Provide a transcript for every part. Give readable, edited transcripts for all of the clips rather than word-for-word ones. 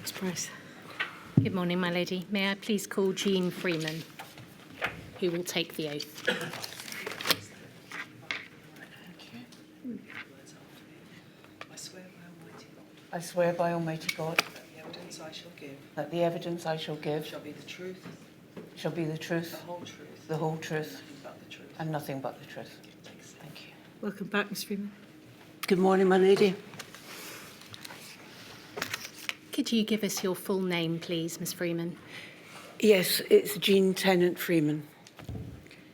Ms. Price. Good morning, my lady. May I please call Jean Freeman, who will take the oath. I swear by Almighty God that the evidence I shall give that the evidence I shall give shall be the truth, the whole truth, and nothing but the truth. Thanks. Thank you. Welcome back, Ms. Freeman. Good morning, my lady. Could you give us your full name, please, Ms. Freeman? Yes, it's Jean Tennant Freeman.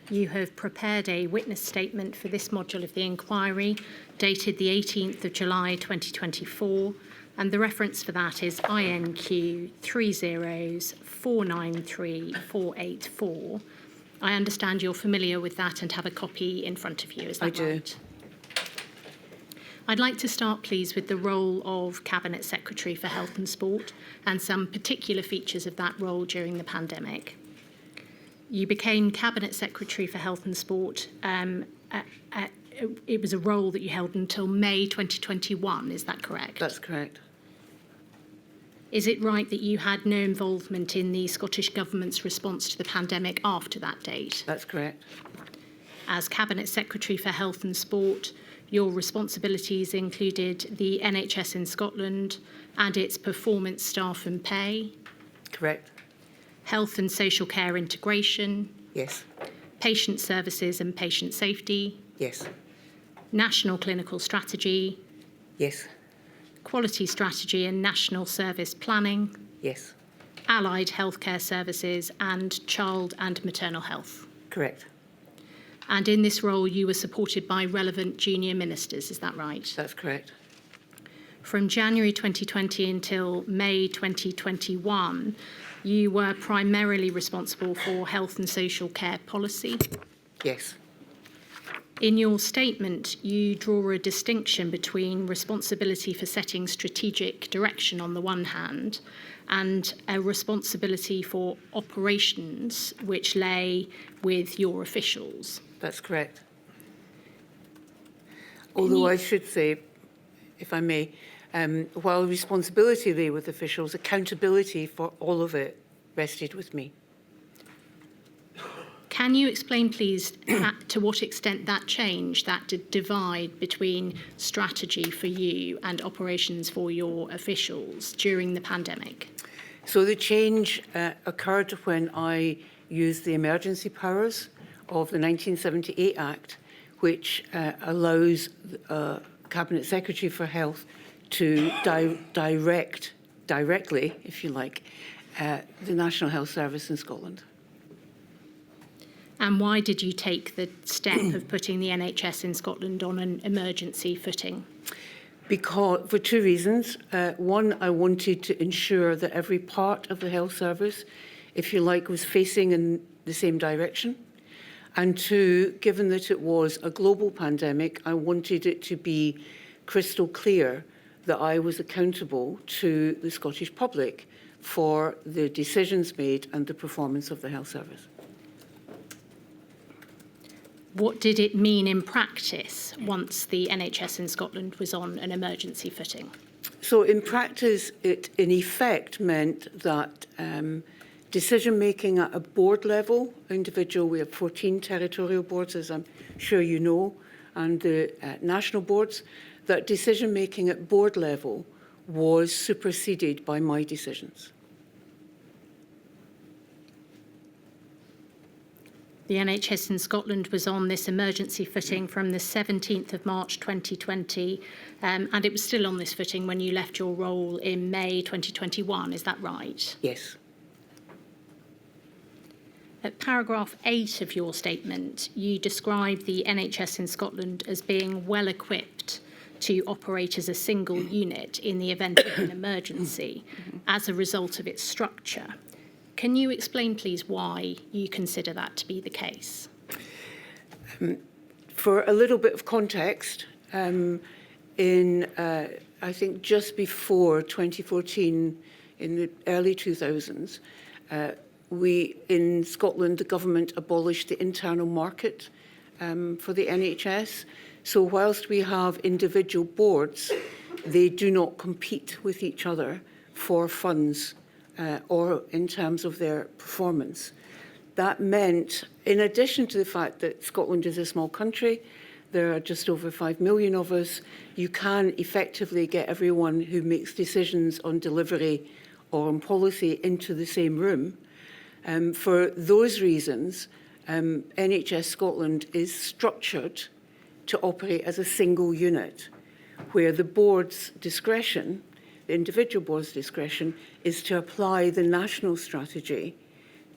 You have prepared a witness statement for this module of the inquiry, dated the 18th of July 2024, and the reference for that is INQ 304938484. I understand you're familiar with that and have a copy in front of you, is that right? I do. I'd like to start, please, with the role of Cabinet Secretary for Health and Sport and some particular features of that role during the pandemic. You became Cabinet Secretary for Health and Sport. It was a role that you held until May 2021, is that correct? That's correct. Is it right that you had no involvement in the Scottish Government's response to the pandemic after that date? That's correct. As Cabinet Secretary for Health and Sport, your responsibilities included the NHS in Scotland and its performance, staff and pay, Correct. health and social care integration, Yes. patient services and patient safety, Yes. national clinical strategy, Yes. quality strategy and national service planning, Yes. allied healthcare services and child and maternal health. Correct. And in this role, you were supported by relevant junior ministers, is that right? That's correct. From January 2020 until May 2021, you were primarily responsible for health and social care policy. Yes. In your statement, you draw a distinction between responsibility for setting strategic direction on the one hand and a responsibility for operations which lay with your officials. That's correct. Although I should say, if I may, while responsibility lay with officials, accountability for all of it rested with me. Can you explain, please, to what extent that change, that divide between strategy for you and operations for your officials during the pandemic? So the change occurred when I used the emergency powers of the 1978 Act, which allows Cabinet Secretary for Health to direct directly, if you like, the National Health Service in Scotland. And why did you take the step of putting the NHS in Scotland on an emergency footing? Because, for two reasons. One, I wanted to ensure that every part of the health service, if you like, was facing in the same direction. And two, given that it was a global pandemic, I wanted it to be crystal clear that I was accountable to the Scottish public for the decisions made and the performance of the health service. What did it mean in practice once the NHS in Scotland was on an emergency footing? So in practice, it in effect meant that decision-making at a board level, individual, we have 14 territorial boards, as I'm sure you know, and the national boards, that decision-making at board level was superseded by my decisions. The NHS in Scotland was on this emergency footing from the 17th of March 2020, and it was still on this footing when you left your role in May 2021, is that right? Yes. At paragraph 8 of your statement, you describe the NHS in Scotland as being well equipped to operate as a single unit in the event of an emergency as a result of its structure. Can you explain, please, why you consider that to be the case? For a little bit of context, I think just before 2014, in the early 2000s, in Scotland, the government abolished the internal market for the NHS. So whilst we have individual boards, they do not compete with each other, for funds or in terms of their performance. That meant, in addition to the fact that Scotland is a small country, there are just over 5 million of us, you can effectively get everyone who makes decisions on delivery or on policy into the same room. For those reasons, NHS Scotland is structured to operate as a single unit, where the board's discretion, the individual board's discretion, is to apply the national strategy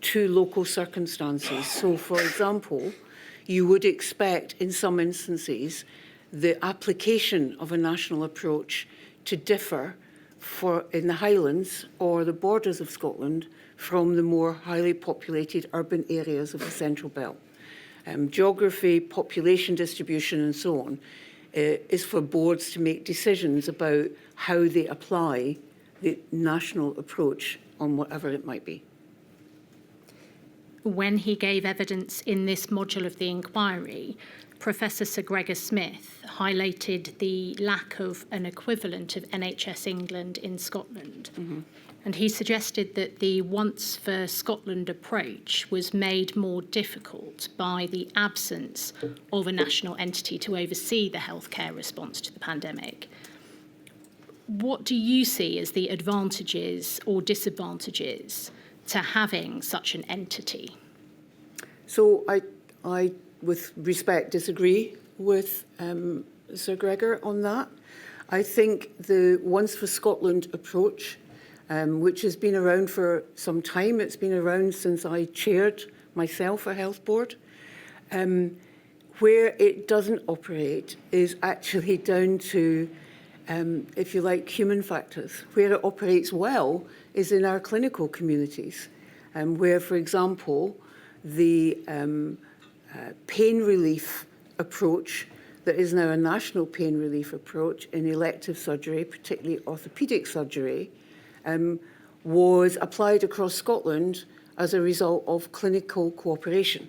to local circumstances. So, for example, you would expect in some instances the application of a national approach to differ in the Highlands or the borders of Scotland from the more highly populated urban areas of the Central Belt. Geography, population distribution and so on is for boards to make decisions about how they apply the national approach on whatever it might be. When he gave evidence in this module of the inquiry, Professor Sir Gregor Smith highlighted the lack of an equivalent of NHS England in Scotland. Mm-hmm. And he suggested that the Once for Scotland approach was made more difficult by the absence of a national entity to oversee the healthcare response to the pandemic. What do you see as the advantages or disadvantages to having such an entity? So I with respect, disagree with Sir Gregor on that. I think the Once for Scotland approach, which has been around for some time, it's been around since I chaired myself a health board, where it doesn't operate is actually down to, if you like, human factors. Where it operates well is in our clinical communities, where, for example, the pain relief approach that is now a national pain relief approach in elective surgery, particularly orthopaedic surgery, was applied across Scotland as a result of clinical cooperation.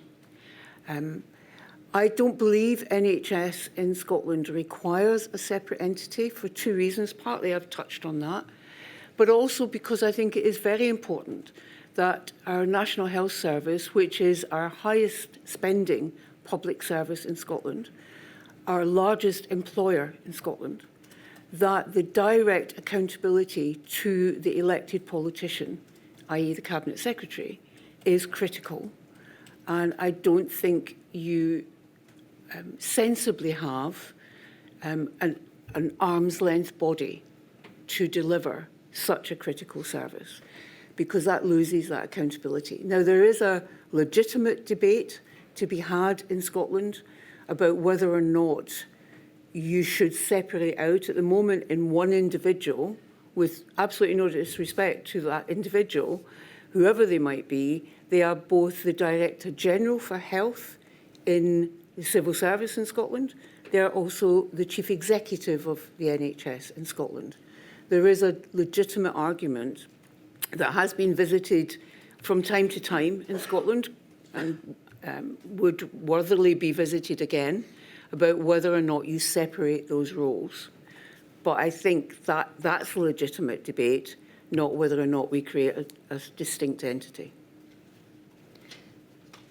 I don't believe NHS in Scotland requires a separate entity for two reasons. Partly I've touched on that, but also because I think it is very important that our National Health Service, which is our highest spending public service in Scotland, our largest employer in Scotland, that the direct accountability to the elected politician, i.e. the Cabinet Secretary, is critical. And I don't think you sensibly have an arm's length body to deliver such a critical service, because that loses that accountability. Now, there is a legitimate debate to be had in Scotland about whether or not you should separate out at the moment in one individual, with absolutely no disrespect to that individual, whoever they might be. They are both the Director General for Health in the civil service in Scotland. They are also the Chief Executive of the NHS in Scotland. There is a legitimate argument that has been visited from time to time in Scotland and would worthily be visited again about whether or not you separate those roles. But I think that that's a legitimate debate, not whether or not we create a distinct entity.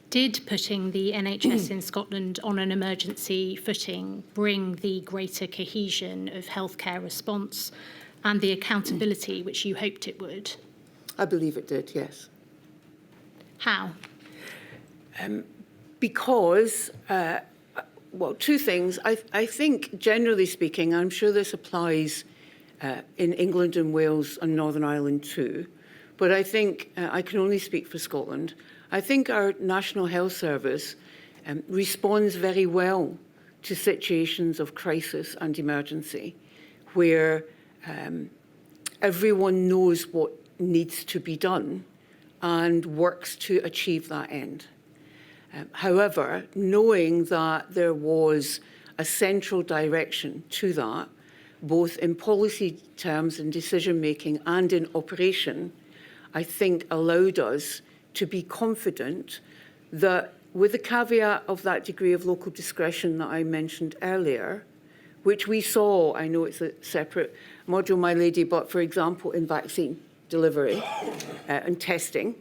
Did putting the NHS in Scotland on an emergency footing bring the greater cohesion of healthcare response and the accountability which you hoped it would? I believe it did, yes. How? Because, well, two things. I think, generally speaking, I'm sure this applies in England and Wales and Northern Ireland too, but I think I can only speak for Scotland. I think our National Health Service responds very well to situations of crisis and emergency, where everyone knows what needs to be done and works to achieve that end. However, knowing that there was a central direction to that, both in policy terms and decision-making and in operation, I think allowed us to be confident that, with the caveat of that degree of local discretion that I mentioned earlier, which we saw, I know it's a separate module, my lady, but for example, in vaccine delivery and testing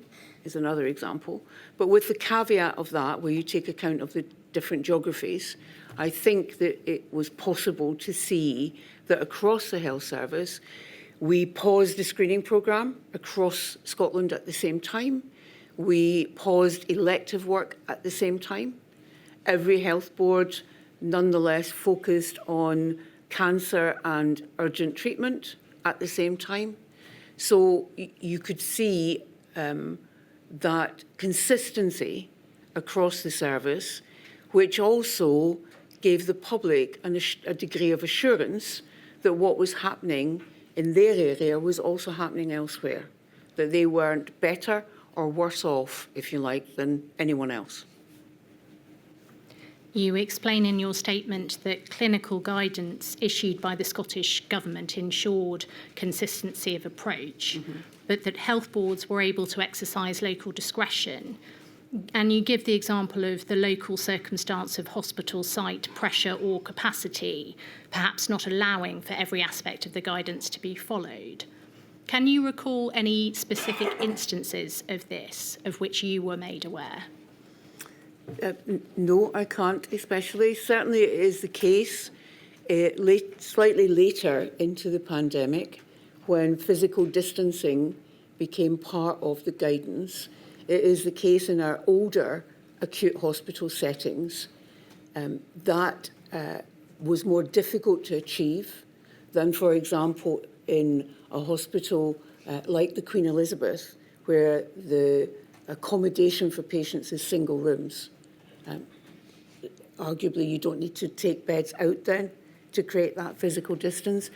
is another example. But with the caveat of that, where you take account of the different geographies, I think that it was possible to see that across the health service, we paused the screening programme across Scotland at the same time. We paused elective work at the same time. Every health board nonetheless focused on cancer and urgent treatment at the same time. So you could see that consistency across the service, which also gave the public a degree of assurance that what was happening in their area was also happening elsewhere, that they weren't better or worse off, if you like, than anyone else. You explain in your statement that clinical guidance issued by the Scottish Government ensured consistency of approach, but that health boards were able to exercise local discretion. And you give the example of the local circumstance of hospital site pressure or capacity, perhaps not allowing for every aspect of the guidance to be followed. Can you recall any specific instances of this, of which you were made aware? No, I can't especially. Certainly it is the case slightly later into the pandemic when physical distancing became part of the guidance. It is the case in our older acute hospital settings that was more difficult to achieve than, for example, in a hospital like the Queen Elizabeth, where the accommodation for patients is single rooms. Arguably, you don't need to take beds out then to create that physical distance.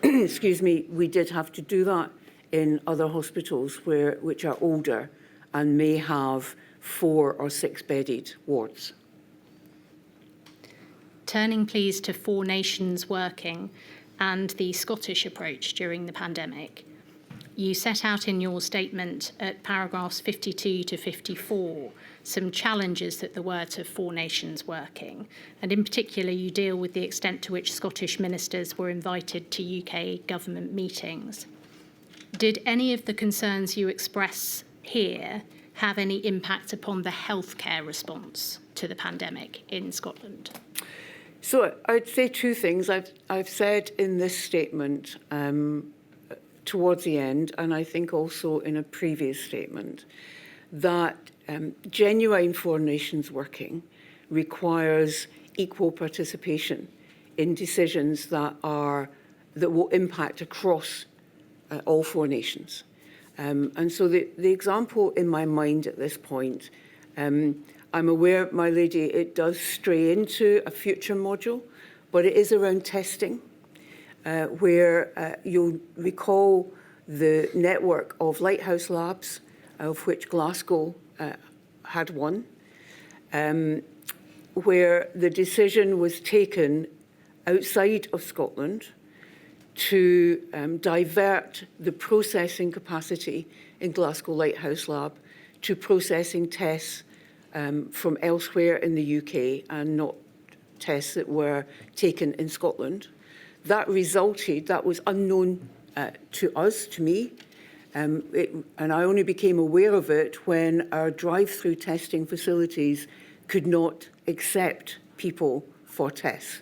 Excuse me, we did have to do that in other hospitals which are older and may have 4 or 6 bedded wards. Turning please to Four Nations working and the Scottish approach during the pandemic. You set out in your statement at paragraphs 52 to 54 some challenges that there were to Four Nations working, and in particular you deal with the extent to which Scottish ministers were invited to UK government meetings. Did any of the concerns you express here have any impact upon the healthcare response to the pandemic in Scotland? So I'd say two things. I've said in this statement towards the end, and I think also in a previous statement, that genuine Four Nations working requires equal participation in decisions that will impact across all Four Nations. And so the example in my mind at this point, I'm aware, my lady, it does stray into a future module, but it is around testing, where you'll recall the network of lighthouse labs, of which Glasgow had one, where the decision was taken outside of Scotland to divert the processing capacity in Glasgow Lighthouse Lab to processing tests from elsewhere in the UK and not tests that were taken in Scotland. That was unknown to us, to me, and I only became aware of it when our drive-through testing facilities could not accept people for tests.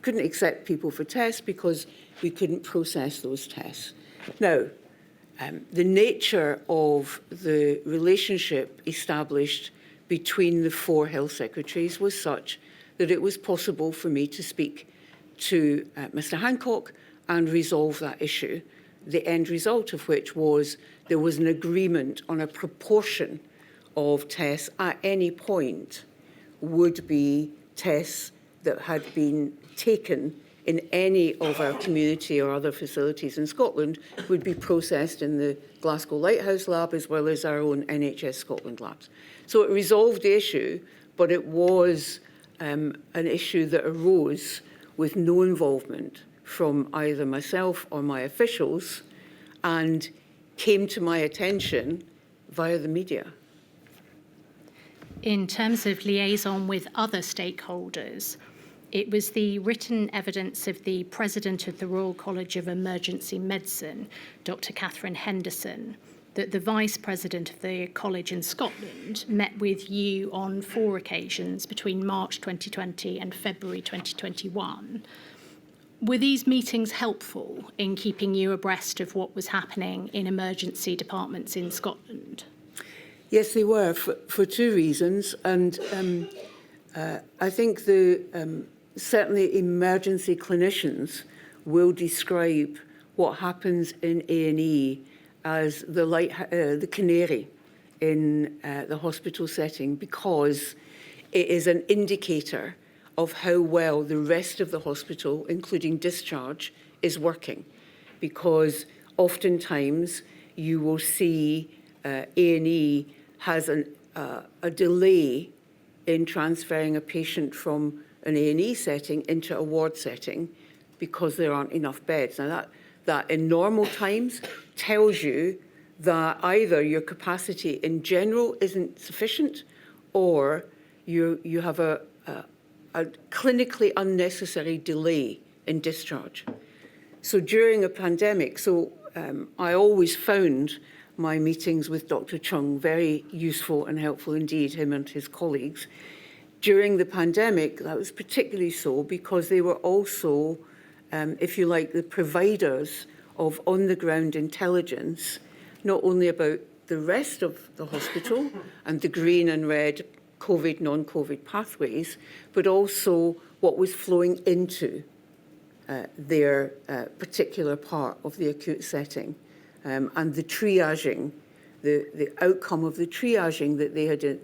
Couldn't accept people for tests because we couldn't process those tests. Now, the nature of the relationship established between the 4 health secretaries was such that it was possible for me to speak to Mr. Hancock and resolve that issue, the end result of which was there was an agreement on a proportion of tests at any point would be tests that had been taken in any of our community or other facilities in Scotland would be processed in the Glasgow Lighthouse Lab as well as our own NHS Scotland labs. So it resolved the issue, but it was an issue that arose with no involvement from either myself or my officials and came to my attention via the media. In terms of liaison with other stakeholders, It was the written evidence of the President of the Royal College of Emergency Medicine, Dr. Catherine Henderson, that the Vice President of the College in Scotland met with you on 4 occasions between March 2020 and February 2021. Were these meetings helpful in keeping you abreast of what was happening in emergency departments in Scotland? Yes, they were, for 2 reasons. And I think certainly emergency clinicians will describe what happens in A&E as the canary in the hospital setting, because it is an indicator of how well the rest of the hospital, including discharge, is working. Because oftentimes you will see A&E has a delay in transferring a patient from an A&E setting into a ward setting because there aren't enough beds. Now that in normal times tells you that either your capacity in general isn't sufficient, or you have a clinically unnecessary delay in discharge. So during a pandemic, I always found my meetings with Dr. Chung very useful and helpful indeed, him and his colleagues. During the pandemic, that was particularly so because they were also, if you like, the providers of on-the-ground intelligence, not only about the rest of the hospital and the green and red COVID, non-COVID pathways, but also what was flowing into their particular part of the acute setting, and the triaging, the outcome of the triaging that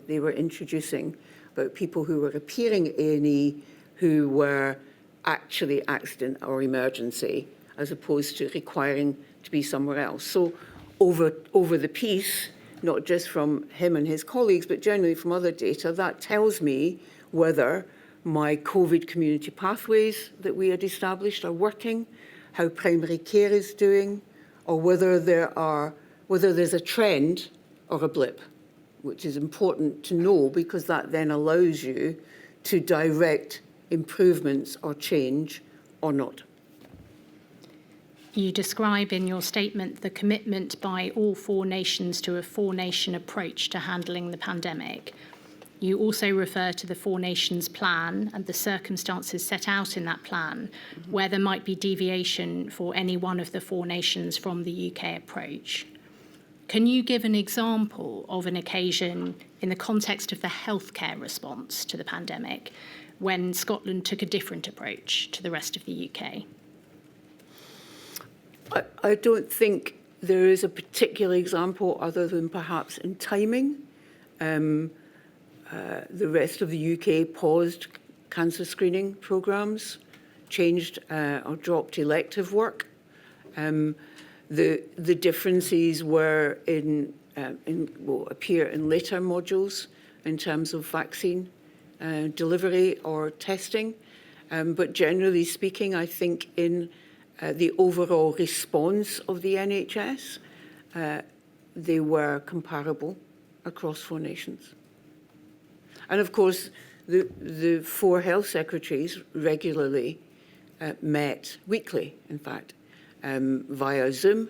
they were introducing about people who were appearing at A&E who were actually accident or emergency, as opposed to requiring to be somewhere else. So over the piece, not just from him and his colleagues, but generally from other data, that tells me whether my COVID community pathways that we had established are working, how primary care is doing, or whether there's a trend or a blip, which is important to know because that then allows you to direct improvements or change or not. You describe in your statement the commitment by all 4 nations to a 4-nation approach to handling the pandemic. You also refer to the 4 nations plan and the circumstances set out in that plan where there might be deviation for any one of the 4 nations from the UK approach. Can you give an example of an occasion in the context of the healthcare response to the pandemic when Scotland took a different approach to the rest of the UK? I don't think there is a particular example other than perhaps in timing. The rest of the UK paused cancer screening programmes, changed or dropped elective work. The differences were will appear in later modules in terms of vaccine delivery or testing. But generally speaking, I think in the overall response of the NHS, they were comparable across 4 nations. And of course, the 4 health secretaries regularly met weekly, in fact, via Zoom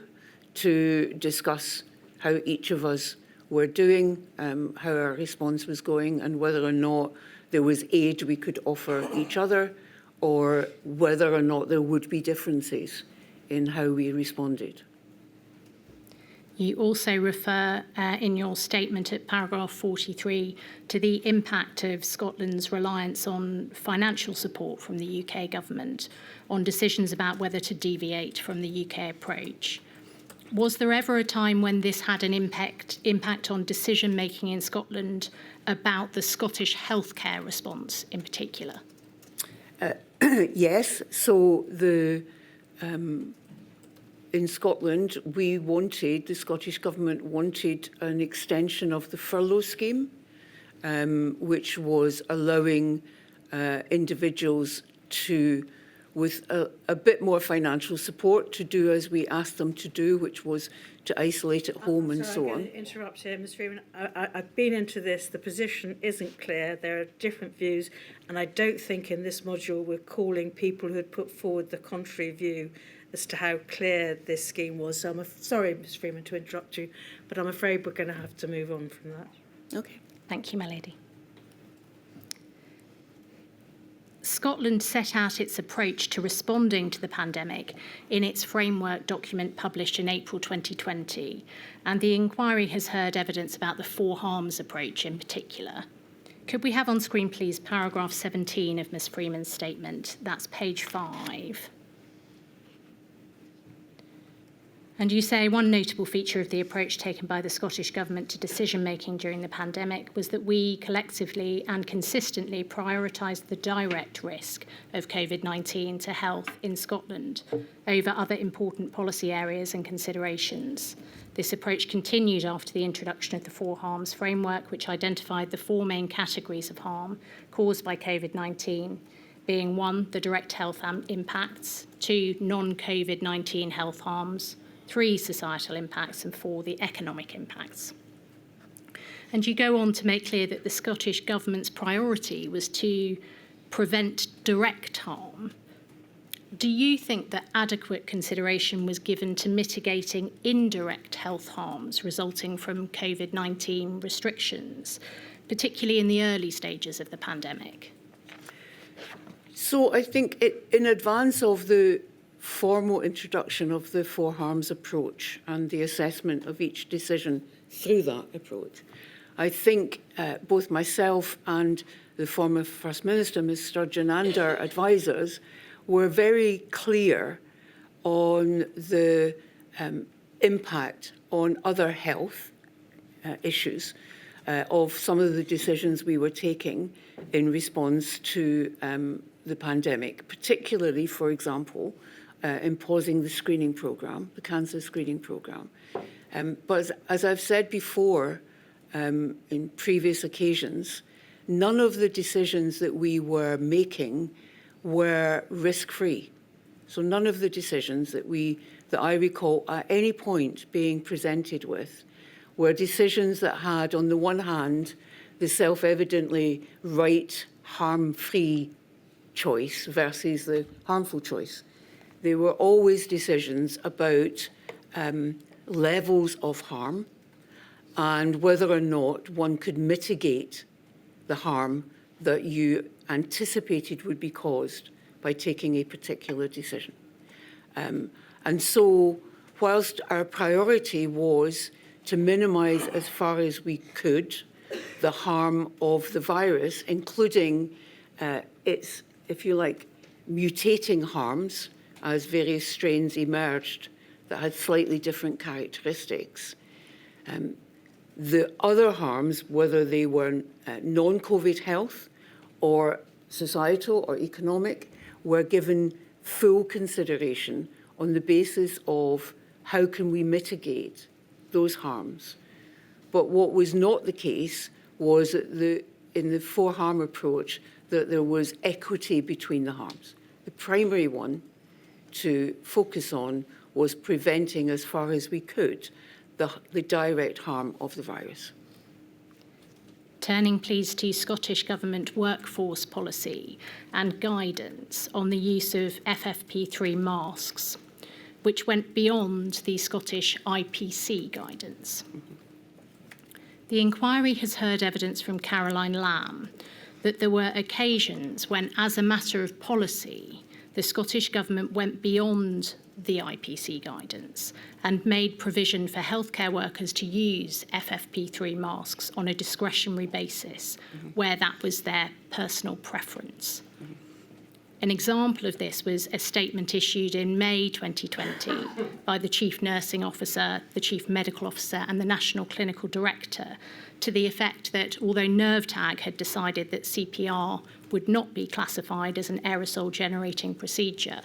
to discuss how each of us were doing, how our response was going, and whether or not there was aid we could offer each other, or whether or not there would be differences in how we responded. You also refer in your statement at paragraph 43 to the impact of Scotland's reliance on financial support from the UK government on decisions about whether to deviate from the UK approach. Was there ever a time when this had an impact on decision making in Scotland about the Scottish healthcare response in particular? Yes. So in Scotland, the Scottish Government wanted an extension of the furlough scheme, which was allowing individuals to with a bit more financial support to do as we asked them to do, which was to isolate at home and so I'm on. going to interrupt here, Ms Freeman. I've been into this. The position isn't clear. There are different views, and I don't think in this module we're calling people who had put forward the contrary view as to how clear this scheme was. So I'm sorry, Ms Freeman, to interrupt you, but I'm afraid we're going to have to move on from that. Okay. Thank you, my lady. Scotland set out its approach to responding to the pandemic in its framework document published in April 2020, and the inquiry has heard evidence about the four harms approach in particular. Could we have on screen, please, paragraph 17 of Ms Freeman's statement? That's page 5. And you say one notable feature of the approach taken by the Scottish Government to decision-making during the pandemic was that we collectively and consistently prioritised the direct risk of COVID-19 to health in Scotland over other important policy areas and considerations. This approach continued after the introduction of the four harms framework, which identified the four main categories of harm caused by COVID-19, being 1, the direct health impacts, 2, non-COVID-19 health harms, 3, societal impacts, and 4, the economic impacts. And you go on to make clear that the Scottish Government's priority was to prevent direct harm. Do you think that adequate consideration was given to mitigating indirect health harms resulting from COVID-19 restrictions, particularly in the early stages of the pandemic? So I think in advance of the formal introduction of the four harms approach and the assessment of each decision through that approach, I think both myself and the former First Minister, Ms Sturgeon, and our advisors were very clear on the impact on other health issues of some of the decisions we were taking in response to the pandemic, particularly, for example, in pausing the screening programme, the cancer screening programme. But as I've said before in previous occasions, none of the decisions that we were making were risk-free. So none of the decisions that I recall at any point being presented with were decisions that had, on the one hand, the self-evidently right, harm-free choice versus the harmful choice. They were always decisions about levels of harm and whether or not one could mitigate the harm that you anticipated would be caused by taking a particular decision. And so, whilst our priority was to minimise as far as we could the harm of the virus, including its, if you like, mutating harms as various strains emerged that had slightly different characteristics. The other harms, whether they were non-COVID health or societal or economic, were given full consideration on the basis of how can we mitigate those harms. But what was not the case was that in the four harm approach that there was equity between the harms. The primary one to focus on was preventing as far as we could the direct harm of the virus. Turning please to Scottish Government workforce policy and guidance on the use of FFP3 masks, which went beyond the Scottish IPC guidance. The inquiry has heard evidence from Caroline Lamb that there were occasions when, as a matter of policy, the Scottish Government went beyond the IPC guidance and made provision for healthcare workers to use FFP3 masks on a discretionary basis, where that was their personal preference. An example of this was a statement issued in May 2020 by the Chief Nursing Officer, the Chief Medical Officer and the National Clinical Director to the effect that although NervTag had decided that CPR would not be classified as an aerosol generating procedure,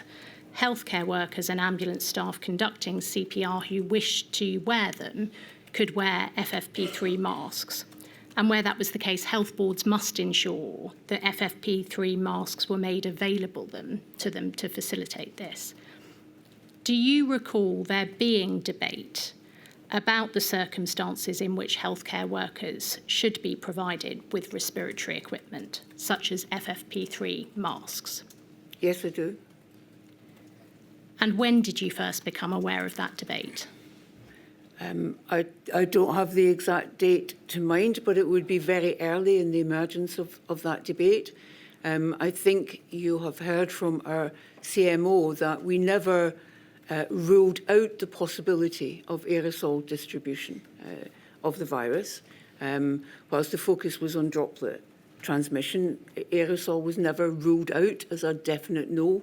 healthcare workers and ambulance staff conducting CPR who wished to wear them could wear FFP3 masks. And where that was the case, health boards must ensure that FFP3 masks were made available to them to facilitate this. Do you recall there being debate about the circumstances in which healthcare workers should be provided with respiratory equipment, such as FFP3 masks? Yes, I do. And when did you first become aware of that debate? I don't have the exact date to mind, but it would be very early in the emergence of that debate. I think you have heard from our CMO that we never ruled out the possibility of aerosol distribution of the virus. Whilst the focus was on droplet transmission, aerosol was never ruled out as a definite no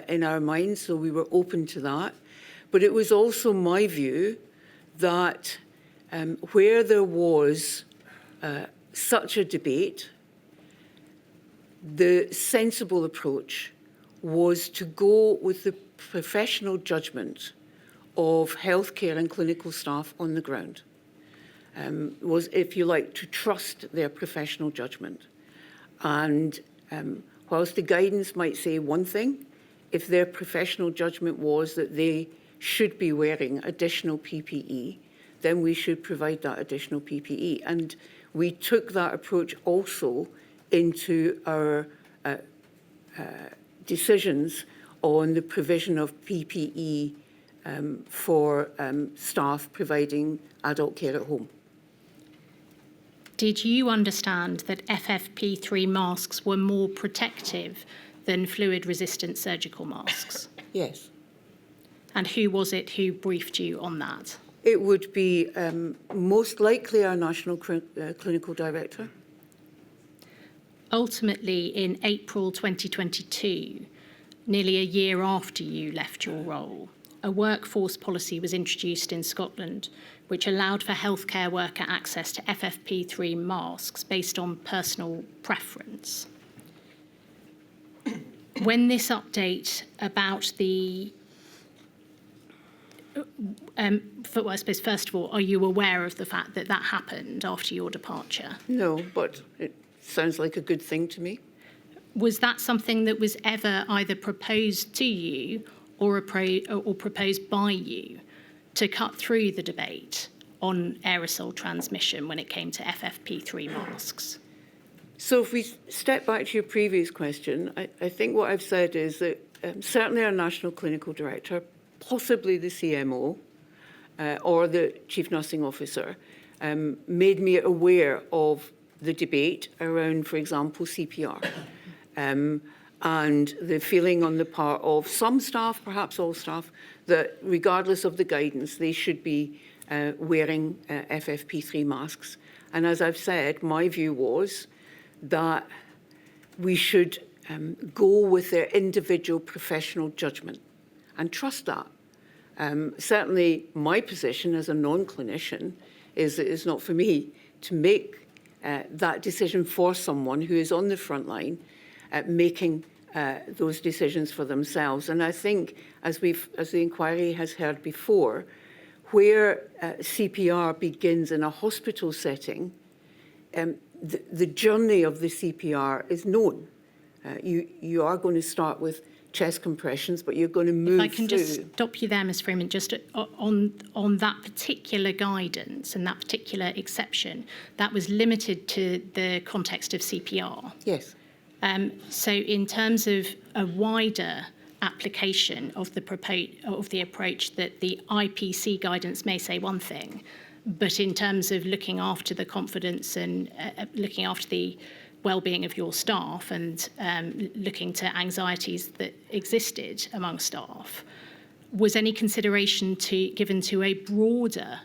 in our minds, so we were open to that. But it was also my view that where there was such a debate, the sensible approach was to go with the professional judgment of healthcare and clinical staff on the ground. Was, if you like, to trust their professional judgment. And whilst the guidance might say one thing, if their professional judgment was that they should be wearing additional PPE, then we should provide that additional PPE. And we took that approach also into our decisions on the provision of PPE for staff providing adult care at home. Did you understand that FFP3 masks were more protective than fluid-resistant surgical masks? Yes. And who was it who briefed you on that? It would be most likely our National Clinical Director. Ultimately, in April 2022, nearly a year after you left your role, a workforce policy was introduced in Scotland which allowed for healthcare worker access to FFP3 masks based on personal preference. When this update about the I suppose, first of all, are you aware of the fact that that happened after your departure? No, but it sounds like a good thing to me. Was that something that was ever either proposed to you or proposed by you to cut through the debate on aerosol transmission when it came to FFP3 masks? So if we step back to your previous question, I think what I've said is that certainly our National Clinical Director, possibly the CMO or the Chief Nursing Officer, made me aware of the debate around, for example, CPR. And the feeling on the part of some staff, perhaps all staff, that regardless of the guidance, they should be wearing FFP3 masks. And as I've said, my view was that we should go with their individual professional judgment and trust that. Certainly my position as a non-clinician is that it's not for me to make that decision for someone who is on the front line making those decisions for themselves. And I think, as the inquiry has heard before, where CPR begins in a hospital setting, the journey of the CPR is known. You are going to start with chest compressions, but you're going to move through. If I can just stop you there, Ms. Freeman, just on that particular guidance and that particular exception, that was limited to the context of CPR. Yes. So in terms of a wider application of the approach that the IPC guidance may say one thing, but in terms of looking after the confidence and looking after the well-being of your staff and looking to anxieties that existed among staff, was any consideration given to a broader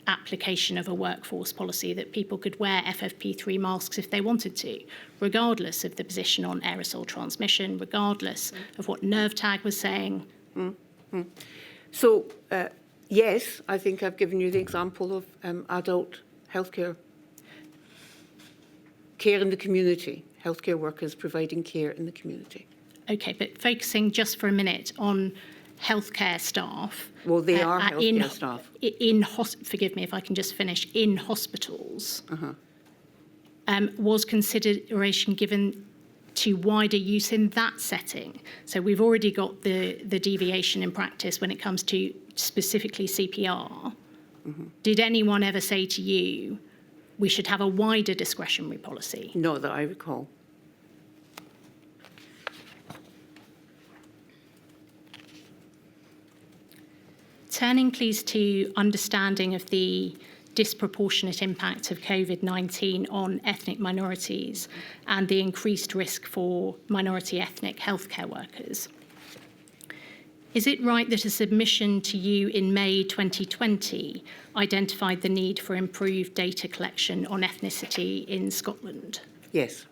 application of a workforce policy that people could wear FFP3 masks if they wanted to, regardless of the position on aerosol transmission, regardless of what NervTag was saying? Mm-hmm. So, yes, I think I've given you the example of adult healthcare care in the community, healthcare workers providing care in the community. Okay, but focusing just for a minute on healthcare staff. Well, they are healthcare staff. Forgive me if I can just finish, in hospitals. was consideration given to wider use in that setting? So we've already got the deviation in practice when it comes to specifically CPR. Did anyone ever say to you, we should have a wider discretionary policy? Not that I recall. Turning, please, to understanding of the disproportionate impact of COVID-19 on ethnic minorities and the increased risk for minority ethnic healthcare workers. Is it right that a submission to you in May 2020 identified the need for improved data collection on ethnicity in Scotland? Yes.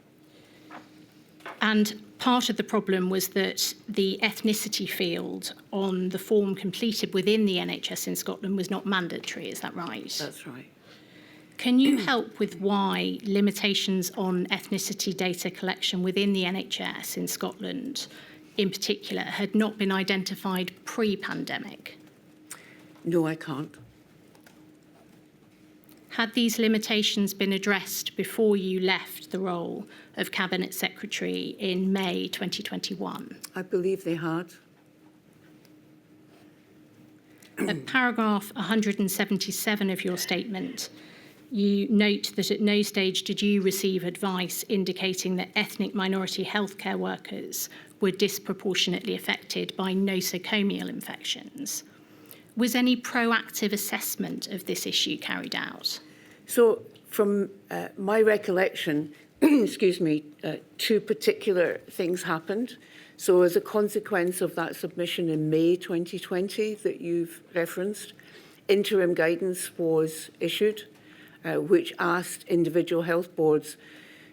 And part of the problem was that the ethnicity field on the form completed within the NHS in Scotland was not mandatory, is that right? That's right. Can you help with why limitations on ethnicity data collection within the NHS in Scotland, in particular, had not been identified pre-pandemic? No, I can't. Had these limitations been addressed before you left the role of Cabinet Secretary in May 2021? I believe they had. At paragraph 177 of your statement, you note that at no stage did you receive advice indicating that ethnic minority healthcare workers were disproportionately affected by nosocomial infections. Was any proactive assessment of this issue carried out? So from my recollection, excuse me, two particular things happened. So as a consequence of that submission in May 2020 that you've referenced, interim guidance was issued, which asked individual health boards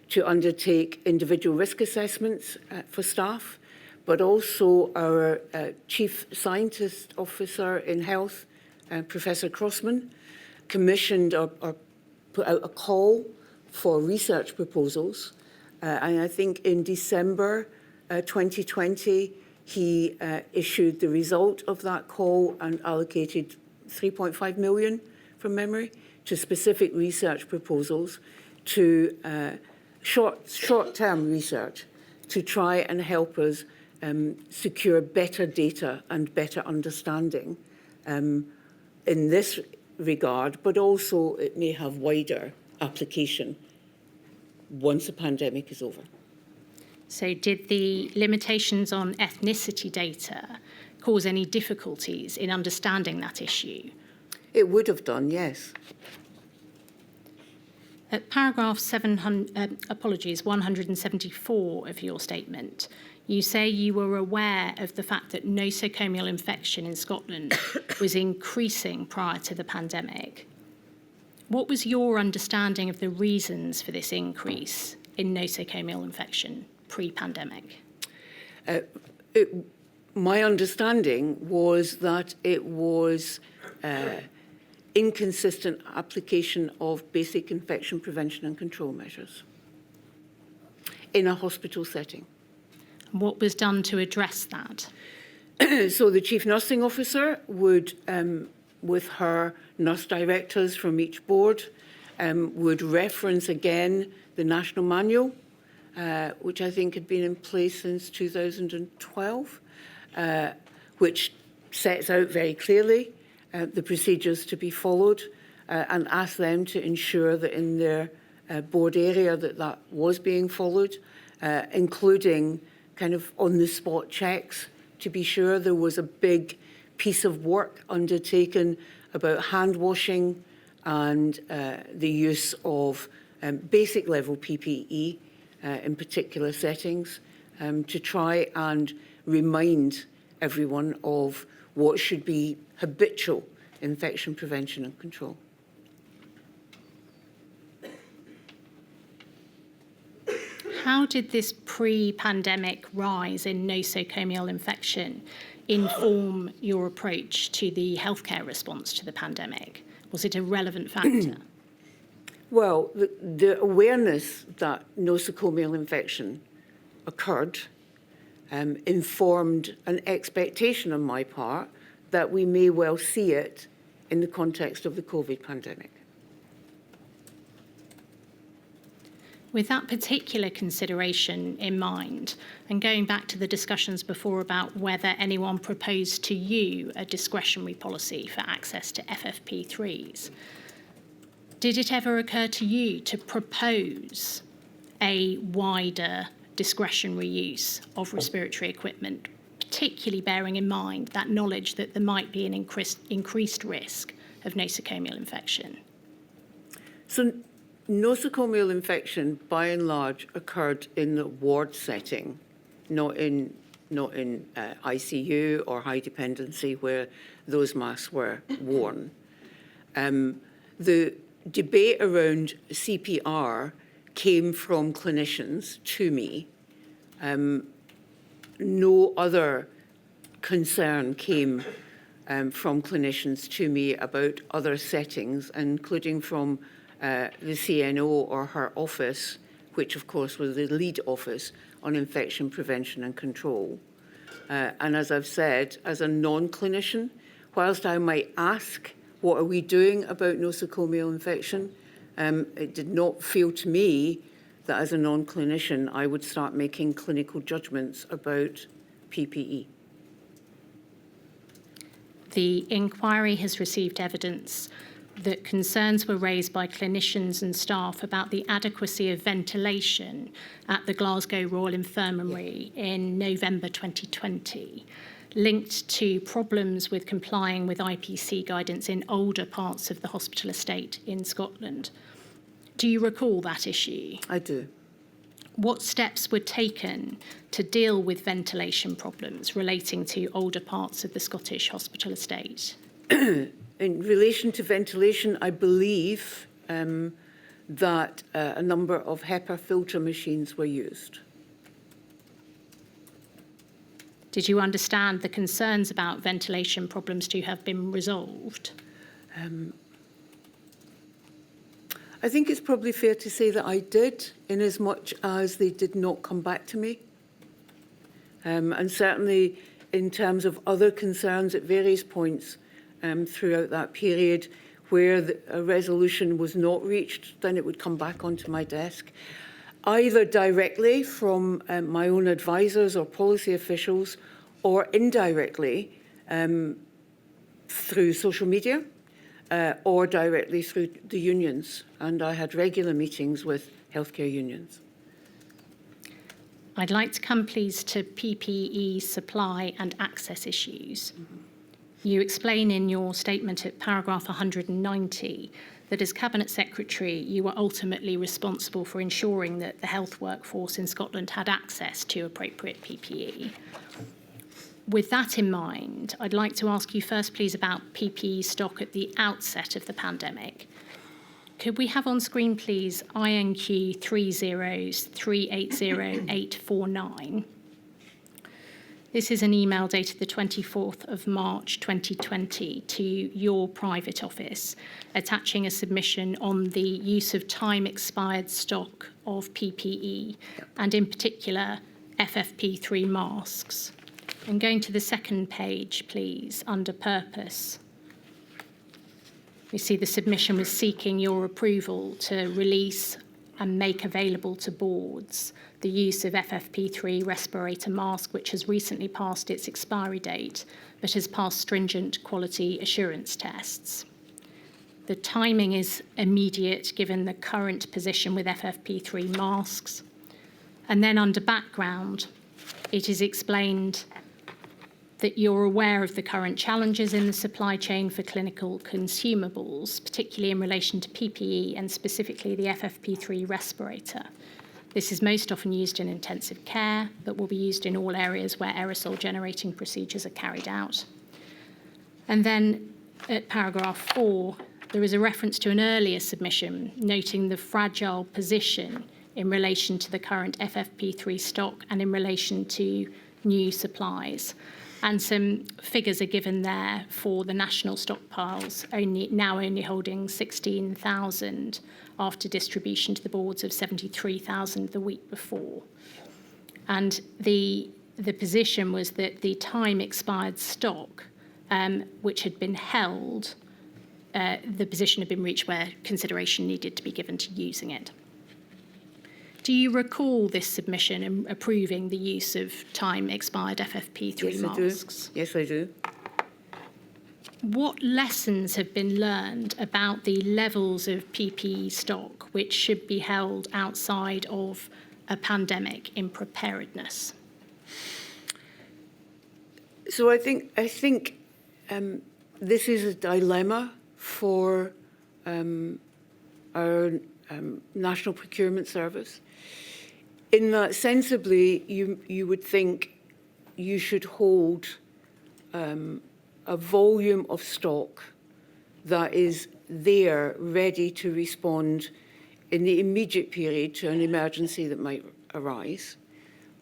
to undertake individual risk assessments for staff, but also our Chief Scientist Officer in Health, Professor Crossman, commissioned or put out a call for research proposals. And I think in December 2020, he issued the result of that call and allocated 3.5 million from memory to specific research proposals to short-term research to try and help us secure better data and better understanding in this regard, but also it may have wider application once the pandemic is over. So did the limitations on ethnicity data cause any difficulties in understanding that issue? It would have done, yes. At paragraph 174 of your statement, you say you were aware of the fact that nosocomial infection in Scotland was increasing prior to the pandemic. What was your understanding of the reasons for this increase in nosocomial infection pre-pandemic? My understanding was that it was inconsistent application of basic infection prevention and control measures in a hospital setting. What was done to address that? So the Chief Nursing Officer would, with her nurse directors from each board, would reference again the national manual, which I think had been in place since 2012, which sets out very clearly the procedures to be followed, and ask them to ensure that in their board area that was being followed, including kind of on-the-spot checks to be sure. There was a big piece of work undertaken about hand washing and the use of basic level PPE in particular settings to try and remind everyone of what should be habitual infection prevention and control. How did this pre-pandemic rise in nosocomial infection inform your approach to the healthcare response to the pandemic? Was it a relevant factor? Well, the awareness that nosocomial infection occurred informed an expectation on my part that we may well see it in the context of the COVID pandemic. With that particular consideration in mind, and going back to the discussions before about whether anyone proposed to you a discretionary policy for access to FFP3s, did it ever occur to you to propose a wider discretionary use of respiratory equipment, particularly bearing in mind that knowledge that there might be an increased risk of nosocomial infection? So nosocomial infection, by and large, occurred in the ward setting, not in ICU or high dependency where those masks were worn. The debate around CPR came from clinicians to me. No other concern came from clinicians to me about other settings, including from the CNO or her office, which of course was the lead office on infection prevention and control. And as I've said, as a non-clinician, whilst I might ask, what are we doing about nosocomial infection? It did not feel to me that as a non-clinician, I would start making clinical judgments about PPE. The inquiry has received evidence that concerns were raised by clinicians and staff about the adequacy of ventilation at the Glasgow Royal Infirmary in November 2020, linked to problems with complying with IPC guidance in older parts of the hospital estate in Scotland. Do you recall that issue? I do. What steps were taken to deal with ventilation problems relating to older parts of the Scottish hospital estate? In relation to ventilation, I believe that a number of HEPA filter machines were used. Did you understand the concerns about ventilation problems to have been resolved? I think it's probably fair to say that I did, in as much as they did not come back to me. And certainly in terms of other concerns at various points throughout that period where a resolution was not reached, then it would come back onto my desk, either directly from my own advisors or policy officials, or indirectly through social media, or directly through the unions. And I had regular meetings with healthcare unions. I'd like to come, please, to PPE supply and access issues. Mm-hmm. You explain in your statement at paragraph 190 that as Cabinet Secretary, you were ultimately responsible for ensuring that the health workforce in Scotland had access to appropriate PPE. With that in mind, I'd like to ask you first, please, about PPE stock at the outset of the pandemic. Could we have on screen, please, INQ 30380849? This is an email dated the 24th of March 2020 to your private office, attaching a submission on the use of time-expired stock of PPE, and in particular, FFP3 masks. And going to the second page, please, under purpose. We see the submission was seeking your approval to release and make available to boards the use of FFP3 respirator mask, which has recently passed its expiry date, but has passed stringent quality assurance tests. The timing is immediate given the current position with FFP3 masks. And then under background, it is explained that you're aware of the current challenges in the supply chain for clinical consumables, particularly in relation to PPE and specifically the FFP3 respirator. This is most often used in intensive care, but will be used in all areas where aerosol generating procedures are carried out. And then at paragraph 4, there is a reference to an earlier submission noting the fragile position in relation to the current FFP3 stock and in relation to new supplies. And some figures are given there for the national stockpiles, only holding 16,000 after distribution to the boards of 73,000 the week before. And the position was that the time expired stock, which had been held, the position had been reached where consideration needed to be given to using it. Do you recall this submission and approving the use of time-expired FFP3 masks? Yes, I do. What lessons have been learned about the levels of PPE stock which should be held outside of a pandemic in preparedness? So I think this is a dilemma for our National Procurement Service. In that sensibly, you would think you should hold a volume of stock that is there ready to respond in the immediate period to an emergency that might arise.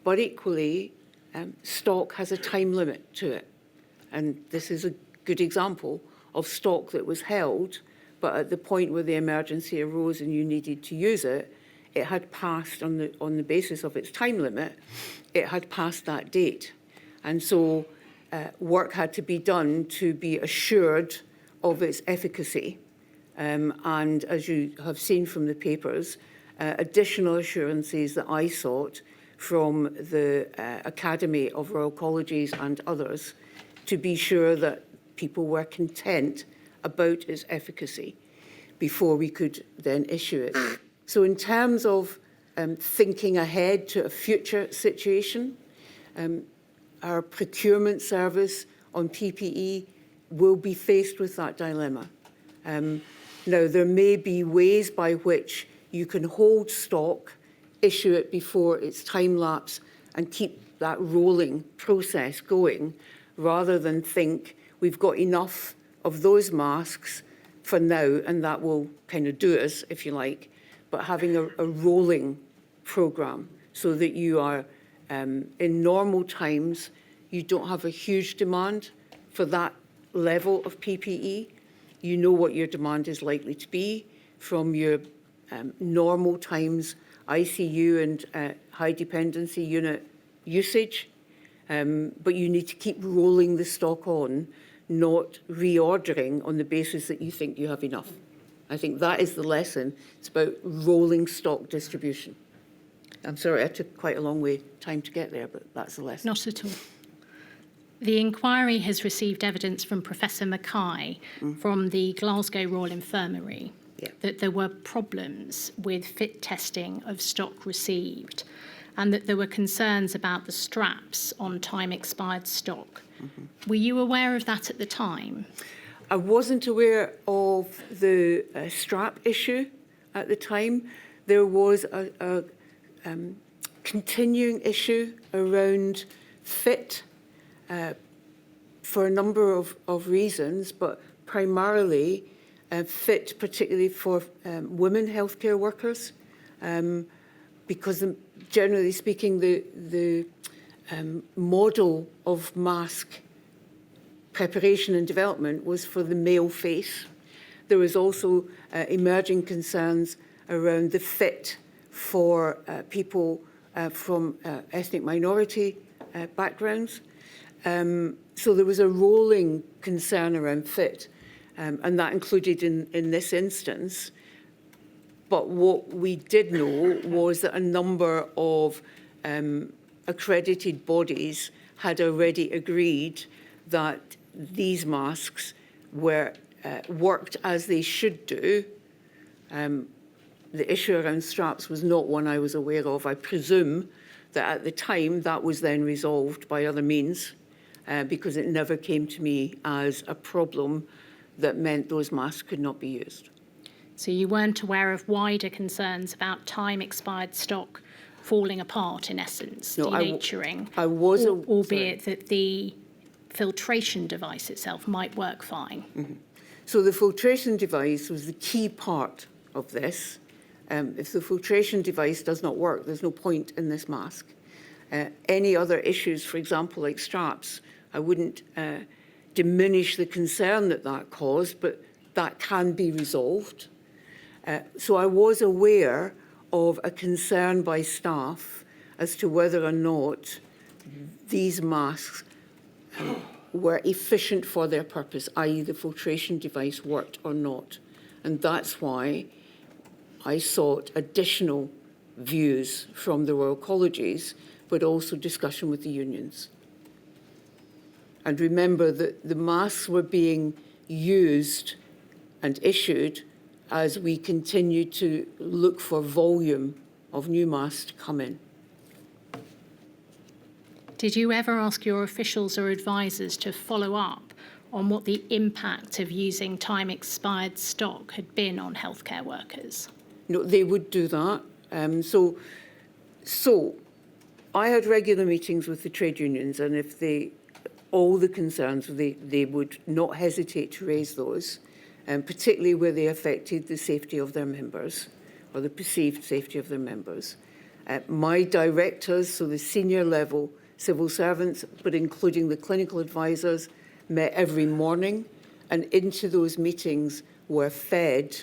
But equally, stock has a time limit to it. And this is a good example of stock that was held, but at the point where the emergency arose and you needed to use it, it had passed on the basis of its time limit, it had passed that date. And so work had to be done to be assured of its efficacy. And as you have seen from the papers, additional assurances that I sought from the Academy of Royal Colleges and others to be sure that people were content about its efficacy before we could then issue it. So in terms of thinking ahead to a future situation, our procurement service on PPE will be faced with that dilemma. Now, there may be ways by which you can hold stock, issue it before its time lapse, and keep that rolling process going, rather than think we've got enough of those masks for now, and that will kind of do us, if you like, but having a rolling programme so that you are, in normal times, you don't have a huge demand for that level of PPE. You know what your demand is likely to be from your normal times ICU and high dependency unit usage, but you need to keep rolling the stock on, not reordering on the basis that you think you have enough. I think that is the lesson. It's about rolling stock distribution. I'm sorry, I took quite a long time to get there, but that's the lesson. Not at all. The inquiry has received evidence from Professor Mackay from the Glasgow Royal Infirmary that there were problems with fit testing of stock received and that there were concerns about the straps on time-expired stock. Were you aware of that at the time? I wasn't aware of the strap issue at the time. There was a continuing issue around fit for a number of reasons, but primarily fit, particularly for women healthcare workers, because generally speaking, the model of mask preparation and development was for the male face. There was also emerging concerns around the fit for people from ethnic minority backgrounds. So there was a rolling concern around fit, and that included in this instance. But what we did know was that a number of accredited bodies had already agreed that these masks were worked as they should do. The issue around straps was not one I was aware of. I presume that at the time that was then resolved by other means, because it never came to me as a problem that meant those masks could not be used. So you weren't aware of wider concerns about time-expired stock falling apart, in essence, No, denaturing, I was albeit that the filtration device itself might work fine. Mm-hmm. So the filtration device was the key part of this. If the filtration device does not work, there's no point in this mask. Any other issues, for example, like straps, I wouldn't diminish the concern that caused, but that can be resolved. So I was aware of a concern by staff as to whether or not these masks were efficient for their purpose, i.e. the filtration device worked or not. And that's why I sought additional views from the Royal Colleges, but also discussion with the unions. And remember that the masks were being used and issued as we continue to look for volume of new masks to come in. Did you ever ask your officials or advisors to follow up on what the impact of using time-expired stock had been on healthcare workers? No, they would do that. So I had regular meetings with the trade unions, and if all the concerns, they would not hesitate to raise those, particularly where they affected the safety of their members or the perceived safety of their members. My directors, so the senior level civil servants, but including the clinical advisors, met every morning, and into those meetings were fed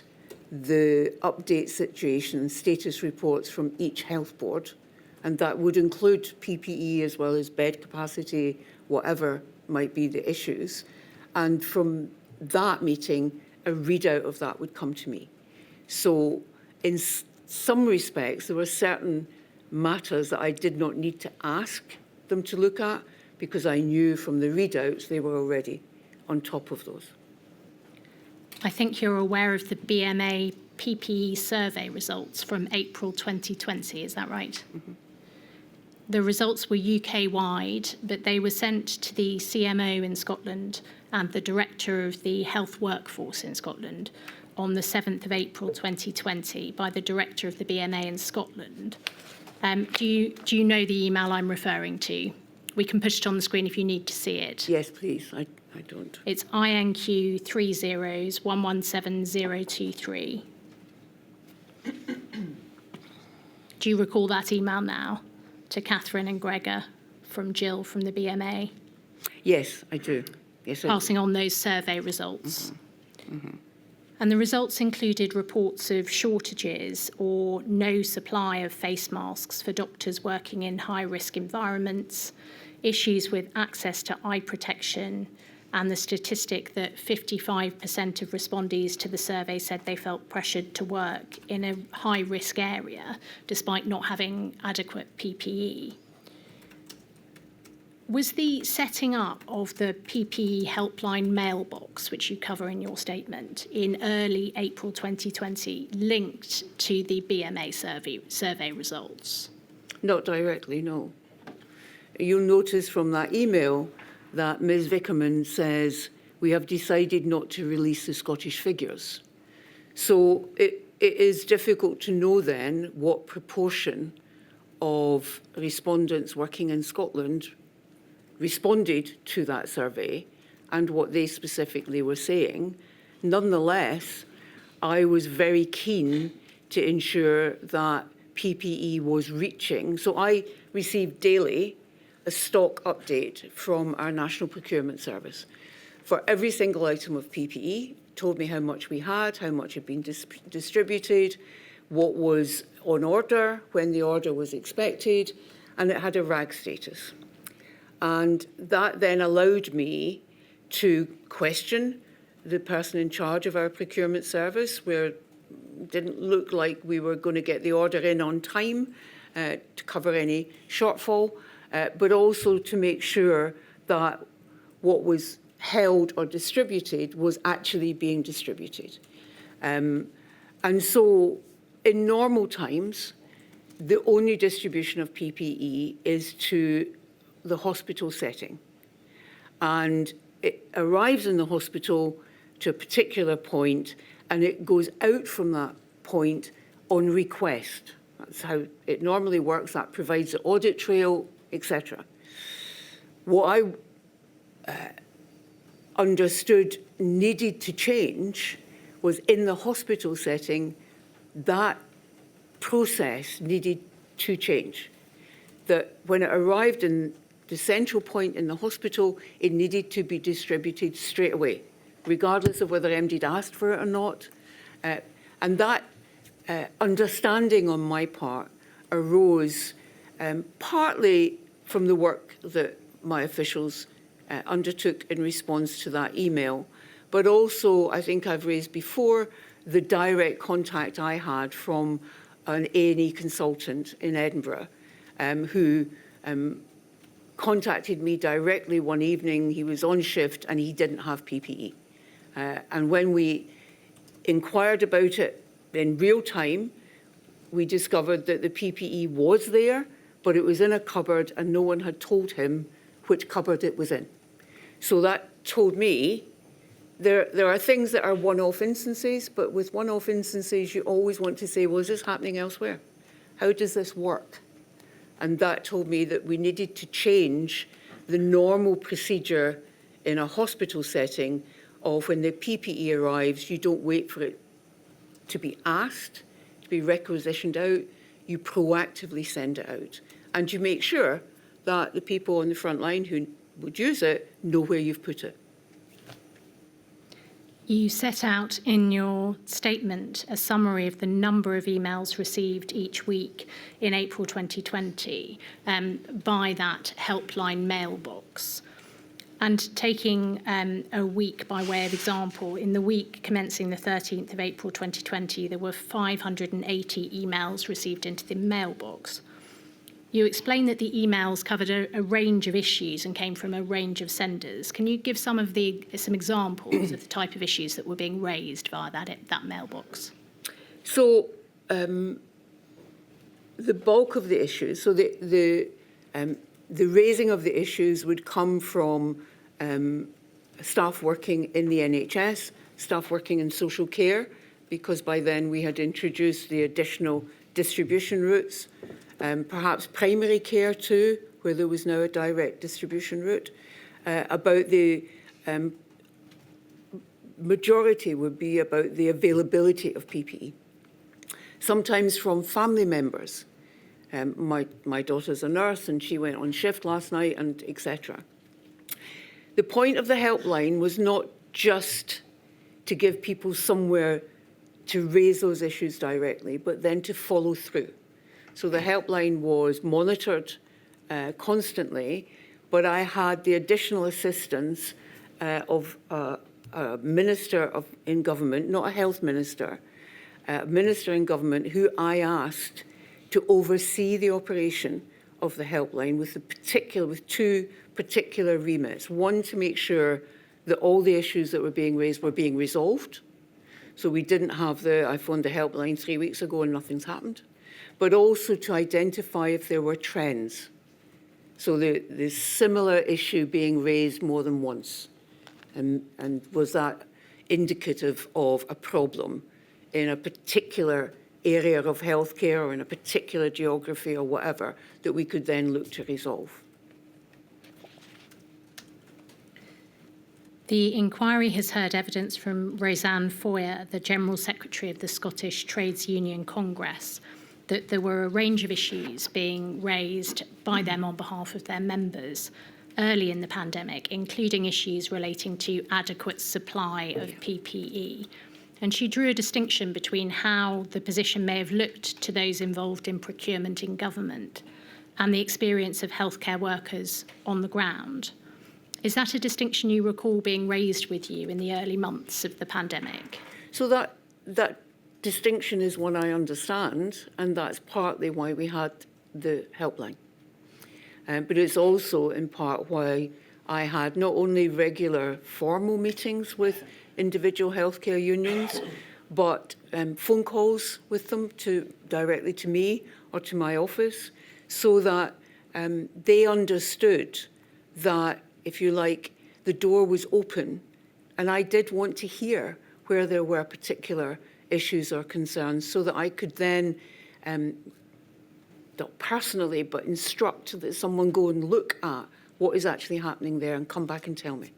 the update situation, status reports from each health board, and that would include PPE as well as bed capacity, whatever might be the issues. And from that meeting, a readout of that would come to me. So in some respects, there were certain matters that I did not need to ask them to look at because I knew from the readouts they were already on top of those. I think you're aware of the BMA PPE survey results from April 2020, is that right? Mm-hmm. The results were UK-wide, but they were sent to the CMO in Scotland and the Director of the Health Workforce in Scotland on the 7th of April 2020 by the Director of the BMA in Scotland. Do you know the email I'm referring to? We can push it on the screen if you need to see it. Yes, please. I don't. It's INQ 30117023. Do you recall that email now to Catherine and Gregor from Jill from the BMA? Yes, I do. Yes, passing on those survey results. Mm-hmm. Mm-hmm. And the results included reports of shortages or no supply of face masks for doctors working in high-risk environments, issues with access to eye protection, and the statistic that 55% of respondees to the survey said they felt pressured to work in a high-risk area despite not having adequate PPE. Was the setting up of the PPE helpline mailbox, which you cover in your statement, in early April 2020 linked to the BMA survey results? Not directly, no. You'll notice from that email that Ms. Vickerman says, we have decided not to release the Scottish figures. So it is difficult to know then what proportion of respondents working in Scotland responded to that survey and what they specifically were saying. Nonetheless, I was very keen to ensure that PPE was reaching. So I received daily a stock update from our National Procurement Service. For every single item of PPE, told me how much we had, how much had been distributed, what was on order, when the order was expected, and it had a RAG status. And that then allowed me to question the person in charge of our procurement service, where it didn't look like we were going to get the order in on time to cover any shortfall, but also to make sure that what was held or distributed was actually being distributed. And so in normal times, the only distribution of PPE is to the hospital setting. And it arrives in the hospital to a particular point, and it goes out from that point on request. That's how it normally works. That provides the audit trail, etc. What I understood needed to change was in the hospital setting, that process needed to change. That when it arrived in the central point in the hospital, it needed to be distributed straight away, regardless of whether MD had asked for it or not. And that understanding on my part arose partly from the work that my officials undertook in response to that email, but also, I think I've raised before, the direct contact I had from an A&E consultant in Edinburgh who contacted me directly one evening. He was on shift and he didn't have PPE. And when we inquired about it in real time, we discovered that the PPE was there, but it was in a cupboard and no one had told him which cupboard it was in. So that told me there are things that are one-off instances, but with one-off instances, you always want to say, well, is this happening elsewhere? How does this work? And that told me that we needed to change the normal procedure in a hospital setting of when the PPE arrives, you don't wait for it to be asked, to be requisitioned out, you proactively send it out. And you make sure that the people on the front line who would use it know where you've put it. You set out in your statement a summary of the number of emails received each week in April 2020 by that helpline mailbox. And taking a week by way of example, in the week commencing the 13th of April 2020, there were 580 emails received into the mailbox. You explained that the emails covered a range of issues and came from a range of senders. Can you give some examples of the type of issues that were being raised via that mailbox? So the bulk of the issues, so the raising of the issues would come from staff working in the NHS, staff working in social care, because by then we had introduced the additional distribution routes. Perhaps primary care too, where there was now a direct distribution route. About the majority would be about the availability of PPE. Sometimes from family members. My daughter's a nurse and she went on shift last night, and etc. The point of the helpline was not just to give people somewhere to raise those issues directly, but then to follow through. So the helpline was monitored constantly, but I had the additional assistance of a minister in government, not a health minister, a minister in government who I asked to oversee the operation of the helpline with two particular remits. One, to make sure that all the issues that were being raised were being resolved. So we didn't have I phoned the helpline 3 weeks ago and nothing's happened. But also to identify if there were trends. So the similar issue being raised more than once. And was that indicative of a problem in a particular area of healthcare or in a particular geography or whatever that we could then look to resolve? The inquiry has heard evidence from Roseanne Foyer, the General Secretary of the Scottish Trades Union Congress, that there were a range of issues being raised by them on behalf of their members early in the pandemic, including issues relating to adequate supply of PPE. And she drew a distinction between how the position may have looked to those involved in procurement in government and the experience of healthcare workers on the ground. Is that a distinction you recall being raised with you in the early months of the pandemic? So that distinction is one I understand, and that's partly why we had the helpline. But it's also in part why I had not only regular formal meetings with individual healthcare unions, but phone calls with them directly to me or to my office, so that they understood that, if you like, the door was open, and I did want to hear where there were particular issues or concerns, so that I could then, not personally, but instruct that someone go and look at what is actually happening there and come back and tell me.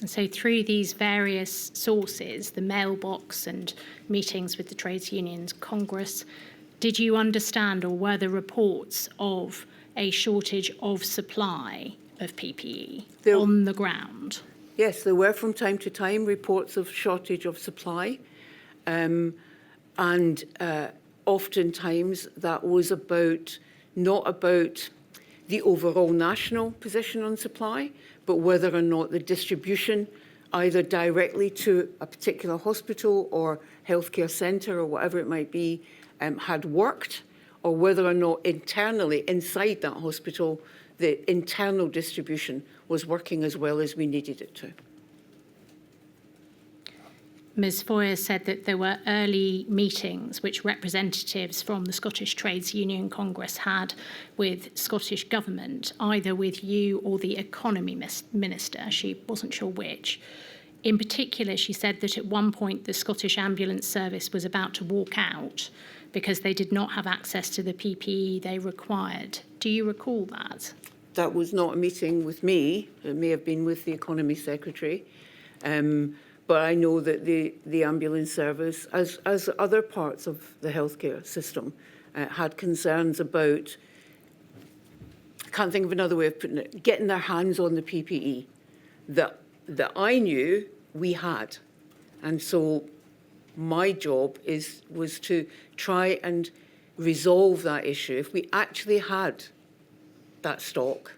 And so through these various sources, the mailbox and meetings with the trades unions, Congress, did you understand, or were there reports of a shortage of supply of PPE on the ground? Yes, there were from time to time reports of shortage of supply. Oftentimes that was not about the overall national position on supply, but whether or not the distribution either directly to a particular hospital or healthcare centre or whatever it might be, had worked, or whether or not internally inside that hospital the internal distribution was working as well as we needed it to. Ms Foyer said that there were early meetings which representatives from the Scottish Trades Union Congress had with Scottish Government, either with you or the Economy Minister. She wasn't sure which. In particular, she said that at one point the Scottish Ambulance Service was about to walk out because they did not have access to the PPE they required. Do you recall that? That was not a meeting with me. It may have been with the Economy Secretary. But I know that the ambulance service, as other parts of the healthcare system, had concerns about, I can't think of another way of putting it, getting their hands on the PPE that I knew we had. And so my job was to try and resolve that issue. If we actually had that stock,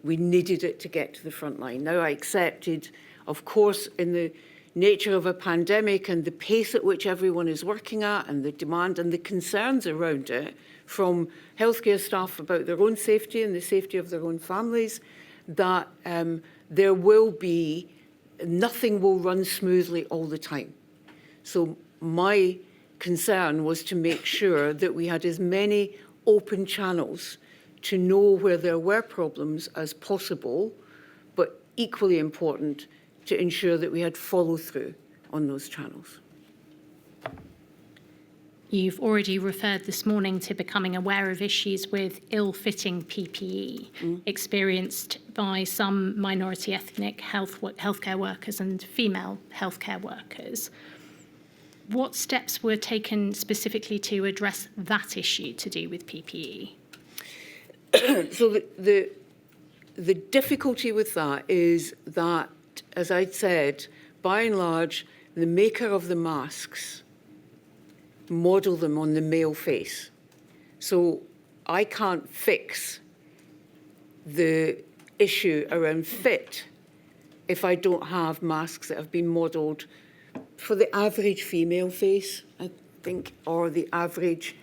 we needed it to get to the front line. Now, I accepted, of course, in the nature of a pandemic and the pace at which everyone is working at and the demand and the concerns around it from healthcare staff about their own safety and the safety of their own families, that there will be, nothing will run smoothly all the time. So my concern was to make sure that we had as many open channels to know where there were problems as possible, but equally important, to ensure that we had follow-through on those channels. You've already referred this morning to becoming aware of issues with ill-fitting PPE experienced by some minority ethnic healthcare workers and female healthcare workers. What steps were taken specifically to address that issue to do with PPE? So the difficulty with that is that, as I'd said, by and large, the maker of the masks model them on the male face. So I can't fix the issue around fit if I don't have masks that have been modelled for the average female face, I think, or the average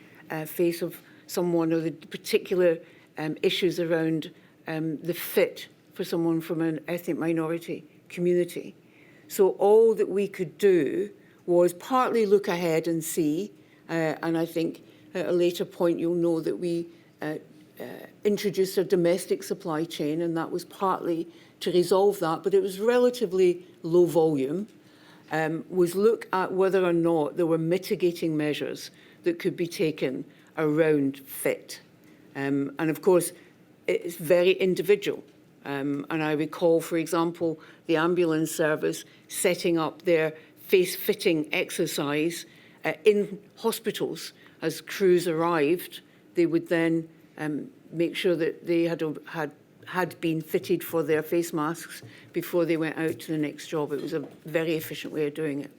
face of someone, or the particular issues around the fit for someone from an ethnic minority community. So all that we could do was partly look ahead and see, and I think at a later point you'll know that we introduced a domestic supply chain, and that was partly to resolve that, but it was relatively low volume, was look at whether or not there were mitigating measures that could be taken around fit. And of course, it's very individual. And I recall, for example, the ambulance service setting up their face-fitting exercise in hospitals. As crews arrived, they would then make sure that they had been fitted for their face masks before they went out to the next job. It was a very efficient way of doing it.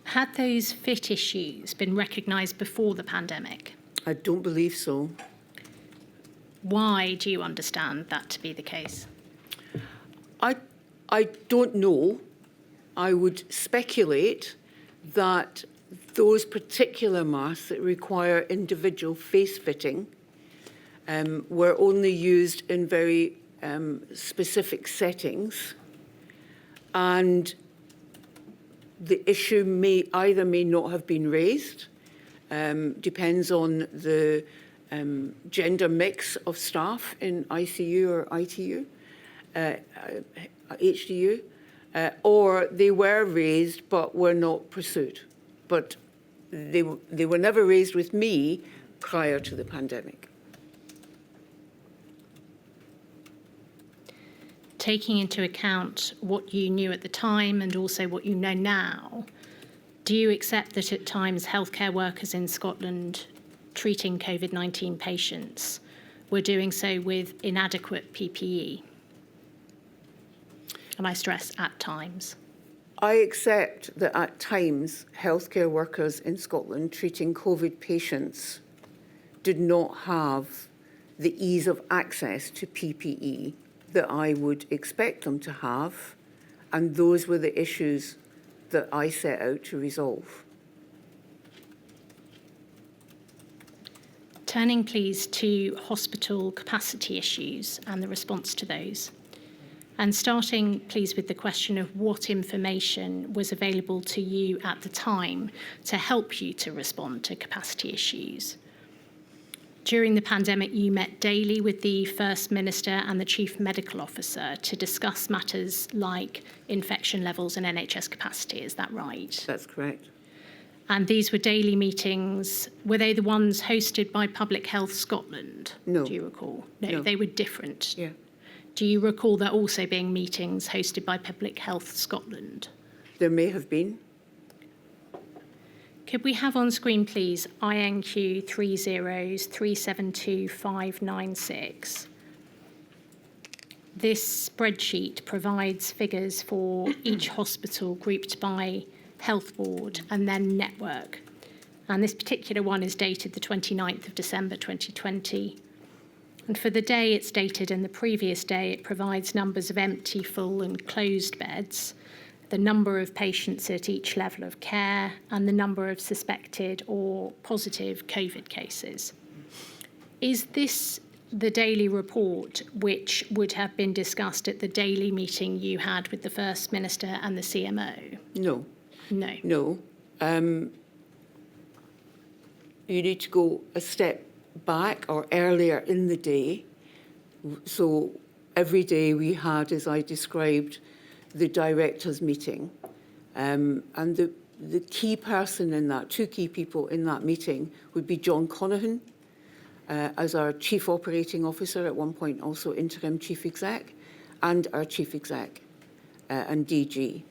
Had those fit issues been recognised before the pandemic? I don't believe so. Why do you understand that to be the case? I don't know. I would speculate that those particular masks that require individual face fitting were only used in very specific settings, and the issue may not have been raised. Depends on the gender mix of staff in ICU or ITU, HDU, or they were raised but were not pursued. But they were never raised with me prior to the pandemic. Taking into account what you knew at the time and also what you know now, do you accept that at times healthcare workers in Scotland treating COVID-19 patients were doing so with inadequate PPE? And I stress at times. I accept that at times healthcare workers in Scotland treating COVID patients did not have the ease of access to PPE that I would expect them to have, and those were the issues that I set out to resolve. Turning, please, to hospital capacity issues and the response to those. And starting, please, with the question of what information was available to you at the time to help you to respond to capacity issues. During the pandemic, you met daily with the First Minister and the Chief Medical Officer to discuss matters like infection levels and NHS capacity. Is that right? That's correct. And these were daily meetings. Were they the ones hosted by Public Health Scotland? No. Do you recall? No, No. they were different. Yeah. Do you recall there also being meetings hosted by Public Health Scotland? There may have been. Could we have on screen, please, INQ 303725596? This spreadsheet provides figures for each hospital grouped by health board and then network. And this particular one is dated the 29th of December 2020. And for the day it's dated and the previous day, it provides numbers of empty, full and closed beds, the number of patients at each level of care, and the number of suspected or positive COVID cases. Is this the daily report which would have been discussed at the daily meeting you had with the First Minister and the CMO? No. No. No. You need to go a step back or earlier in the day. So every day we had, as I described, the directors meeting. And the key person in that, two key people in that meeting would be John Conaghan, as our Chief Operating Officer, at one point also interim Chief Exec, and our Chief Exec and DG.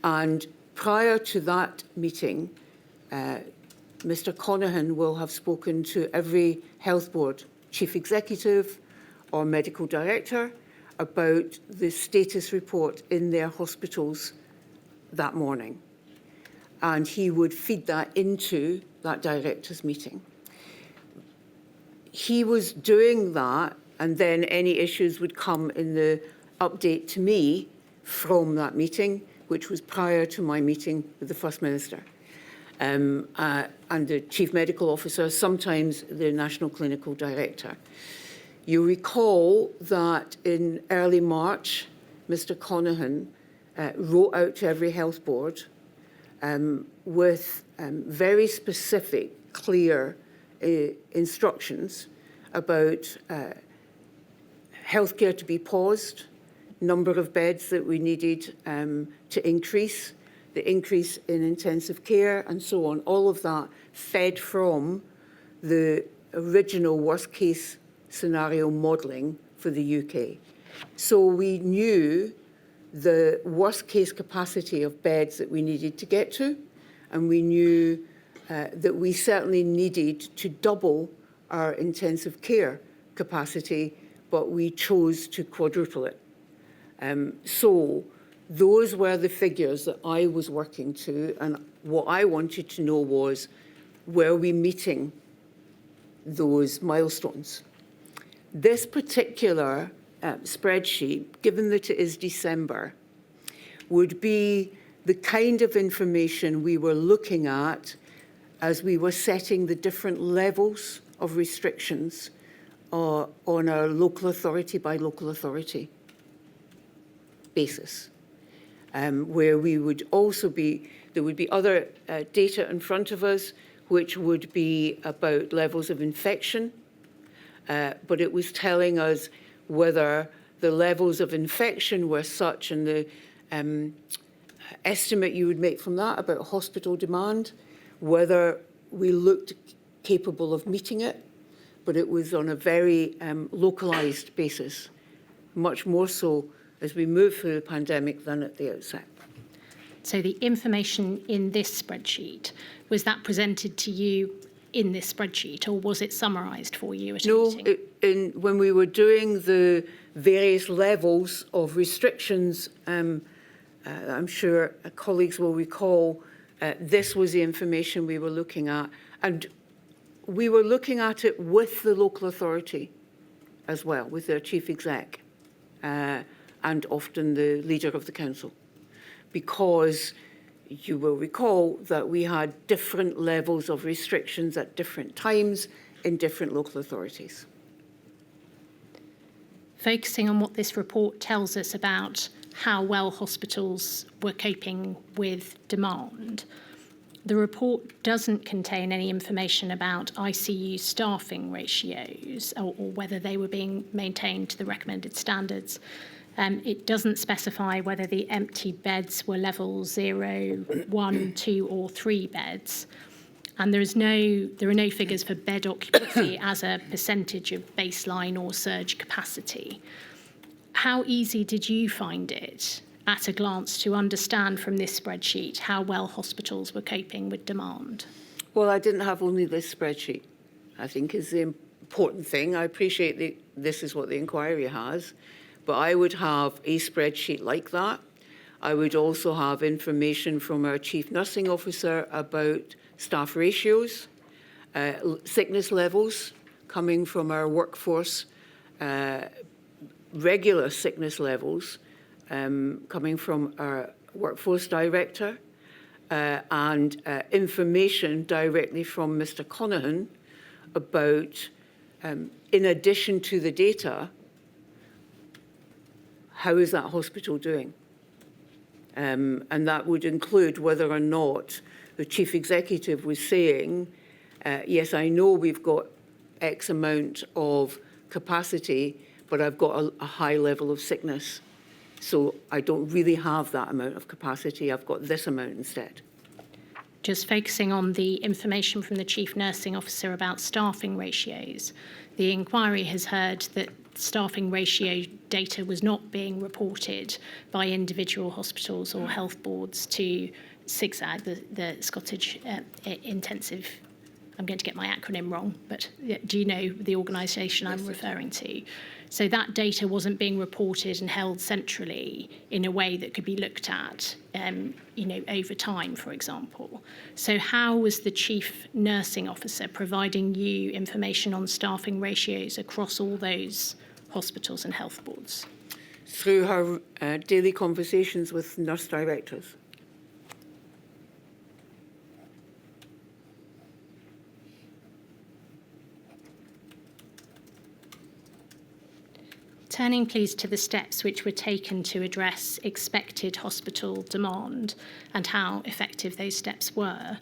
And prior to that meeting, Mr. Conaghan will have spoken to every health board chief executive or medical director about the status report in their hospitals that morning. And he would feed that into that directors meeting. He was doing that, and then any issues would come in the update to me from that meeting, which was prior to my meeting with the First Minister. And the Chief Medical Officer, sometimes the National Clinical Director. You recall that in early March, Mr. Conaghan wrote out to every health board with very specific, clear instructions about healthcare to be paused, number of beds that we needed to increase, the increase in intensive care and so on. All of that fed from the original worst case scenario modelling for the UK. So we knew the worst case capacity of beds that we needed to get to, and we knew that we certainly needed to double our intensive care capacity, but we chose to quadruple it. So those were the figures that I was working to, and what I wanted to know was, were we meeting those milestones? This particular spreadsheet, given that it is December, would be the kind of information we were looking at as we were setting the different levels of restrictions on our local authority by local authority basis. Where we would also be, there would be other data in front of us, which would be about levels of infection, but it was telling us whether the levels of infection were such, and the estimate you would make from that about hospital demand, whether we looked capable of meeting it, but it was on a very localised basis, much more so as we move through the pandemic than at the outset. So the information in this spreadsheet, was that presented to you in this spreadsheet, or was it summarised for you at a meeting? When we were doing the various levels of restrictions, I'm sure colleagues will recall, this was the information we were looking at. And we were looking at it with the local authority as well, with their chief exec and often the leader of the council, because you will recall that we had different levels of restrictions at different times in different local authorities. Focusing on what this report tells us about how well hospitals were coping with demand, the report doesn't contain any information about ICU staffing ratios or whether they were being maintained to the recommended standards. It doesn't specify whether the empty beds were level 0, 1, 2 or 3 beds. And there are no figures for bed occupancy as a percentage of baseline or surge capacity. How easy did you find it at a glance to understand from this spreadsheet how well hospitals were coping with demand? Well, I didn't have only this spreadsheet, I think is the important thing. I appreciate this is what the inquiry has, but I would have a spreadsheet like that. I would also have information from our Chief Nursing Officer about staff ratios, sickness levels coming from our workforce, regular sickness levels coming from our workforce director, and information directly from Mr. Conahan about, in addition to the data, how is that hospital doing? And that would include whether or not the chief executive was saying, yes, I know we've got X amount of capacity, but I've got a high level of sickness. So I don't really have that amount of capacity. I've got this amount instead. Just focusing on the information from the Chief Nursing Officer about staffing ratios, the inquiry has heard that staffing ratio data was not being reported by individual hospitals or health boards to SIGSAG, the Scottish Intensive, I'm going to get my acronym wrong, but do you know the organisation I'm referring to? So that data wasn't being reported and held centrally in a way that could be looked at, over time, for example. So how was the Chief Nursing Officer providing you information on staffing ratios across all those hospitals and health boards? Through her daily conversations with nurse directors. Turning, please, to the steps which were taken to address expected hospital demand and how effective those steps were.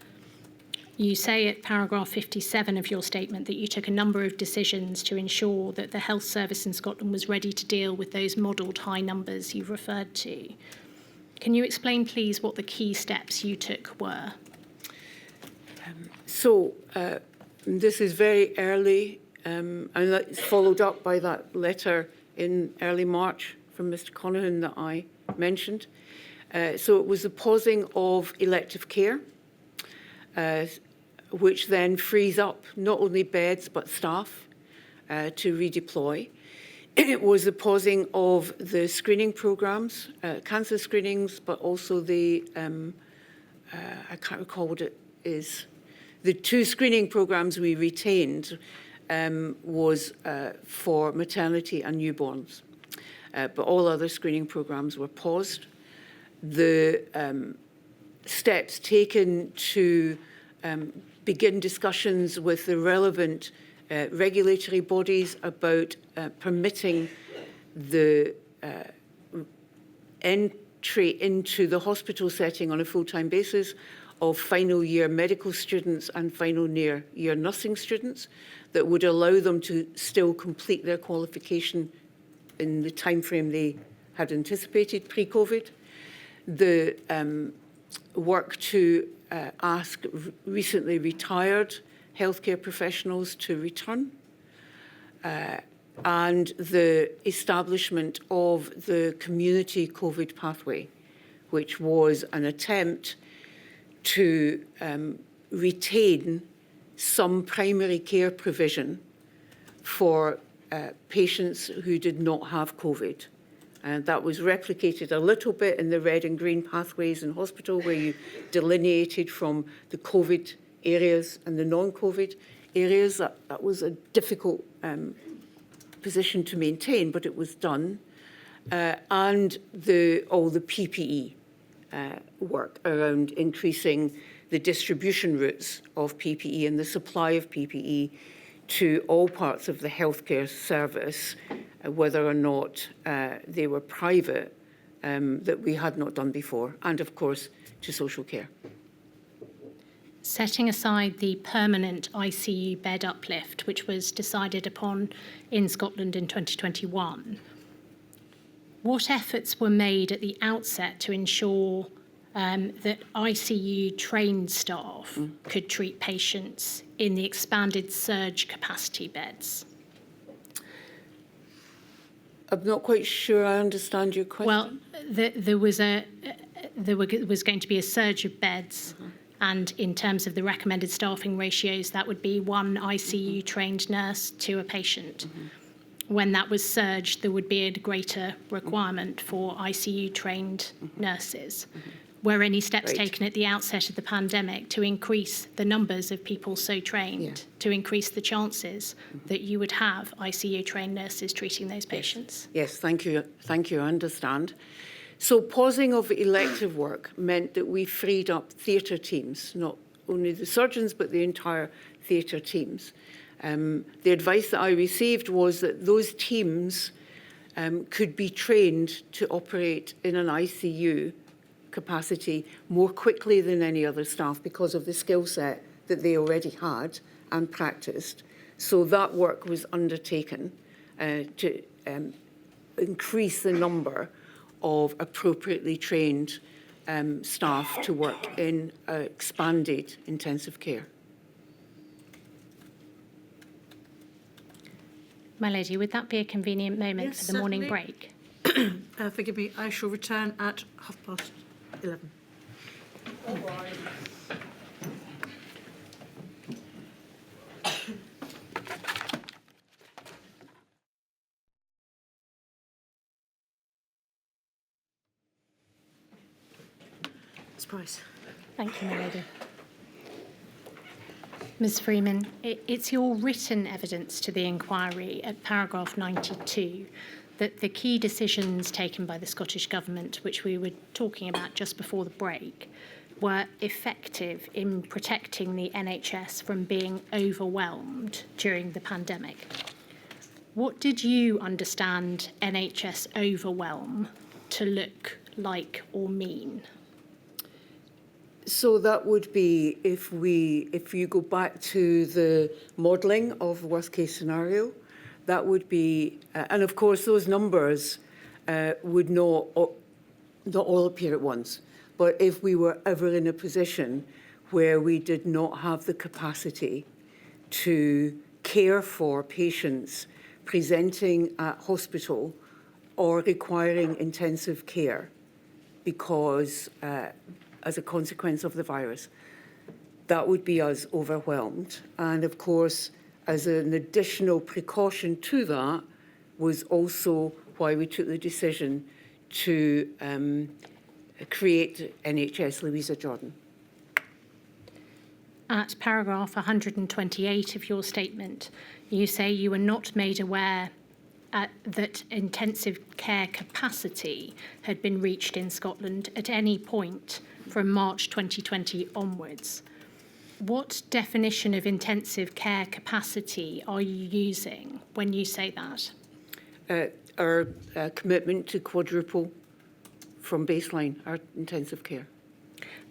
You say at paragraph 57 of your statement that you took a number of decisions to ensure that the health service in Scotland was ready to deal with those modelled high numbers you've referred to. Can you explain, please, what the key steps you took were? This is very early, and that's followed up by that letter in early March from Mr. Conahan that I mentioned. So it was the pausing of elective care, which then frees up not only beds but staff to redeploy. It was the pausing of the screening programmes, cancer screenings, but also the, I can't recall what it is, the 2 screening programmes we retained was for maternity and newborns, but all other screening programmes were paused. The steps taken to begin discussions with the relevant regulatory bodies about permitting the entry into the hospital setting on a full-time basis of final year medical students and final year nursing students that would allow them to still complete their qualification in the timeframe they had anticipated pre-COVID. The work to ask recently retired healthcare professionals to return, and the establishment of the community COVID pathway, which was an attempt to retain some primary care provision for patients who did not have COVID. And that was replicated a little bit in the red and green pathways in hospital, where you delineated from the COVID areas and the non-COVID areas. That was a difficult position to maintain, but it was done. and all the PPE work around increasing the distribution routes of PPE and the supply of PPE to all parts of the healthcare service, whether or not they were private, that we had not done before, and of course to social care. Setting aside the permanent ICU bed uplift, which was decided upon in Scotland in 2021, what efforts were made at the outset to ensure that ICU trained staff could treat patients in the expanded surge capacity beds? I'm not quite sure I understand your question. Well, there was going to be a surge of beds, and in terms of the recommended staffing ratios, that would be one ICU trained nurse to a patient. When that was surged, there would be a greater requirement for ICU trained nurses. Were any steps taken at the outset of the pandemic to increase the numbers of people so trained, to increase the chances that you would have ICU trained nurses treating those patients? Yes, thank you. Thank you, I understand. So pausing of elective work meant that we freed up theatre teams, not only the surgeons, but the entire theatre teams. The advice that I received was that those teams could be trained to operate in an ICU capacity more quickly than any other staff because of the skill set that they already had and practiced. So that work was undertaken to increase the number of appropriately trained staff to work in expanded intensive care. My lady, would that be a convenient moment Yes, for the morning certainly. break? Forgive me, I shall return at 11:30. Ms. Price. Thank you, my lady. Ms. Freeman, it's your written evidence to the inquiry at paragraph 92 that the key decisions taken by the Scottish Government, which we were talking about just before the break, were effective in protecting the NHS from being overwhelmed during the pandemic. What did you understand NHS overwhelm to look like or mean? So that would be if you go back to the modelling of worst case scenario, that would be, and of course those numbers would not all appear at once. But if we were ever in a position where we did not have the capacity to care for patients presenting at hospital or requiring intensive care because as a consequence of the virus, that would be us overwhelmed. And of course, as an additional precaution to that was also why we took the decision to create NHS Louisa Jordan. At paragraph 128 of your statement, you say you were not made aware that intensive care capacity had been reached in Scotland at any point from March 2020 onwards. What definition of intensive care capacity are you using when you say that? Our commitment to quadruple from baseline our intensive care.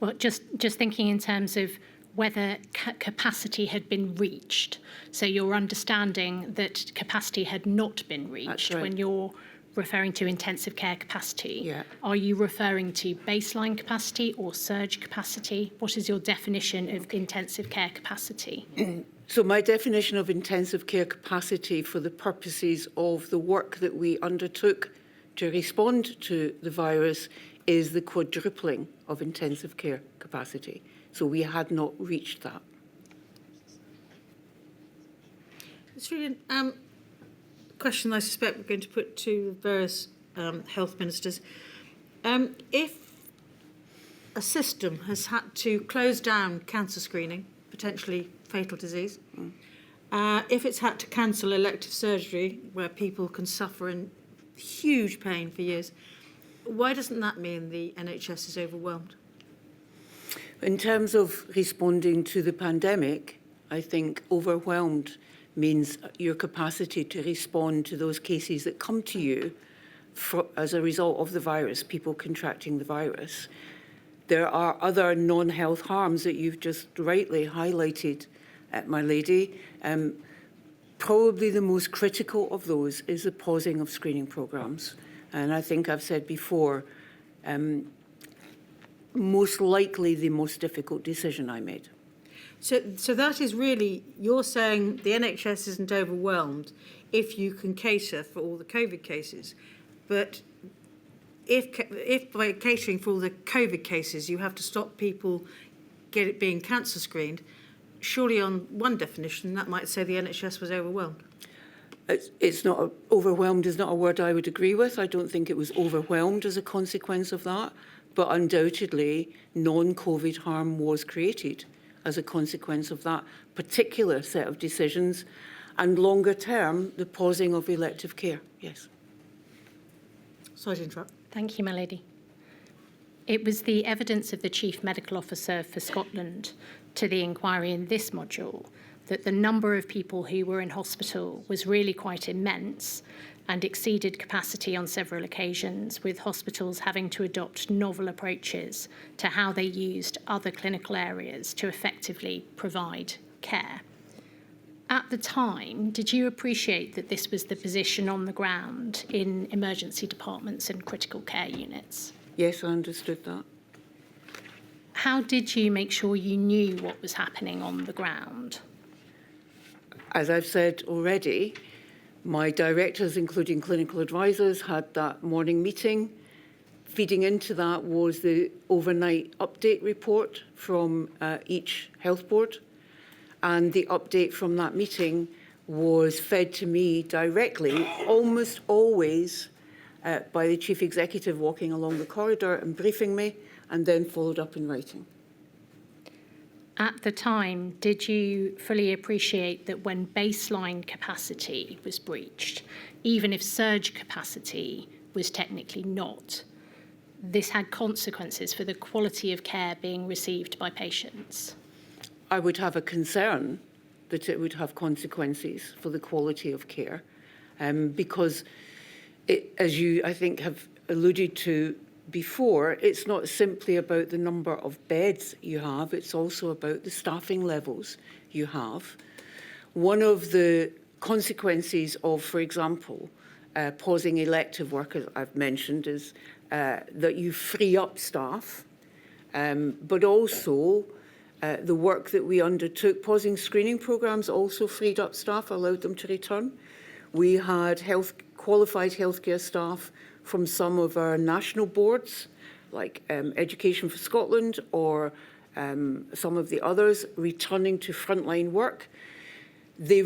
Well, just thinking in terms of whether capacity had been reached. So you're understanding that capacity had not been reached when you're referring to intensive care capacity. Yeah. Are you referring to baseline capacity or surge capacity? What is your definition of intensive care capacity? So my definition of intensive care capacity for the purposes of the work that we undertook to respond to the virus is the quadrupling of intensive care capacity. So we had not reached that. It's really a question I suspect we're going to put to various health ministers. If a system has had to close down cancer screening, potentially fatal disease, if it's had to cancel elective surgery where people can suffer in huge pain for years. Why doesn't that mean the NHS is overwhelmed? In terms of responding to the pandemic, I think overwhelmed means your capacity to respond to those cases that come to you as a result of the virus, people contracting the virus. There are other non-health harms that you've just rightly highlighted, my lady. Probably the most critical of those is the pausing of screening programmes. And I think I've said before, most likely the most difficult decision I made. So that is really, you're saying the NHS isn't overwhelmed if you can cater for all the COVID cases. But if by catering for all the COVID cases you have to stop people being cancer screened, surely on one definition that might say the NHS was overwhelmed. It's not overwhelmed is not a word I would agree with. I don't think it was overwhelmed as a consequence of that, but undoubtedly non-COVID harm was created as a consequence of that particular set of decisions, and longer term, the pausing of elective care. Yes. Sorry to interrupt. Thank you, my lady. It was the evidence of the Chief Medical Officer for Scotland to the inquiry in this module that the number of people who were in hospital was really quite immense and exceeded capacity on several occasions, with hospitals having to adopt novel approaches to how they used other clinical areas to effectively provide care. At the time, did you appreciate that this was the position on the ground in emergency departments and critical care units? Yes, I understood that. How did you make sure you knew what was happening on the ground? As I've said already, my directors, including clinical advisors, had that morning meeting. Feeding into that was the overnight update report from each health board. And the update from that meeting was fed to me directly, almost always by the chief executive walking along the corridor and briefing me, and then followed up in writing. At the time, did you fully appreciate that when baseline capacity was breached, even if surge capacity was technically not, this had consequences for the quality of care being received by patients? I would have a concern that it would have consequences for the quality of care, because as you, I think, have alluded to before, it's not simply about the number of beds you have, it's also about the staffing levels you have. One of the consequences of, for example, pausing elective work, as I've mentioned, is that you free up staff, but also the work that we undertook, pausing screening programmes also freed up staff, allowed them to return. We had qualified healthcare staff from some of our national boards, like Education for Scotland or some of the others, returning to frontline work. They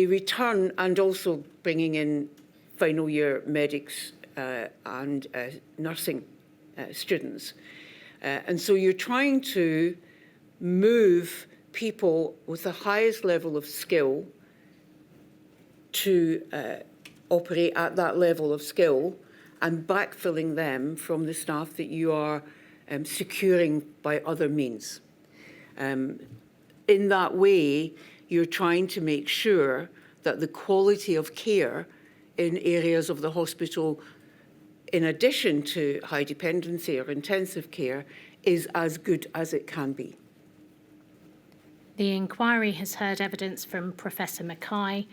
return, and also bringing in final year medics and nursing students. And so you're trying to move people with the highest level of skill to operate at that level of skill, and backfilling them from the staff that you are securing by other means. In that way, you're trying to make sure that the quality of care in areas of the hospital, in addition to high dependency or intensive care, is as good as it can be. The inquiry has heard evidence from Professor Mackay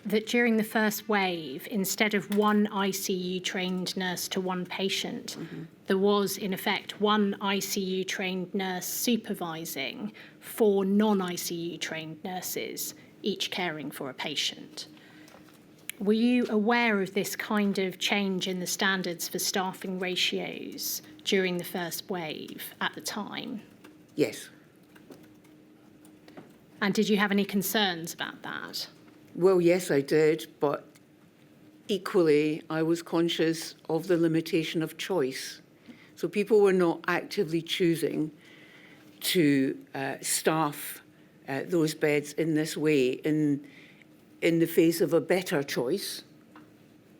that during the first wave, instead of one ICU-trained nurse to one patient, there was, in effect, one ICU-trained nurse supervising 4 non-ICU-trained nurses, each caring for a patient. Were you aware of this kind of change in the standards for staffing ratios during the first wave at the time? Yes. And did you have any concerns about that? Well, yes, I did, but equally, I was conscious of the limitation of choice. So people were not actively choosing to staff those beds in this way in the face of a better choice,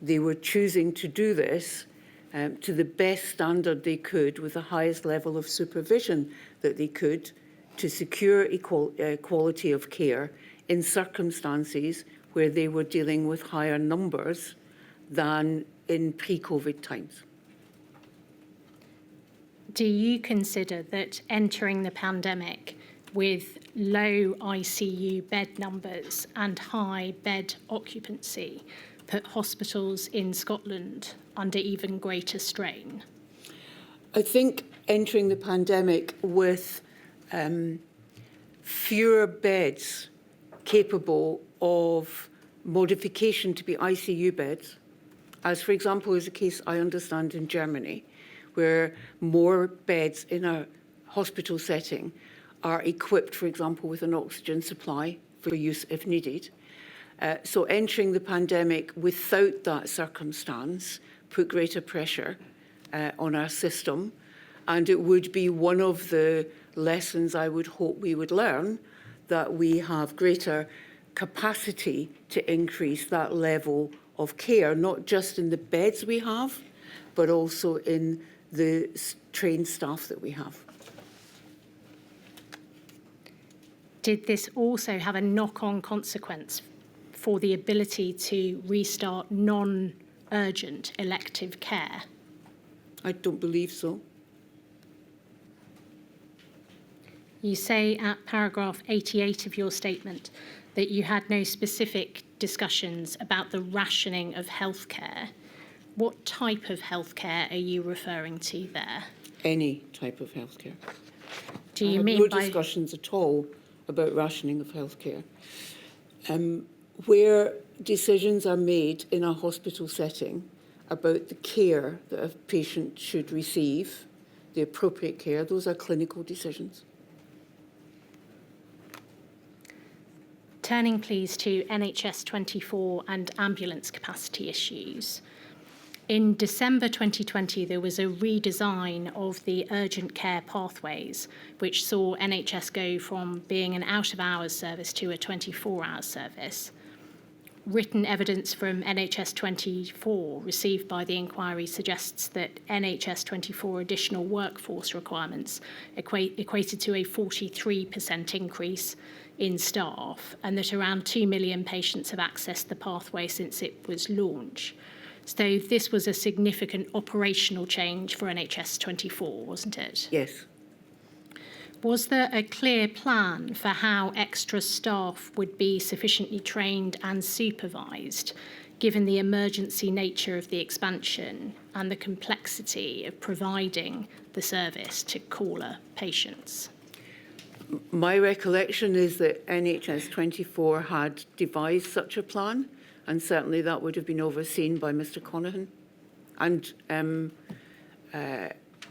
they were choosing to do this to the best standard they could with the highest level of supervision that they could to secure quality of care in circumstances where they were dealing with higher numbers than in pre-COVID times. Do you consider that entering the pandemic with low ICU bed numbers and high bed occupancy put hospitals in Scotland under even greater strain? I think entering the pandemic with fewer beds capable of modification to be ICU beds, as for example is the case I understand in Germany, where more beds in a hospital setting are equipped, for example, with an oxygen supply for use if needed. So entering the pandemic without that circumstance put greater pressure on our system, and it would be one of the lessons I would hope we would learn, that we have greater capacity to increase that level of care, not just in the beds we have, but also in the trained staff that we have. Did this also have a knock-on consequence for the ability to restart non-urgent elective care? I don't believe so. You say at paragraph 88 of your statement that you had no specific discussions about the rationing of healthcare. What type of healthcare are you referring to there? Any type of healthcare. Do you I mean had no by discussions at all about rationing of healthcare. Where decisions are made in a hospital setting about the care that a patient should receive, the appropriate care, those are clinical decisions. Turning please to NHS 24 and ambulance capacity issues. In December 2020, there was a redesign of the urgent care pathways, which saw NHS go from being an out-of-hours service to a 24-hour service. Written evidence from NHS 24 received by the inquiry suggests that NHS 24 additional workforce requirements equated to a 43% increase in staff, and that around 2 million patients have accessed the pathway since it was launched. So this was a significant operational change for NHS 24, wasn't it? Yes. Was there a clear plan for how extra staff would be sufficiently trained and supervised, given the emergency nature of the expansion and the complexity of providing the service to caller patients? My recollection is that NHS 24 had devised such a plan, and certainly that would have been overseen by Mr Conaghan and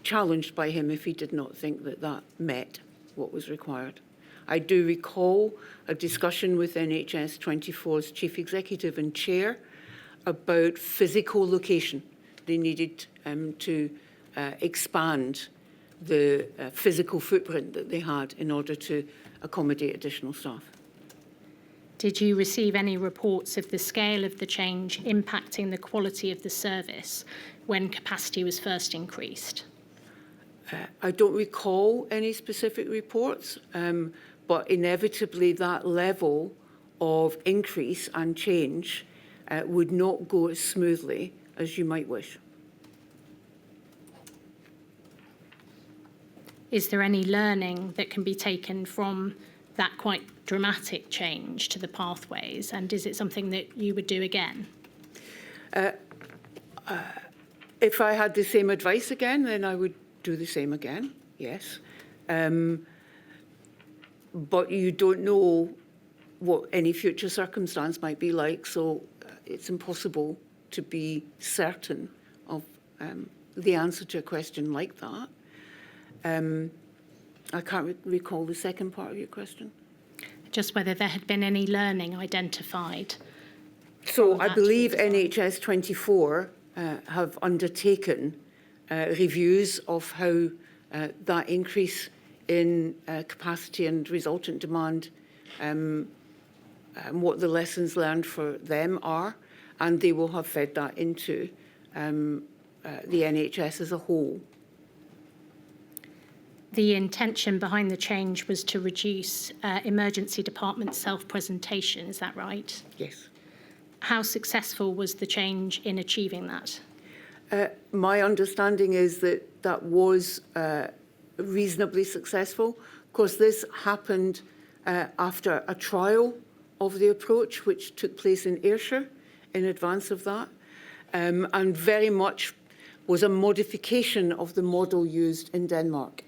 challenged by him if he did not think that that met what was required. I do recall a discussion with NHS 24's chief executive and chair about physical location. They needed to expand the physical footprint that they had in order to accommodate additional staff. Did you receive any reports of the scale of the change impacting the quality of the service when capacity was first increased? I don't recall any specific reports, but inevitably that level of increase and change would not go as smoothly as you might wish. Is there any learning that can be taken from that quite dramatic change to the pathways, and is it something that you would do again? If I had the same advice again, then I would do the same again, yes. But you don't know what any future circumstance might be like, so it's impossible to be certain of the answer to a question like that. I can't recall the second part of your question. Just whether there had been any learning identified. So I believe NHS 24 have undertaken reviews of how that increase in capacity and resultant demand, what the lessons learned for them are, and they will have fed that into the NHS as a whole. The intention behind the change was to reduce emergency department self-presentation, is that right? Yes. How successful was the change in achieving that? My understanding is that that was reasonably successful. Of course, this happened after a trial of the approach, which took place in Ayrshire in advance of that, and very much was a modification of the model used in Denmark.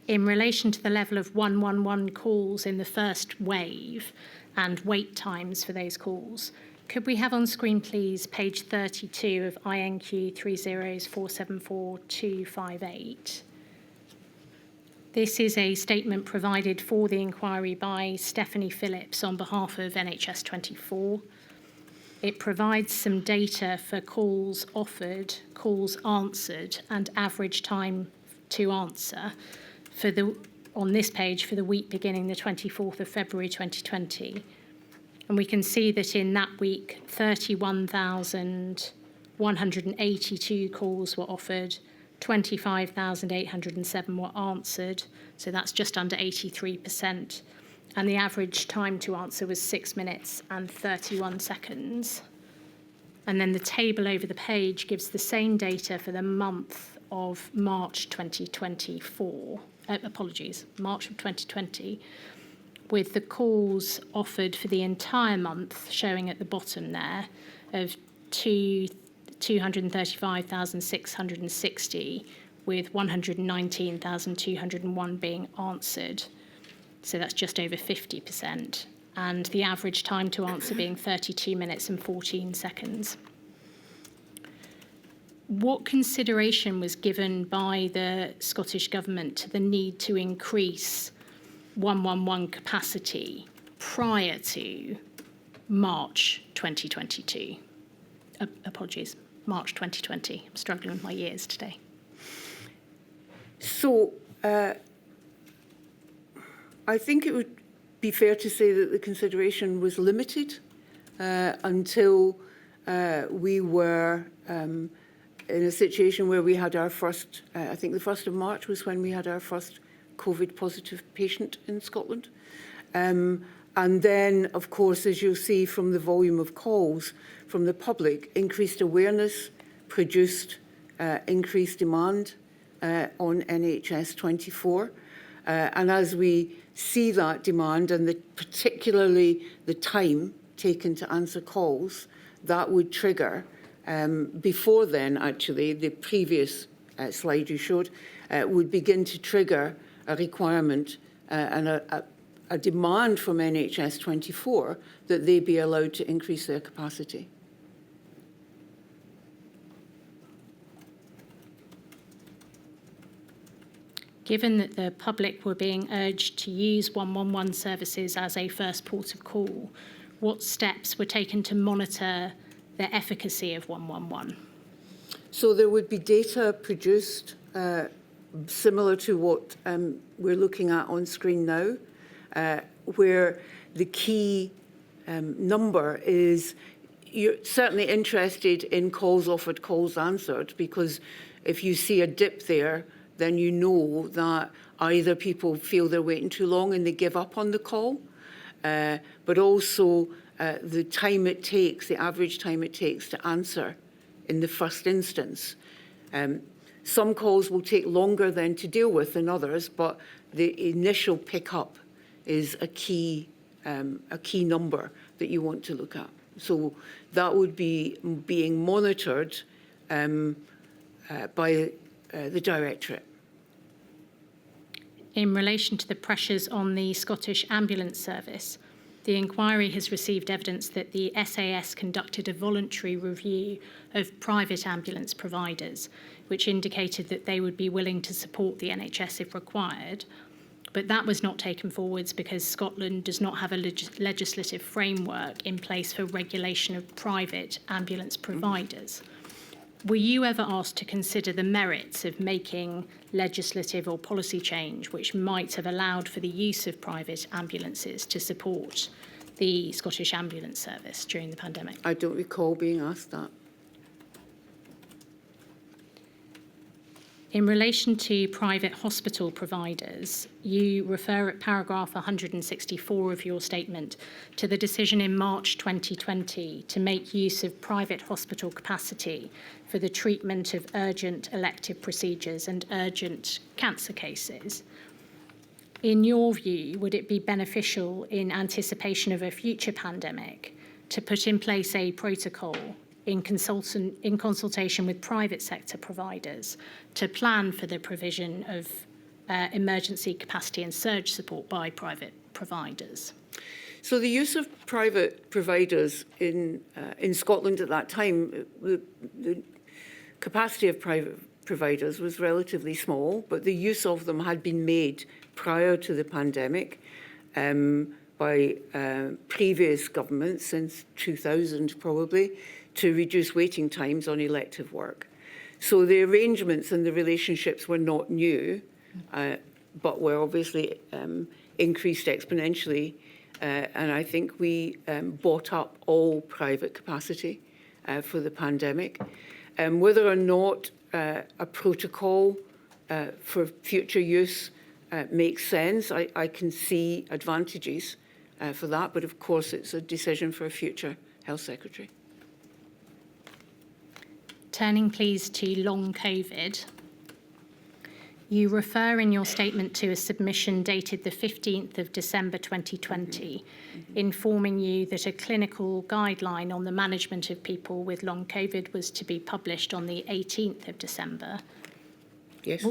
In relation to the level of 111 calls in the first wave and wait times for those calls, could we have on screen, please, page 32 of INQ 30474258? This is a statement provided for the inquiry by Stephanie Phillips on behalf of NHS 24. It provides some data for calls offered, calls answered, and average time to answer on this page for the week beginning the 24th of February 2020. And we can see that in that week, 31,182 calls were offered, 25,807 were answered, so that's just under 83%. And the average time to answer was 6 minutes and 31 seconds. And then the table over the page gives the same data for the month of March 2024. March of 2020, with the calls offered for the entire month showing at the bottom there of 235,660, with 119,201 being answered. So that's just over 50%. And the average time to answer being 32 minutes and 14 seconds. What consideration was given by the Scottish Government to the need to increase 111 capacity prior to March 2022? Apologies, March 2020. I'm struggling with my years today. So I think it would be fair to say that the consideration was limited until we were in a situation where we had our first, I think the 1st of March was when we had our first COVID positive patient in Scotland. And then, of course, as you'll see from the volume of calls from the public, increased awareness produced increased demand on NHS 24. And as we see that demand and particularly the time taken to answer calls, that would trigger, before then actually, the previous slide you showed, would begin to trigger a requirement and a demand from NHS 24 that they be allowed to increase their capacity. Given that the public were being urged to use 111 services as a first port of call, what steps were taken to monitor the efficacy of 111? So there would be data produced similar to what we're looking at on screen now, where the key number is, you're certainly interested in calls offered, calls answered, because if you see a dip there, then you know that either people feel they're waiting too long and they give up on the call, but also the time it takes, the average time it takes to answer in the first instance. Some calls will take longer then to deal with than others, but the initial pickup is a key number that you want to look at. So that would be being monitored by the Directorate. In relation to the pressures on the Scottish Ambulance Service, the inquiry has received evidence that the SAS conducted a voluntary review of private ambulance providers, which indicated that they would be willing to support the NHS if required. But that was not taken forwards because Scotland does not have a legislative framework in place for regulation of private ambulance providers. Were you ever asked to consider the merits of making legislative or policy change which might have allowed for the use of private ambulances to support the Scottish Ambulance Service during the pandemic? I don't recall being asked that. In relation to private hospital providers, you refer at paragraph 164 of your statement to the decision in March 2020 to make use of private hospital capacity for the treatment of urgent elective procedures and urgent cancer cases. In your view, would it be beneficial in anticipation of a future pandemic to put in place a protocol in consultation with private sector providers to plan for the provision of emergency capacity and surge support by private providers? So the use of private providers in Scotland at that time, the capacity of private providers was relatively small, but the use of them had been made prior to the pandemic by previous governments since 2000 probably, to reduce waiting times on elective work. So the arrangements and the relationships were not new, but were obviously increased exponentially. And I think we bought up all private capacity for the pandemic. Whether or not a protocol for future use makes sense, I can see advantages for that, but of course it's a decision for a future Health Secretary. Turning please to long COVID. You refer in your statement to a submission dated the 15th of December 2020, informing you that a clinical guideline on the management of people with long COVID was to be published on the 18th of December. Yes.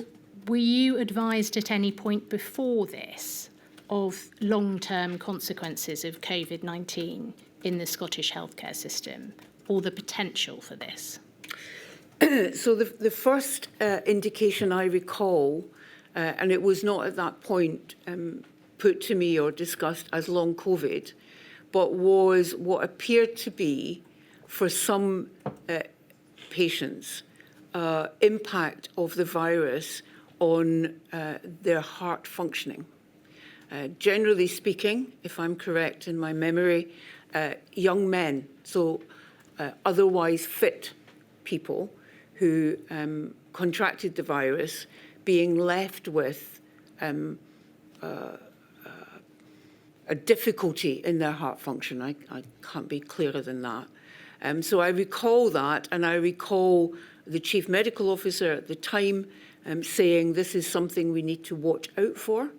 Were you advised at any point before this of long-term consequences of COVID-19 in the Scottish healthcare system, or the potential for this? So the first indication I recall, and it was not at that point put to me or discussed as long COVID, but was what appeared to be, for some patients, impact of the virus on their heart functioning. Generally speaking, if I'm correct in my memory, young men, so otherwise fit people who contracted the virus, being left with a difficulty in their heart function. I can't be clearer than that. So I recall that, and I recall the Chief Medical Officer at the time saying this is something we need to watch out for,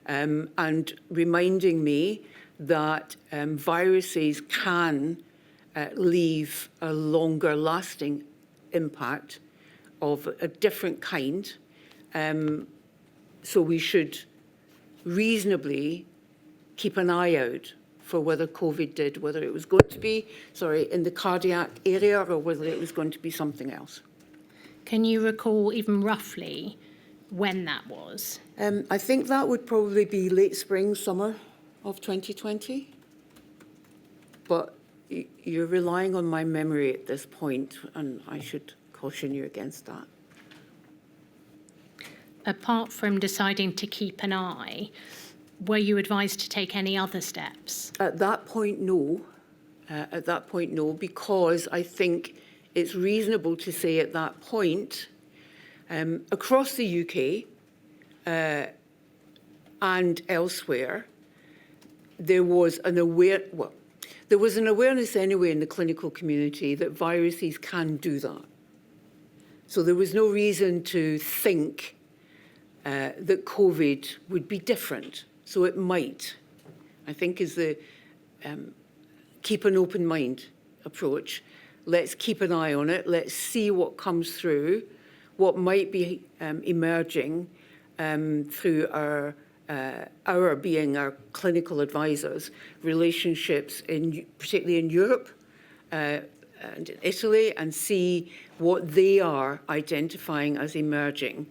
and reminding me that viruses can leave a longer lasting impact of a different kind. So we should reasonably keep an eye out for whether COVID did, whether it was going to be, in the cardiac area, or whether it was going to be something else. Can you recall even roughly when that was? I think that would probably be late spring, summer of 2020. But you're relying on my memory at this point, and I should caution you against that. Apart from deciding to keep an eye, were you advised to take any other steps? At that point, no. Because I think it's reasonable to say at that point, across the UK and elsewhere, there was an awareness anyway in the clinical community that viruses can do that. So there was no reason to think that COVID would be different. So it might, I think, is the keep an open mind approach. Let's keep an eye on it. Let's see what comes through, what might be emerging through our being our clinical advisors, relationships particularly in Europe and in Italy, and see what they are identifying as emerging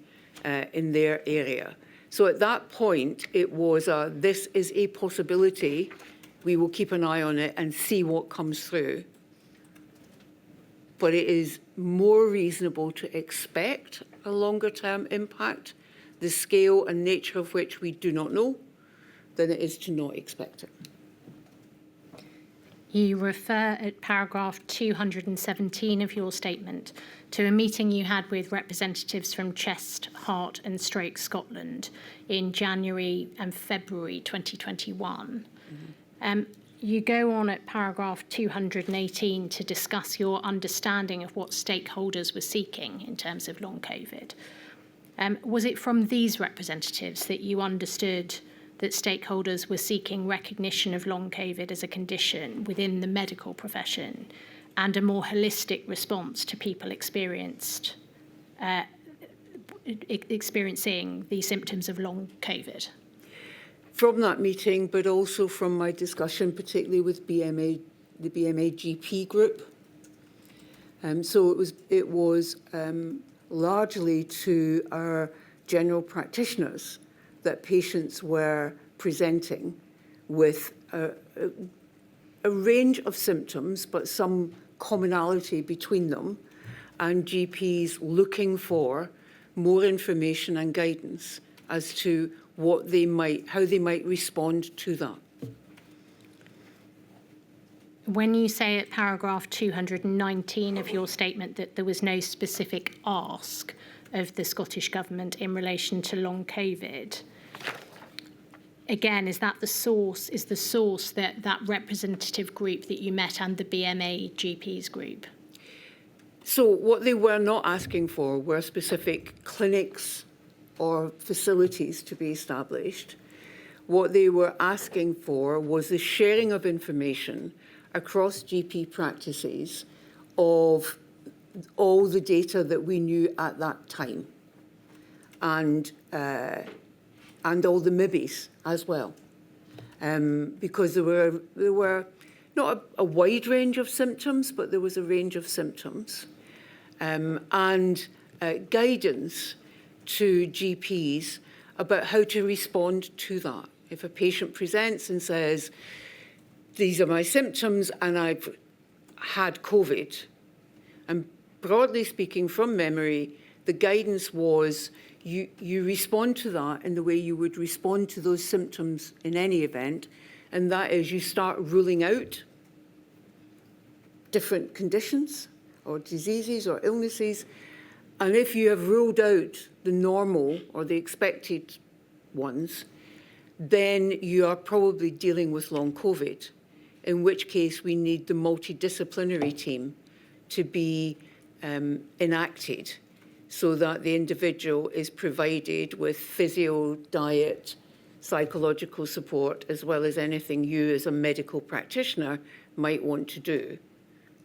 in their area. So at that point, it was this is a possibility. We will keep an eye on it and see what comes through. But it is more reasonable to expect a longer-term impact, the scale and nature of which we do not know, than it is to not expect it. You refer at paragraph 217 of your statement to a meeting you had with representatives from Chest, Heart and Stroke Scotland in January and February 2021. You go on at paragraph 218 to discuss your understanding of what stakeholders were seeking in terms of long COVID. Was it from these representatives that you understood that stakeholders were seeking recognition of long COVID as a condition within the medical profession and a more holistic response to people experiencing the symptoms of long COVID? From that meeting, but also from my discussion, particularly with BMA, the BMA GP group. So it was largely to our general practitioners that patients were presenting with a range of symptoms, but some commonality between them, and GPs looking for more information and guidance as to how they might respond to that. When you say at paragraph 219 of your statement that there was no specific ask of the Scottish Government in relation to long COVID, again, is that the source? Is the source that representative group that you met and the BMA GPs group? So what they were not asking for were specific clinics or facilities to be established. What they were asking for was the sharing of information across GP practices of all the data that we knew at that time, and all the MIBIs as well, because there were not a wide range of symptoms, but there was a range of symptoms, and guidance to GPs about how to respond to that. If a patient presents and says, these are my symptoms and I've had COVID, and broadly speaking from memory, the guidance was you respond to that in the way you would respond to those symptoms in any event, and that is you start ruling out different conditions or diseases or illnesses, and if you have ruled out the normal or the expected ones, then you are probably dealing with long COVID, in which case we need the multidisciplinary team to be enacted so that the individual is provided with physio, diet, psychological support, as well as anything you as a medical practitioner might want to do,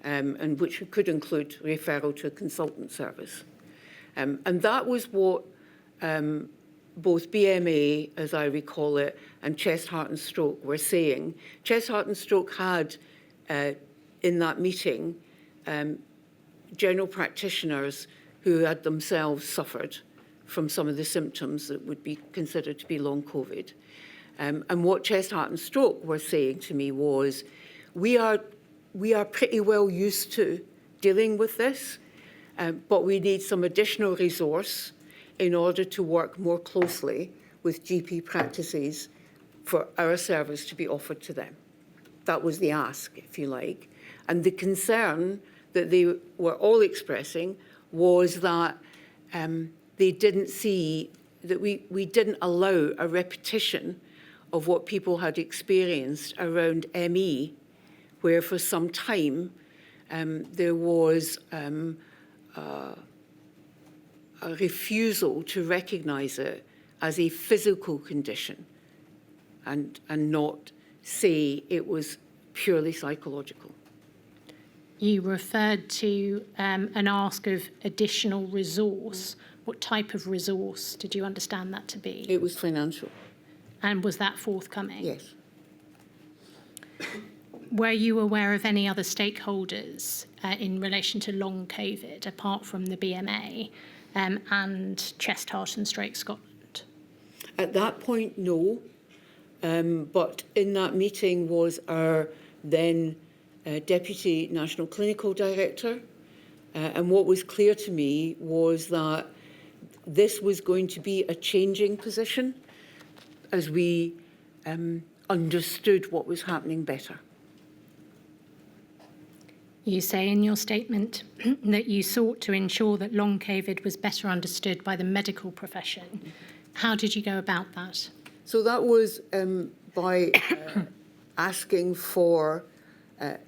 and which could include referral to a consultant service. And that was what both BMA, as I recall it, and Chest, Heart and Stroke were saying. Chest, Heart and Stroke had, in that meeting, general practitioners who had themselves suffered from some of the symptoms that would be considered to be long COVID. And what Chest, Heart and Stroke were saying to me was, we are pretty well used to dealing with this, but we need some additional resource in order to work more closely with GP practices for our service to be offered to them. That was the ask, if you like. And the concern that they were all expressing was that they didn't see that we didn't allow a repetition of what people had experienced around ME, where for some time there was a refusal to recognise it as a physical condition and not say it was purely psychological. You referred to an ask of additional resource. What type of resource did you understand that to be? It was financial. And was that forthcoming? Yes. Were you aware of any other stakeholders in relation to long COVID, apart from the BMA and Chest, Heart and Stroke Scotland? At that point, no. But in that meeting was our then Deputy National Clinical Director. And what was clear to me was that this was going to be a changing position as we understood what was happening better. You say in your statement that you sought to ensure that long COVID was better understood by the medical profession. How did you go about that? So that was by asking for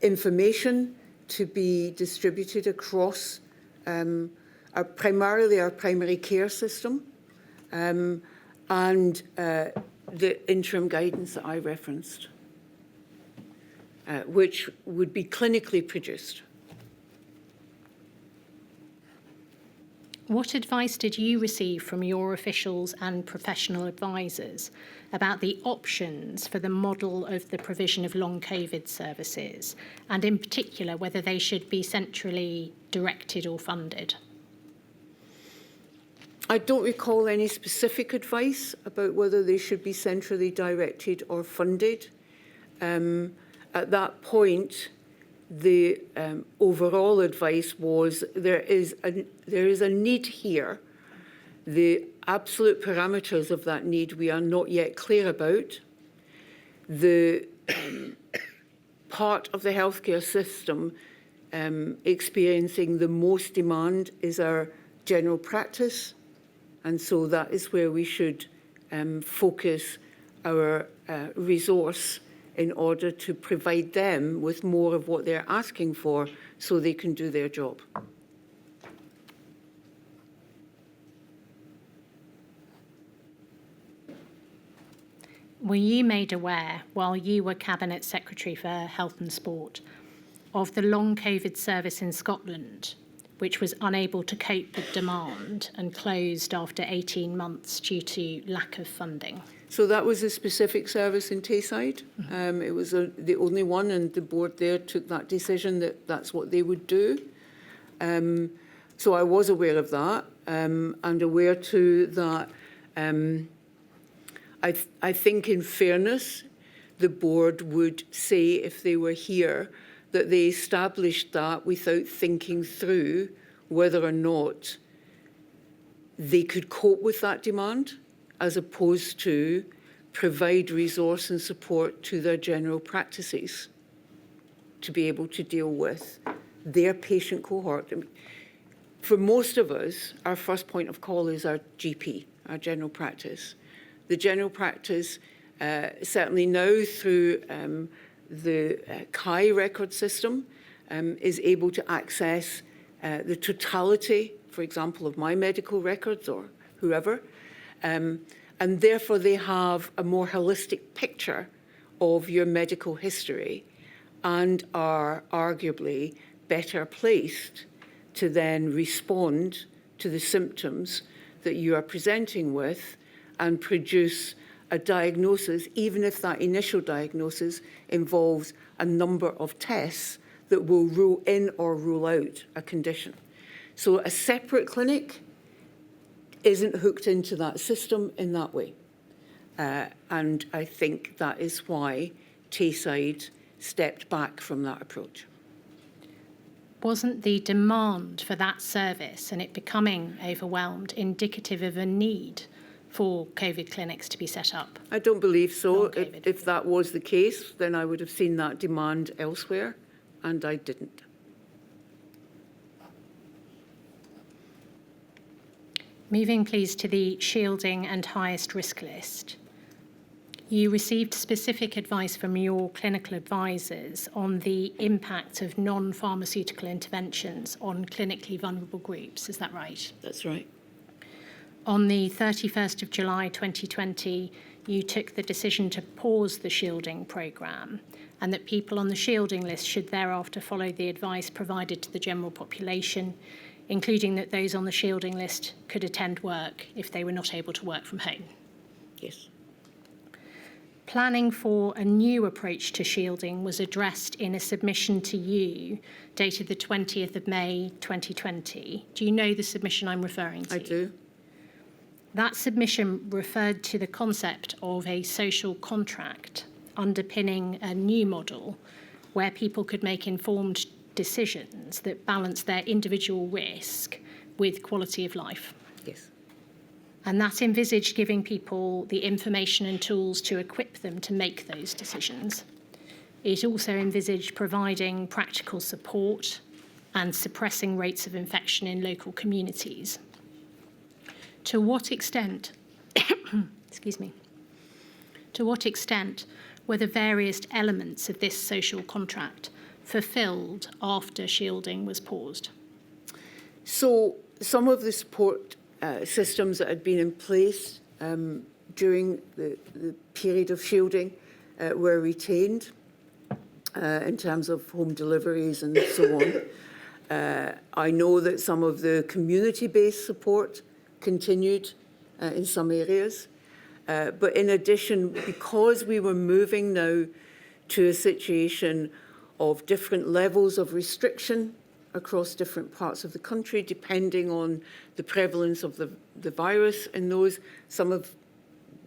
information to be distributed across primarily our primary care system and the interim guidance that I referenced, which would be clinically produced. What advice did you receive from your officials and professional advisors about the options for the model of the provision of long COVID services, and in particular whether they should be centrally directed or funded? I don't recall any specific advice about whether they should be centrally directed or funded. At that point, the overall advice was there is a need here. The absolute parameters of that need we are not yet clear about. The part of the healthcare system experiencing the most demand is our general practice, and so that is where we should focus our resource in order to provide them with more of what they're asking for so they can do their job. Were you made aware, while you were Cabinet Secretary for Health and Sport, of the long COVID service in Scotland, which was unable to cope with demand and closed after 18 months due to lack of funding? So that was a specific service in Tayside. It was the only one, and the board there took that decision that that's what they would do. So I was aware of that, and aware too that I think in fairness, the board would say if they were here that they established that without thinking through whether or not they could cope with that demand, as opposed to provide resource and support to their general practices to be able to deal with their patient cohort. For most of us, our first point of call is our GP, our general practice. The general practice, certainly now through the CAI record system, is able to access the totality, for example, of my medical records or whoever, and therefore they have a more holistic picture of your medical history and are arguably better placed to then respond to the symptoms that you are presenting with and produce a diagnosis, even if that initial diagnosis involves a number of tests that will rule in or rule out a condition. So a separate clinic isn't hooked into that system in that way. And I think that is why Tayside stepped back from that approach. Wasn't the demand for that service and it becoming overwhelmed indicative of a need for COVID clinics to be set up? I don't believe so. Non-COVID. If that was the case, then I would have seen that demand elsewhere, and I didn't. Moving, please, to the shielding and highest risk list. You received specific advice from your clinical advisors on the impact of non-pharmaceutical interventions on clinically vulnerable groups. Is that right? That's right. On the 31st of July 2020, you took the decision to pause the shielding programme, and that people on the shielding list should thereafter follow the advice provided to the general population, including that those on the shielding list could attend work if they were not able to work from home. Yes. Planning for a new approach to shielding was addressed in a submission to you dated the 20th of May 2020. Do you know the submission I'm referring to? I do. That submission referred to the concept of a social contract underpinning a new model where people could make informed decisions that balance their individual risk with quality of life. Yes. And that envisaged giving people the information and tools to equip them to make those decisions. It also envisaged providing practical support and suppressing rates of infection in local communities. To what extent, excuse me, to what extent were the various elements of this social contract fulfilled after shielding was paused? So some of the support systems that had been in place during the period of shielding were retained in terms of home deliveries and so on. I know that some of the community-based support continued in some areas. But in addition, because we were moving now to a situation of different levels of restriction across different parts of the country, depending on the prevalence of the virus in those, some of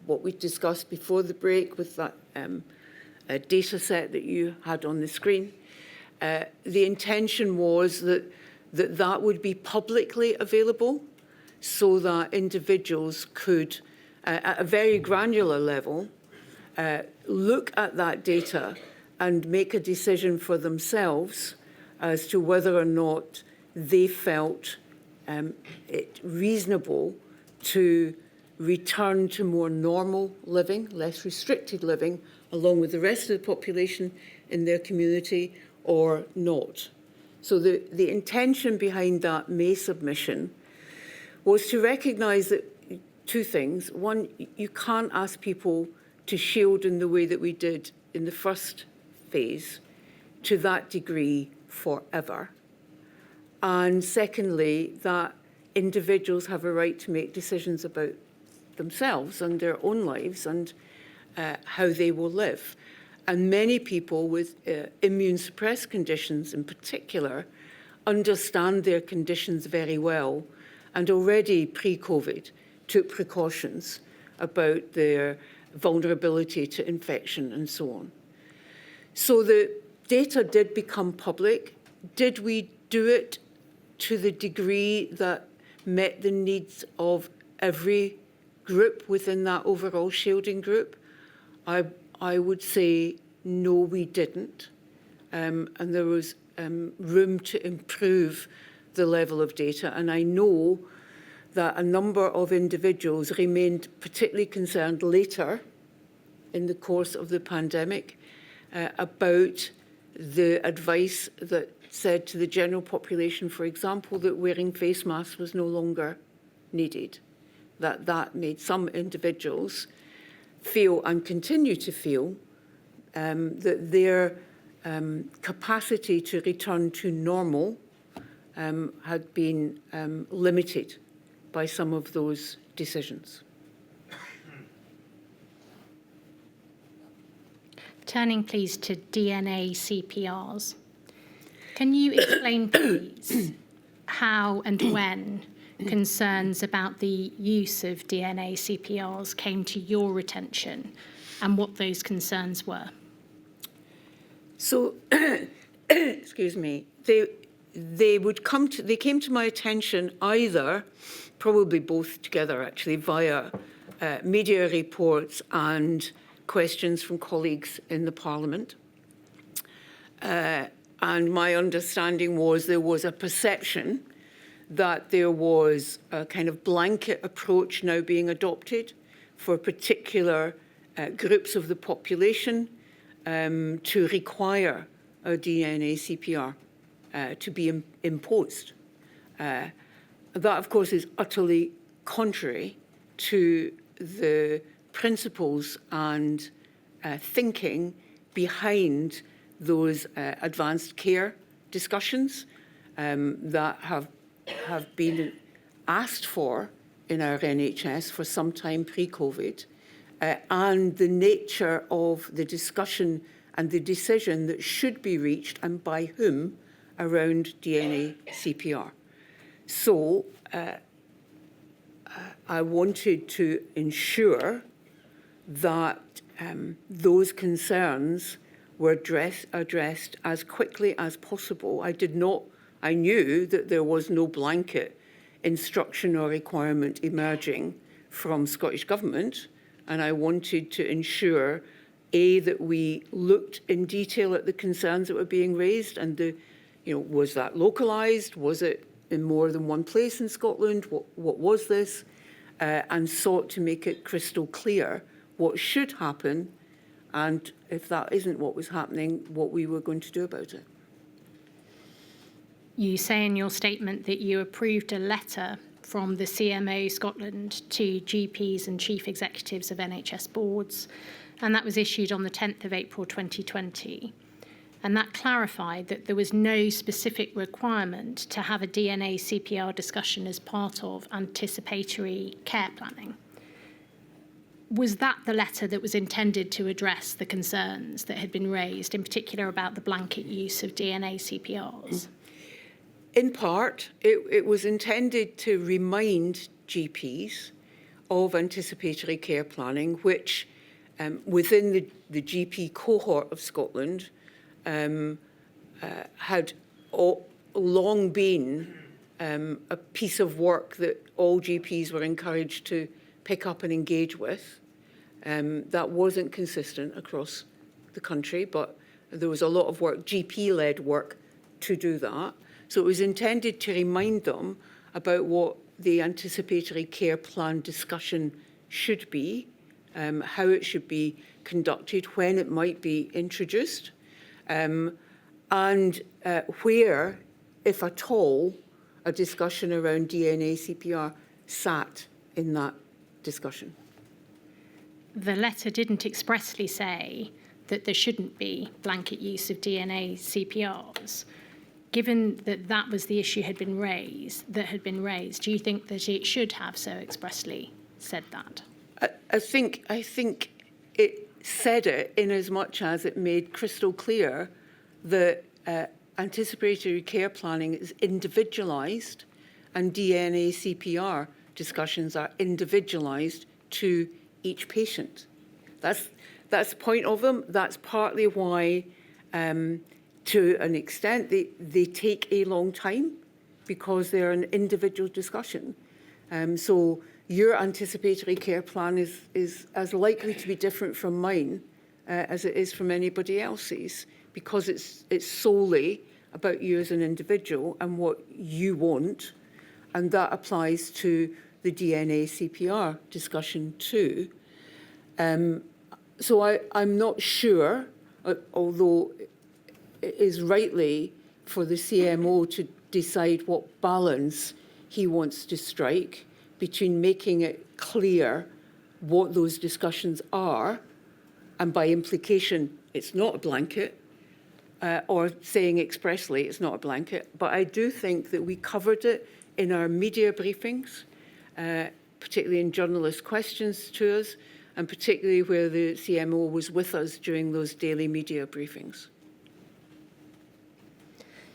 what we discussed before the break with that data set that you had on the screen, the intention was that would be publicly available so that individuals could, at a very granular level, look at that data and make a decision for themselves as to whether or not they felt it reasonable to return to more normal living, less restricted living, along with the rest of the population in their community or not. So the intention behind that May submission was to recognise that two things. One, you can't ask people to shield in the way that we did in the first phase to that degree forever. And secondly, that individuals have a right to make decisions about themselves and their own lives and how they will live. And many people with immune suppressed conditions in particular understand their conditions very well and already pre-COVID took precautions about their vulnerability to infection and so on. So the data did become public. Did we do it to the degree that met the needs of every group within that overall shielding group? I would say no, we didn't. And there was room to improve the level of data. And I know that a number of individuals remained particularly concerned later in the course of the pandemic about the advice that said to the general population, for example, that wearing face masks was no longer needed. That made some individuals feel and continue to feel that their capacity to return to normal had been limited by some of those decisions. Turning, please, to DNA CPRs. Can you explain, please, how and when concerns about the use of DNA CPRs came to your attention and what those concerns were? So, excuse me, they came to my attention either, probably both together actually, via media reports and questions from colleagues in the Parliament. And my understanding was there was a perception that there was a kind of blanket approach now being adopted for particular groups of the population to require a DNA CPR to be imposed. That, of course, is utterly contrary to the principles and thinking behind those advanced care discussions that have been asked for in our NHS for some time pre-COVID, and the nature of the discussion and the decision that should be reached and by whom around DNA CPR. So I wanted to ensure that those concerns were addressed as quickly as possible. I knew that there was no blanket instruction or requirement emerging from Scottish Government, and I wanted to ensure that we looked in detail at the concerns that were being raised and was that localised? Was it in more than one place in Scotland? What was this? And sought to make it crystal clear what should happen, and if that isn't what was happening, what we were going to do about it. You say in your statement that you approved a letter from the CMO Scotland to GPs and chief executives of NHS boards, and that was issued on the 10th of April 2020. And that clarified that there was no specific requirement to have a DNA CPR discussion as part of anticipatory care planning. Was that the letter that was intended to address the concerns that had been raised, in particular about the blanket use of DNA CPRs? In part, it was intended to remind GPs of anticipatory care planning, which within the GP cohort of Scotland had long been a piece of work that all GPs were encouraged to pick up and engage with. That wasn't consistent across the country, but there was a lot of work, GP-led work, to do that. So it was intended to remind them about what the anticipatory care plan discussion should be, how it should be conducted, when it might be introduced, and where, if at all, a discussion around DNA CPR sat in that discussion. The letter didn't expressly say that there shouldn't be blanket use of DNA CPRs. Given that that was the issue that had been raised, do you think that it should have so expressly said that? I think it said it in as much as it made crystal clear that anticipatory care planning is individualised and DNA CPR discussions are individualised to each patient. That's the point of them. That's partly why, to an extent, they take a long time, because they're an individual discussion. So your anticipatory care plan is as likely to be different from mine as it is from anybody else's, because it's solely about you as an individual and what you want, and that applies to the DNA CPR discussion too. So I'm not sure, although it is rightly for the CMO to decide what balance he wants to strike between making it clear what those discussions are, and by implication, it's not a blanket, or saying expressly it's not a blanket. But I do think that we covered it in our media briefings, particularly in journalist questions to us, and particularly where the CMO was with us during those daily media briefings.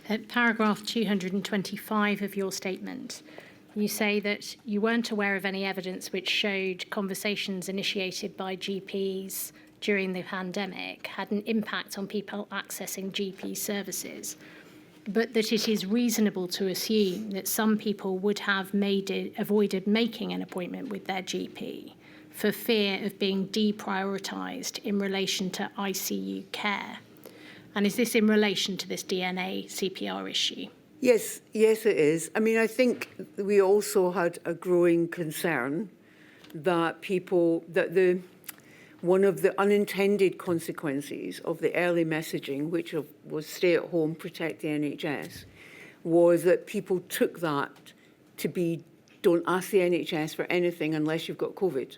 At paragraph 225 of your statement, you say that you weren't aware of any evidence which showed conversations initiated by GPs during the pandemic had an impact on people accessing GP services, but that it is reasonable to assume that some people would have avoided making an appointment with their GP for fear of being deprioritised in relation to ICU care. And is this in relation to this DNA CPR issue? Yes, it is. I mean, I think we also had a growing concern that one of the unintended consequences of the early messaging, which was stay at home, protect the NHS, was that people took that to be, don't ask the NHS for anything unless you've got COVID.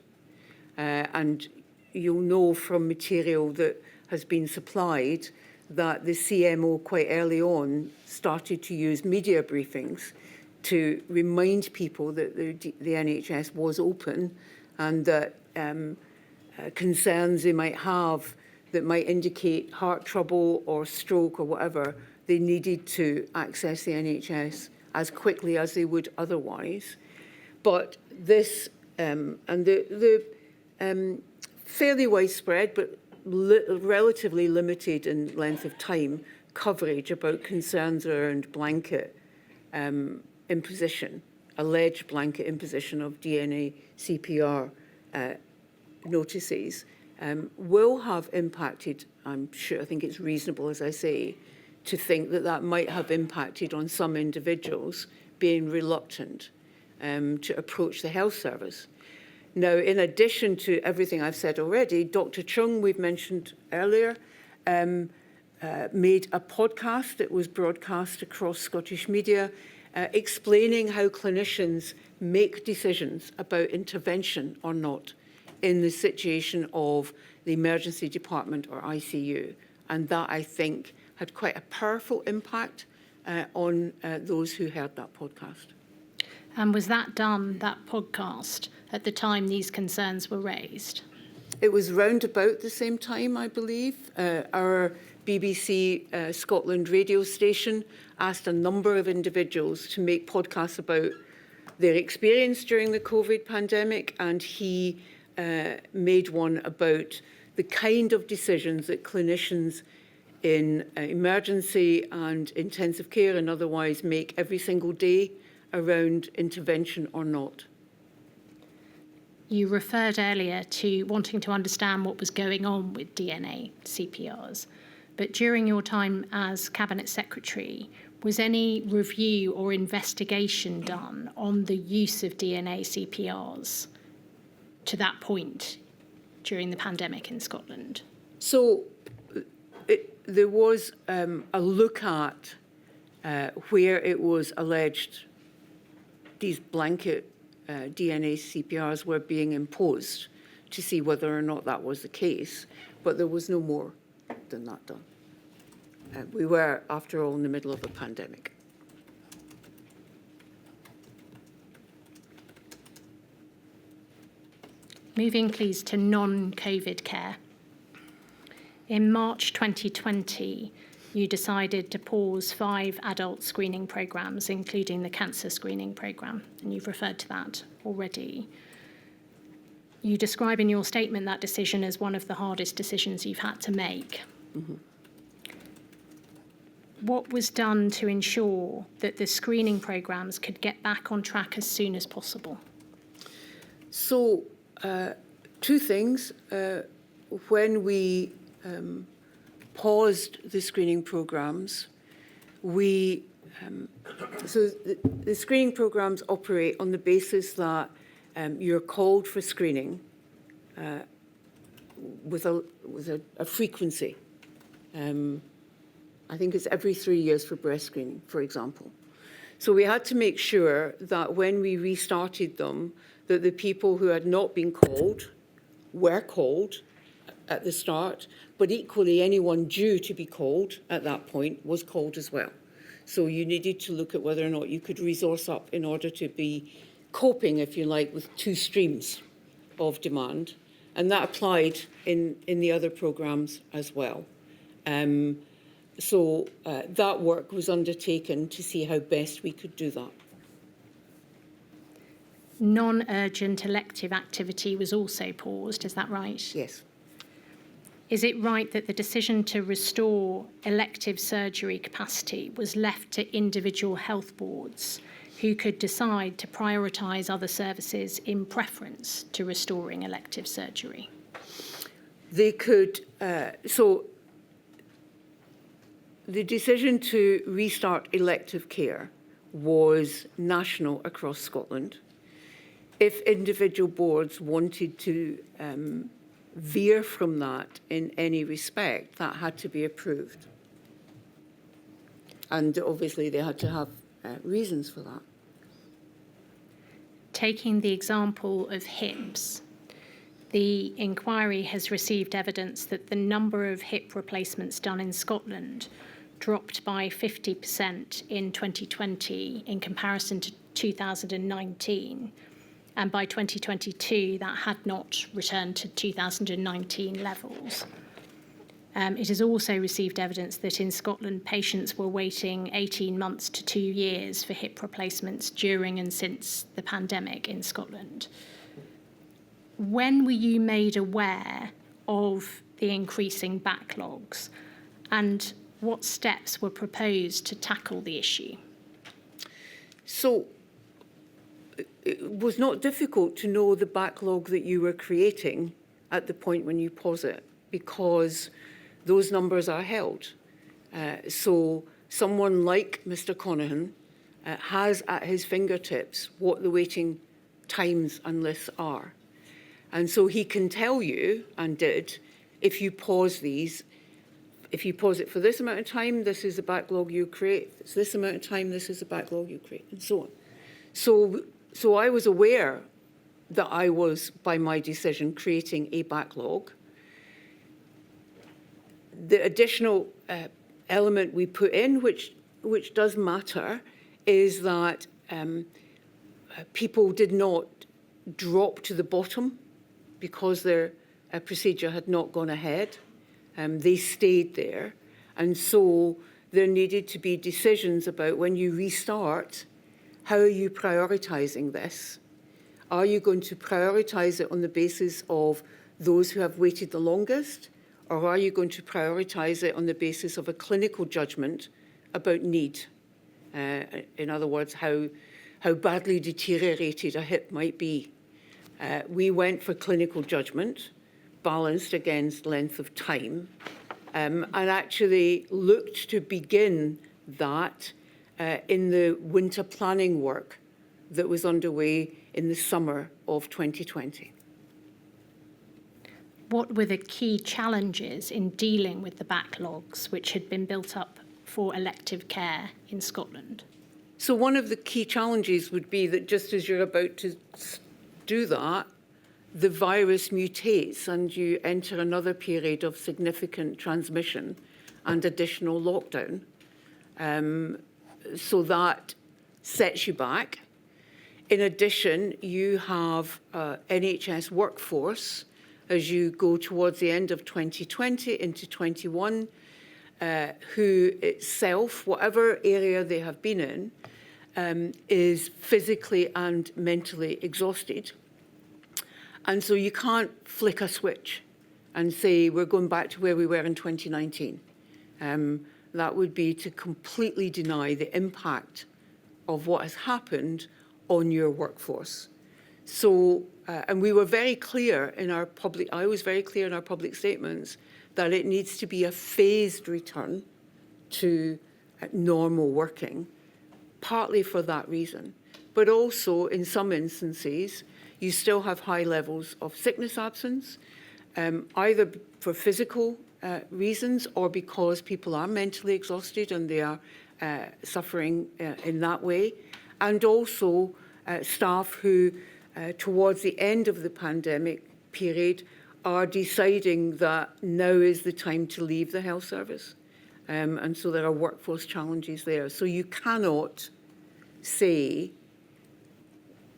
And you'll know from material that has been supplied that the CMO quite early on started to use media briefings to remind people that the NHS was open, and that concerns they might have that might indicate heart trouble or stroke or whatever, they needed to access the NHS as quickly as they would otherwise. But this, and the fairly widespread but relatively limited in length of time coverage about concerns around blanket imposition, alleged blanket imposition of DNA CPR notices, will have impacted, I'm sure, I think it's reasonable, as I say, to think that that might have impacted on some individuals being reluctant to approach the health service. Now, in addition to everything I've said already, Dr. Chung, we've mentioned earlier, made a podcast that was broadcast across Scottish media explaining how clinicians make decisions about intervention or not in the situation of the emergency department or ICU. And that, I think, had quite a powerful impact on those who heard that podcast. And was that done, that podcast, at the time these concerns were raised? It was round about the same time, I believe. Our BBC Scotland radio station asked a number of individuals to make podcasts about their experience during the COVID pandemic, and he made one about the kind of decisions that clinicians in emergency and intensive care and otherwise make every single day around intervention or not. You referred earlier to wanting to understand what was going on with DNA CPRs, but during your time as Cabinet Secretary, was any review or investigation done on the use of DNA CPRs to that point during the pandemic in Scotland? So there was a look at where it was alleged these blanket DNA CPRs were being imposed to see whether or not that was the case, but there was no more than that done. We were, after all, in the middle of a pandemic. Moving, please, to non-COVID care. In March 2020, you decided to pause 5 adult screening programmes, including the cancer screening programme, and you've referred to that already. You describe in your statement that decision as one of the hardest decisions you've had to make. Mm-hmm. What was done to ensure that the screening programmes could get back on track as soon as possible? So, 2 things. When we paused the screening programmes, the screening programmes operate on the basis that you're called for screening with a frequency. I think it's every 3 years for breast screening, for example. So we had to make sure that when we restarted them, that the people who had not been called were called at the start, but equally anyone due to be called at that point was called as well. So you needed to look at whether or not you could resource up in order to be coping, if you like, with 2 streams of demand. And that applied in the other programmes as well. So that work was undertaken to see how best we could do that. Non-urgent elective activity was also paused, is that right? Yes. Is it right that the decision to restore elective surgery capacity was left to individual health boards who could decide to prioritise other services in preference to restoring elective surgery? They could, so the decision to restart elective care was national across Scotland. If individual boards wanted to veer from that in any respect, that had to be approved. And obviously they had to have reasons for that. Taking the example of hips, the inquiry has received evidence that the number of hip replacements done in Scotland dropped by 50% in 2020 in comparison to 2019. And by 2022, that had not returned to 2019 levels. It has also received evidence that in Scotland, patients were waiting 18 months to 2 years for hip replacements during and since the pandemic in Scotland. When were you made aware of the increasing backlogs, and what steps were proposed to tackle the issue? So it was not difficult to know the backlog that you were creating at the point when you pause it, because those numbers are held. So someone like Mr. Conaghan has at his fingertips what the waiting times and lists are. And so he can tell you, and did, if you pause these, if you pause it for this amount of time, this is the backlog you create. If it's this amount of time, this is the backlog you create, and so on. So I was aware that I was, by my decision, creating a backlog. The additional element we put in, which does matter, is that people did not drop to the bottom because their procedure had not gone ahead. They stayed there. And so there needed to be decisions about when you restart, how are you prioritising this? Are you going to prioritise it on the basis of those who have waited the longest? Or are you going to prioritise it on the basis of a clinical judgment about need? In other words, how badly deteriorated a hip might be. We went for clinical judgment, balanced against length of time, and actually looked to begin that in the winter planning work that was underway in the summer of 2020. What were the key challenges in dealing with the backlogs which had been built up for elective care in Scotland? So one of the key challenges would be that just as you're about to do that, the virus mutates and you enter another period of significant transmission and additional lockdown. So that sets you back. In addition, you have NHS workforce as you go towards the end of 2020 into 21, who itself, whatever area they have been in, is physically and mentally exhausted. And so you can't flick a switch and say, we're going back to where we were in 2019. That would be to completely deny the impact of what has happened on your workforce. So, and we were very clear in our public, I was very clear in our public statements that it needs to be a phased return to normal working, partly for that reason. But also, in some instances, you still have high levels of sickness absence, either for physical reasons or because people are mentally exhausted and they are suffering in that way. And also staff who, towards the end of the pandemic period, are deciding that now is the time to leave the health service. And so there are workforce challenges there. So you cannot say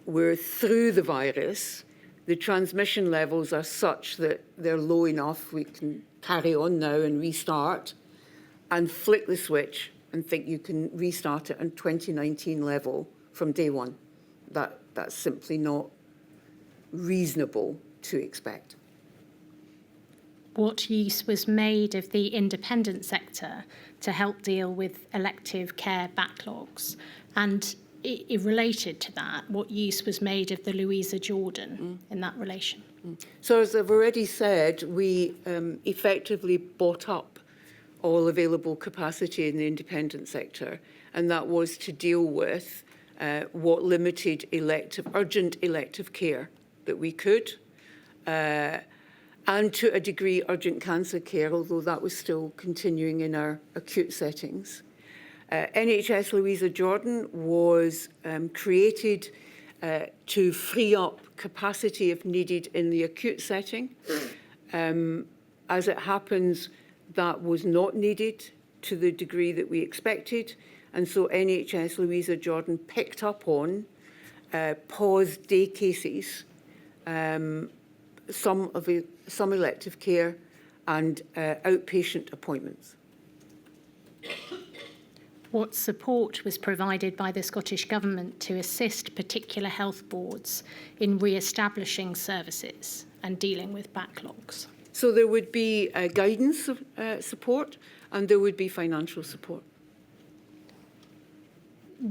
we're through the virus, the transmission levels are such that they're low enough, we can carry on now and restart, and flick the switch and think you can restart it on 2019 level from day one. That's simply not reasonable to expect. What use was made of the independent sector to help deal with elective care backlogs? And related to that, what use was made of the Louisa Jordan in that relation? So as I've already said, we effectively bought up all available capacity in the independent sector, and that was to deal with what limited urgent elective care that we could, and to a degree urgent cancer care, although that was still continuing in our acute settings. NHS Louisa Jordan was created to free up capacity if needed in the acute setting. As it happens, that was not needed to the degree that we expected. And so NHS Louisa Jordan picked up on paused day cases, some elective care and outpatient appointments. What support was provided by the Scottish Government to assist particular health boards in re-establishing services and dealing with backlogs? So there would be guidance support and there would be financial support.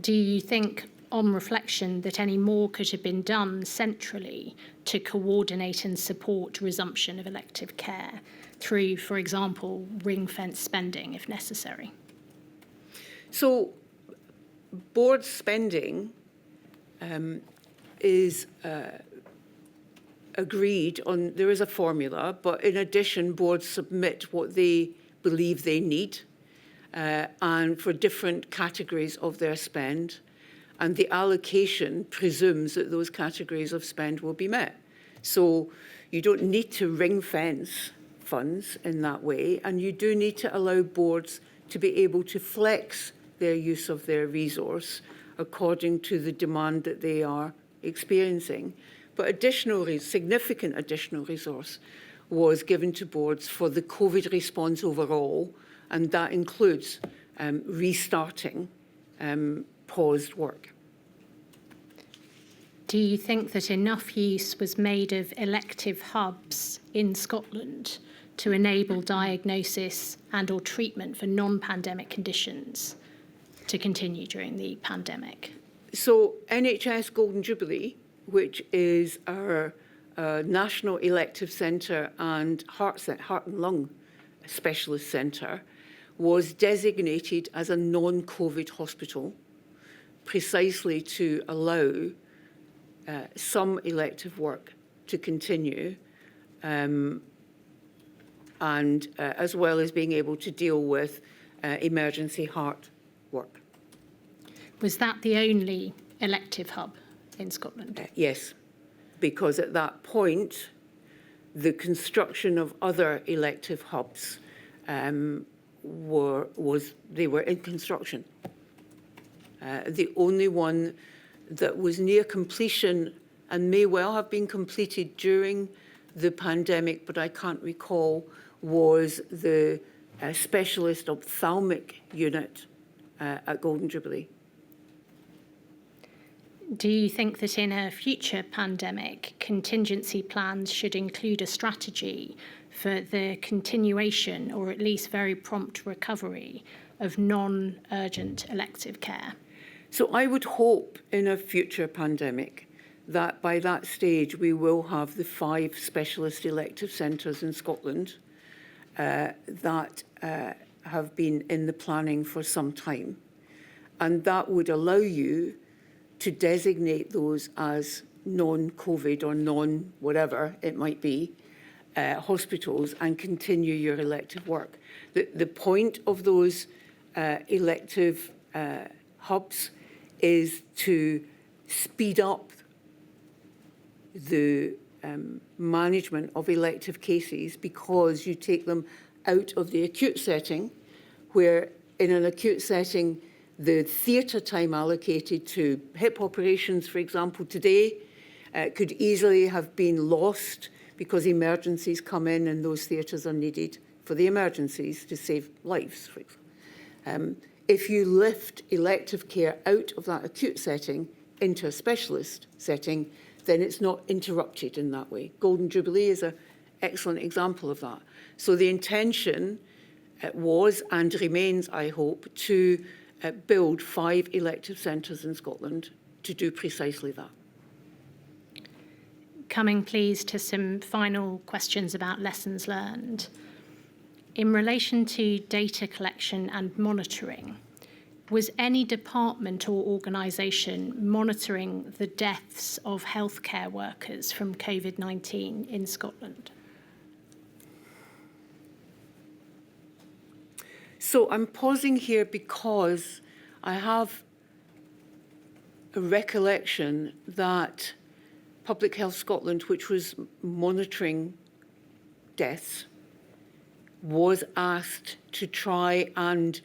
Do you think on reflection, that any more could have been done centrally to coordinate and support resumption of elective care through, for example, ring-fence spending if necessary? So board spending is agreed on. There is a formula, but in addition, boards submit what they believe they need and for different categories of their spend. And the allocation presumes that those categories of spend will be met. So you don't need to ring fence funds in that way, and you do need to allow boards to be able to flex their use of their resource according to the demand that they are experiencing. But significant additional resource was given to boards for the COVID response overall, and that includes restarting paused work. Do you think that enough use was made of elective hubs in Scotland to enable diagnosis and or treatment for non-pandemic conditions to continue during the pandemic? So NHS Golden Jubilee, which is our national elective centre and heart and lung specialist centre, was designated as a non-COVID hospital precisely to allow some elective work to continue, and as well as being able to deal with emergency heart work. Was that the only elective hub in Scotland? Yes, because at that point, the construction of other elective hubs were in construction. The only one that was near completion and may well have been completed during the pandemic, but I can't recall, was the specialist ophthalmic unit at Golden Jubilee. Do you think that in a future pandemic, contingency plans should include a strategy for the continuation or at least very prompt recovery of non-urgent elective care? So I would hope in a future pandemic that by that stage we will have the 5 specialist elective centres in Scotland that have been in the planning for some time. And that would allow you to designate those as non-COVID or non-whatever it might be hospitals and continue your elective work. The point of those elective hubs is to speed up the management of elective cases, because you take them out of the acute setting, where in an acute setting the theatre time allocated to hip operations, for example, today could easily have been lost because emergencies come in and those theatres are needed for the emergencies to save lives, for example. If you lift elective care out of that acute setting into a specialist setting, then it's not interrupted in that way. Golden Jubilee is an excellent example of that. So the intention was and remains, I hope, to build 5 elective centres in Scotland to do precisely that. Coming, please, to some final questions about lessons learned. In relation to data collection and monitoring, was any department or organisation monitoring the deaths of healthcare workers from COVID-19 in Scotland? So I'm pausing here because I have a recollection that Public Health Scotland, which was monitoring deaths, was asked to try and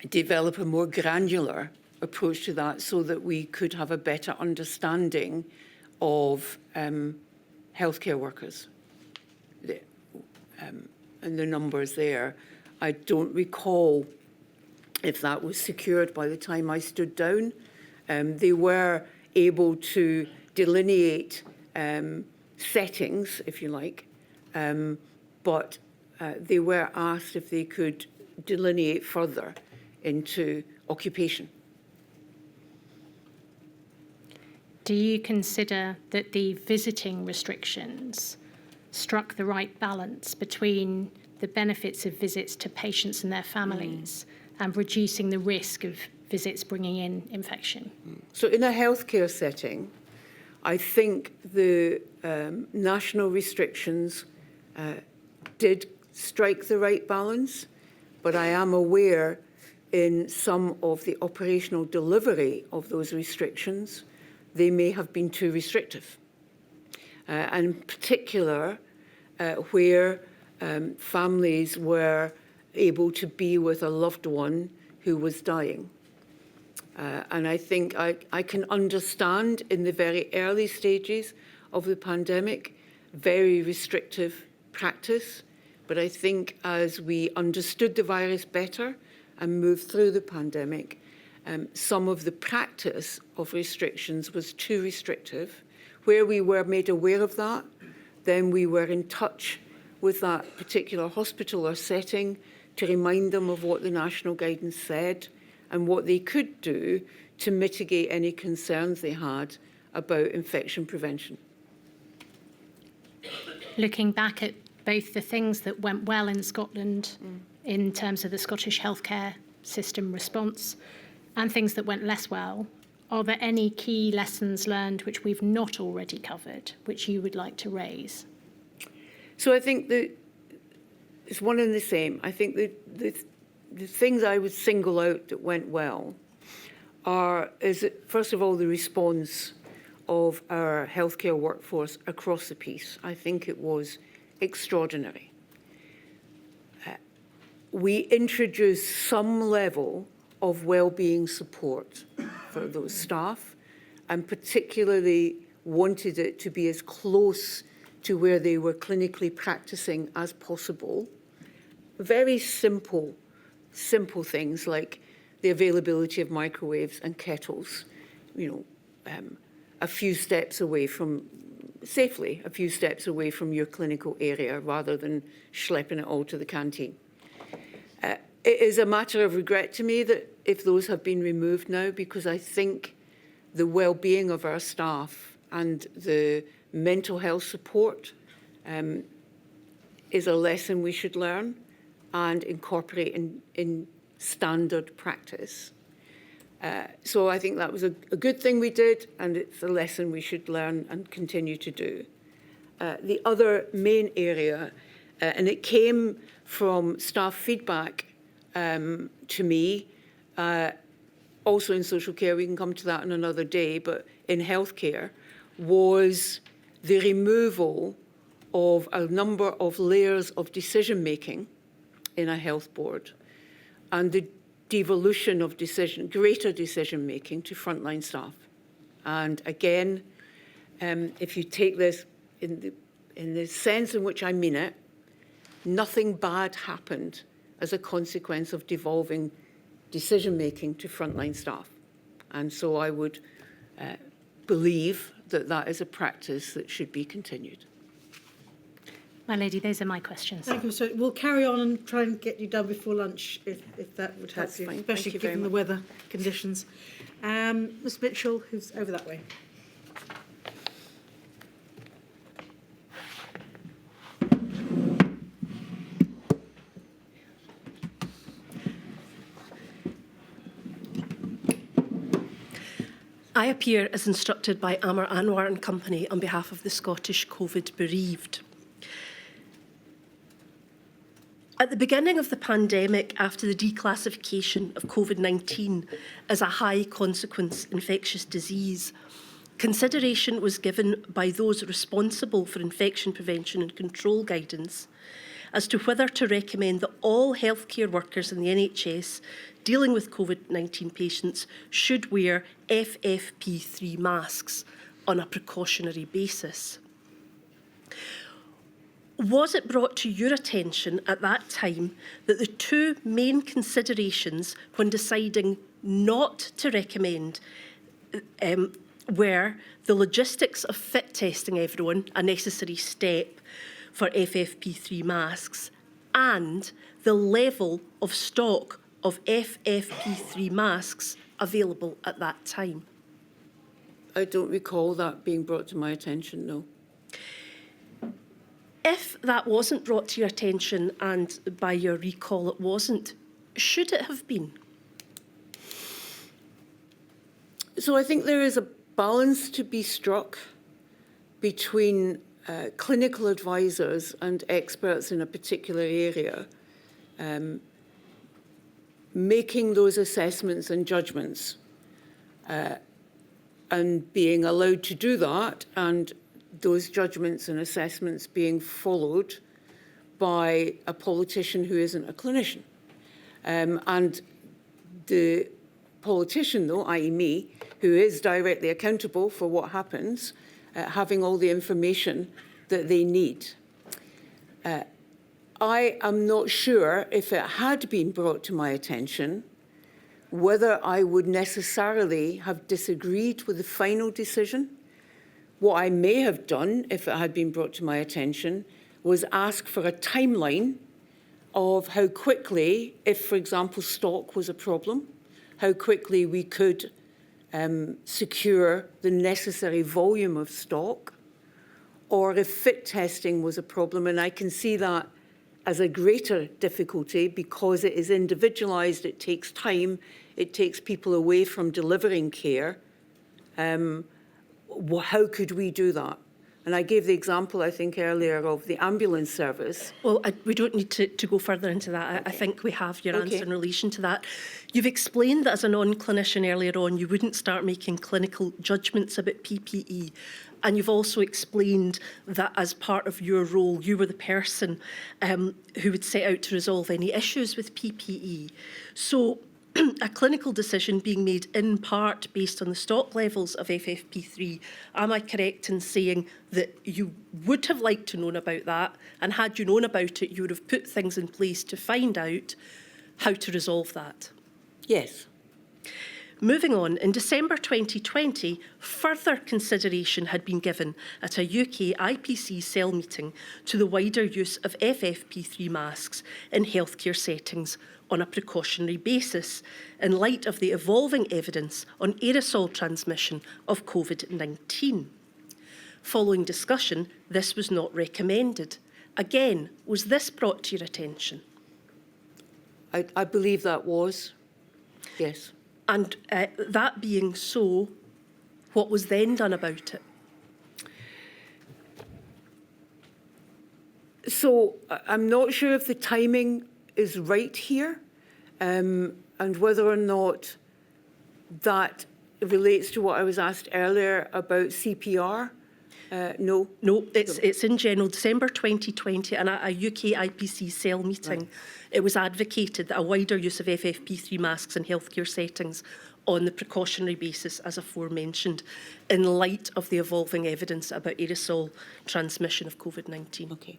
develop a more granular approach to that so that we could have a better understanding of healthcare workers and the numbers there. I don't recall if that was secured by the time I stood down. They were able to delineate settings, if you like, but they were asked if they could delineate further into occupation. Do you consider that the visiting restrictions struck the right balance between the benefits of visits to patients and their families and reducing the risk of visits bringing in infection? So in a healthcare setting, I think the national restrictions did strike the right balance, but I am aware in some of the operational delivery of those restrictions, they may have been too restrictive. And in particular, where families were able to be with a loved one who was dying. And I think I can understand in the very early stages of the pandemic, very restrictive practice. But I think as we understood the virus better and moved through the pandemic, some of the practice of restrictions was too restrictive. Where we were made aware of that, then we were in touch with that particular hospital or setting to remind them of what the national guidance said and what they could do to mitigate any concerns they had about infection prevention. Looking back at both the things that went well in Scotland in terms of the Scottish healthcare system response and things that went less well, are there any key lessons learned which we've not already covered, which you would like to raise? So I think that it's one and the same. I think the things I would single out that went well is first of all, the response of our healthcare workforce across the piece. I think it was extraordinary. We introduced some level of well-being support for those staff, and particularly wanted it to be as close to where they were clinically practicing as possible. Very simple things like the availability of microwaves and kettles, a few steps away from your clinical area rather than schlepping it all to the canteen. It is a matter of regret to me that if those have been removed now, because I think the well-being of our staff and the mental health support is a lesson we should learn and incorporate in standard practice. So I think that was a good thing we did, and it's a lesson we should learn and continue to do. The other main area, and it came from staff feedback to me, also in social care, we can come to that on another day, but in healthcare, was the removal of a number of layers of decision-making in a health board and the devolution of greater decision-making to frontline staff. And again, if you take this in the sense in which I mean it, nothing bad happened as a consequence of devolving decision-making to frontline staff. And so I would believe that that is a practice that should be continued. My lady, those are my questions. Thank you. So we'll carry on and try and get you done before lunch, if that would help That's you, fine. especially Thank you given the weather conditions. Ms Mitchell, who's over that way. I appear as instructed by Amar Anwar and Company on behalf of the Scottish COVID bereaved. At the beginning of the pandemic, after the declassification of COVID-19 as a high consequence infectious disease, consideration was given by those responsible for infection prevention and control guidance as to whether to recommend that all healthcare workers in the NHS dealing with COVID-19 patients should wear FFP3 masks on a precautionary basis. Was it brought to your attention at that time that the two main considerations when deciding not to recommend were the logistics of fit testing everyone, a necessary step for FFP3 masks, and the level of stock of FFP3 masks available at that time? I don't recall that being brought to my attention, no. If that wasn't brought to your attention, and by your recall it wasn't, should it have been? So I think there is a balance to be struck between clinical advisors and experts in a particular area making those assessments and judgments and being allowed to do that, and those judgments and assessments being followed by a politician who isn't a clinician. And the politician, though, i.e. me, who is directly accountable for what happens, having all the information that they need. I am not sure if it had been brought to my attention whether I would necessarily have disagreed with the final decision. What I may have done, if it had been brought to my attention, was ask for a timeline of how quickly, if, for example, stock was a problem, how quickly we could secure the necessary volume of stock, or if fit testing was a problem. And I can see that as a greater difficulty because it is individualised, it takes time, it takes people away from delivering care. How could we do that? And I gave the example, I think, earlier of the ambulance service. Well, we don't need to go further into that. I think we have your answer in relation to that. You've explained that as a non-clinician earlier on, you wouldn't start making clinical judgments about PPE. And you've also explained that as part of your role, you were the person who would set out to resolve any issues with PPE. So a clinical decision being made in part based on the stock levels of FFP3, am I correct in saying that you would have liked to know about that, and had you known about it, you would have put things in place to find out how to resolve that? Yes. Moving on, in December 2020, further consideration had been given at a UK IPC cell meeting to the wider use of FFP3 masks in healthcare settings on a precautionary basis, in light of the evolving evidence on aerosol transmission of COVID-19. Following discussion, this was not recommended. Again, was this brought to your attention? I believe that was, yes. And that being so, what was then done about it? So I'm not sure if the timing is right here, and whether or not that relates to what I was asked earlier about CPR. No. No, it's in general, December 2020, and at a UK IPC cell meeting, it was advocated that a wider use of FFP3 masks in healthcare settings on the precautionary basis, as aforementioned, in light of the evolving evidence about aerosol transmission of COVID-19. Okay.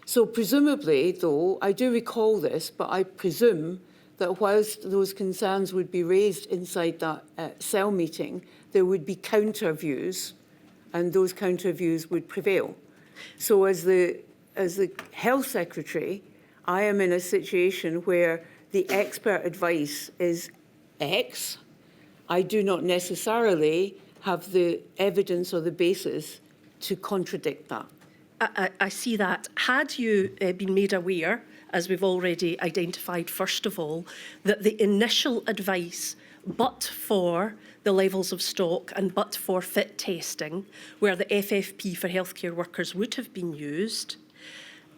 So presumably, though, I do recall this, but I presume that whilst those concerns would be raised inside that cell meeting, there would be counter views, and those counter views would prevail. So as the Health Secretary, I am in a situation where the expert advice is X. I do not necessarily have the evidence or the basis to contradict that. I see that. Had you been made aware, as we've already identified, first of all, that the initial advice, but for the levels of stock and but for fit testing, where the FFP for healthcare workers would have been used,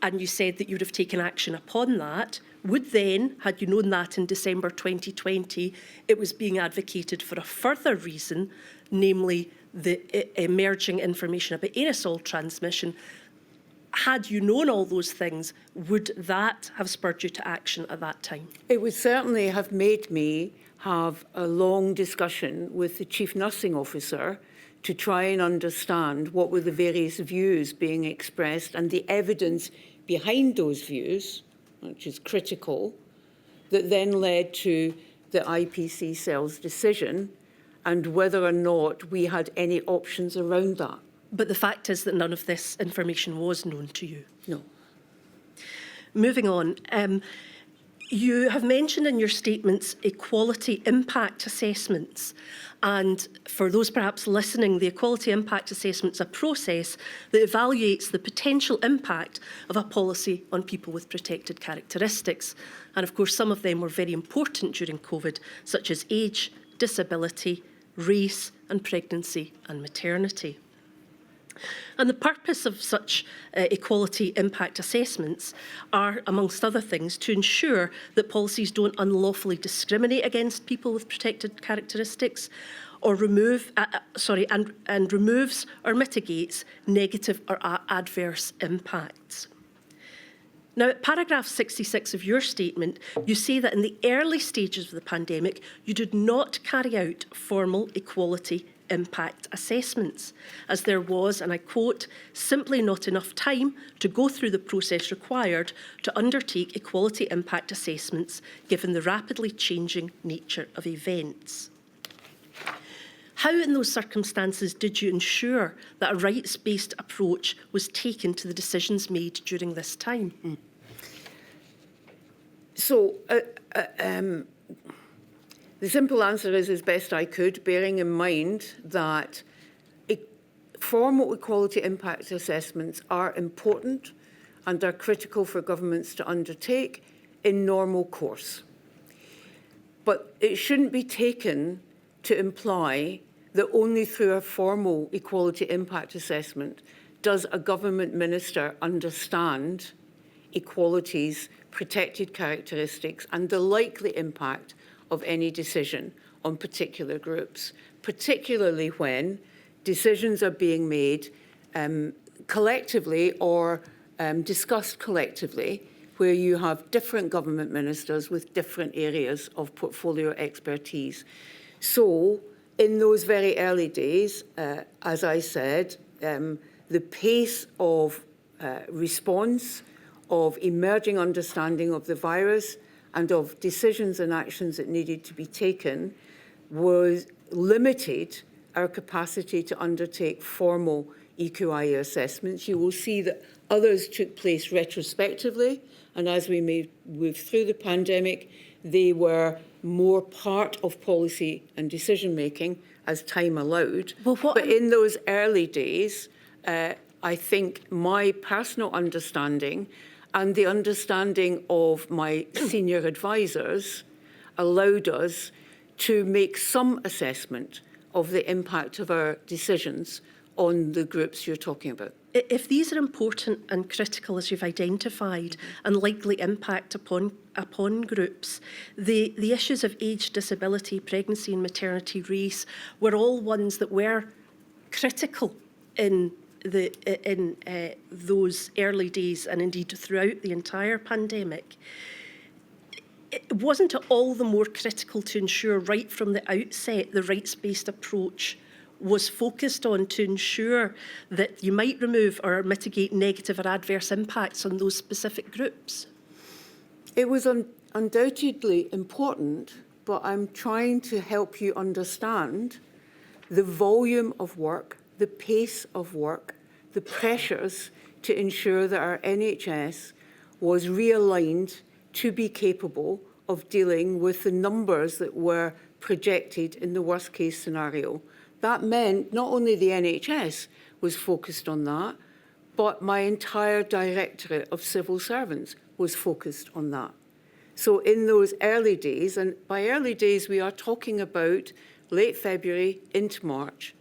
and you said that you would have taken action upon that, would then, had you known that in December 2020, it was being advocated for a further reason, namely the emerging information about aerosol transmission, had you known all those things, would that have spurred you to action at that time? It would certainly have made me have a long discussion with the Chief Nursing Officer to try and understand what were the various views being expressed and the evidence behind those views, which is critical, that then led to the IPC cell's decision, and whether or not we had any options around that. But the fact is that none of this information was known to you. No. Moving on, You have mentioned in your statements equality impact assessments. And for those perhaps listening, the equality impact assessment is a process that evaluates the potential impact of a policy on people with protected characteristics. And of course, some of them were very important during COVID, such as age, disability, race, and pregnancy and maternity. And the purpose of such equality impact assessments are, amongst other things, to ensure that policies don't unlawfully discriminate against people with protected characteristics, or removes or mitigates negative or adverse impacts. Now, at paragraph 66 of your statement, you say that in the early stages of the pandemic, you did not carry out formal equality impact assessments, as there was, and I quote, simply not enough time to go through the process required to undertake equality impact assessments given the rapidly changing nature of events. How in those circumstances did you ensure that a rights-based approach was taken to the decisions made during this time? So, the simple answer is as best I could, bearing in mind that formal equality impact assessments are important and are critical for governments to undertake in normal course. But it shouldn't be taken to imply that only through a formal equality impact assessment does a government minister understand equality's protected characteristics and the likely impact of any decision on particular groups, particularly when decisions are being made collectively or discussed collectively, where you have different government ministers with different areas of portfolio expertise. So, in those very early days, as I said, the pace of response, of emerging understanding of the virus, and of decisions and actions that needed to be taken was limited our capacity to undertake formal EQIA assessments. You will see that others took place retrospectively, and as we moved through the pandemic, they were more part of policy and decision-making as time allowed. But in those early days, I think my personal understanding and the understanding of my senior advisors allowed us to make some assessment of the impact of our decisions on the groups you're talking about. If these are important and critical, as you've identified, and likely impact upon groups, the issues of age, disability, pregnancy and maternity, race were all ones that were critical in those early days and indeed throughout the entire pandemic. Wasn't it all the more critical to ensure right from the outset the rights-based approach was focused on to ensure that you might remove or mitigate negative or adverse impacts on those specific groups? It was undoubtedly important, but I'm trying to help you understand the volume of work, the pace of work, the pressures to ensure that our NHS was realigned to be capable of dealing with the numbers that were projected in the worst case scenario. That meant not only the NHS was focused on that, but my entire Directorate of Civil Servants was focused on that. So in those early days, and by early days we are talking about late February into March,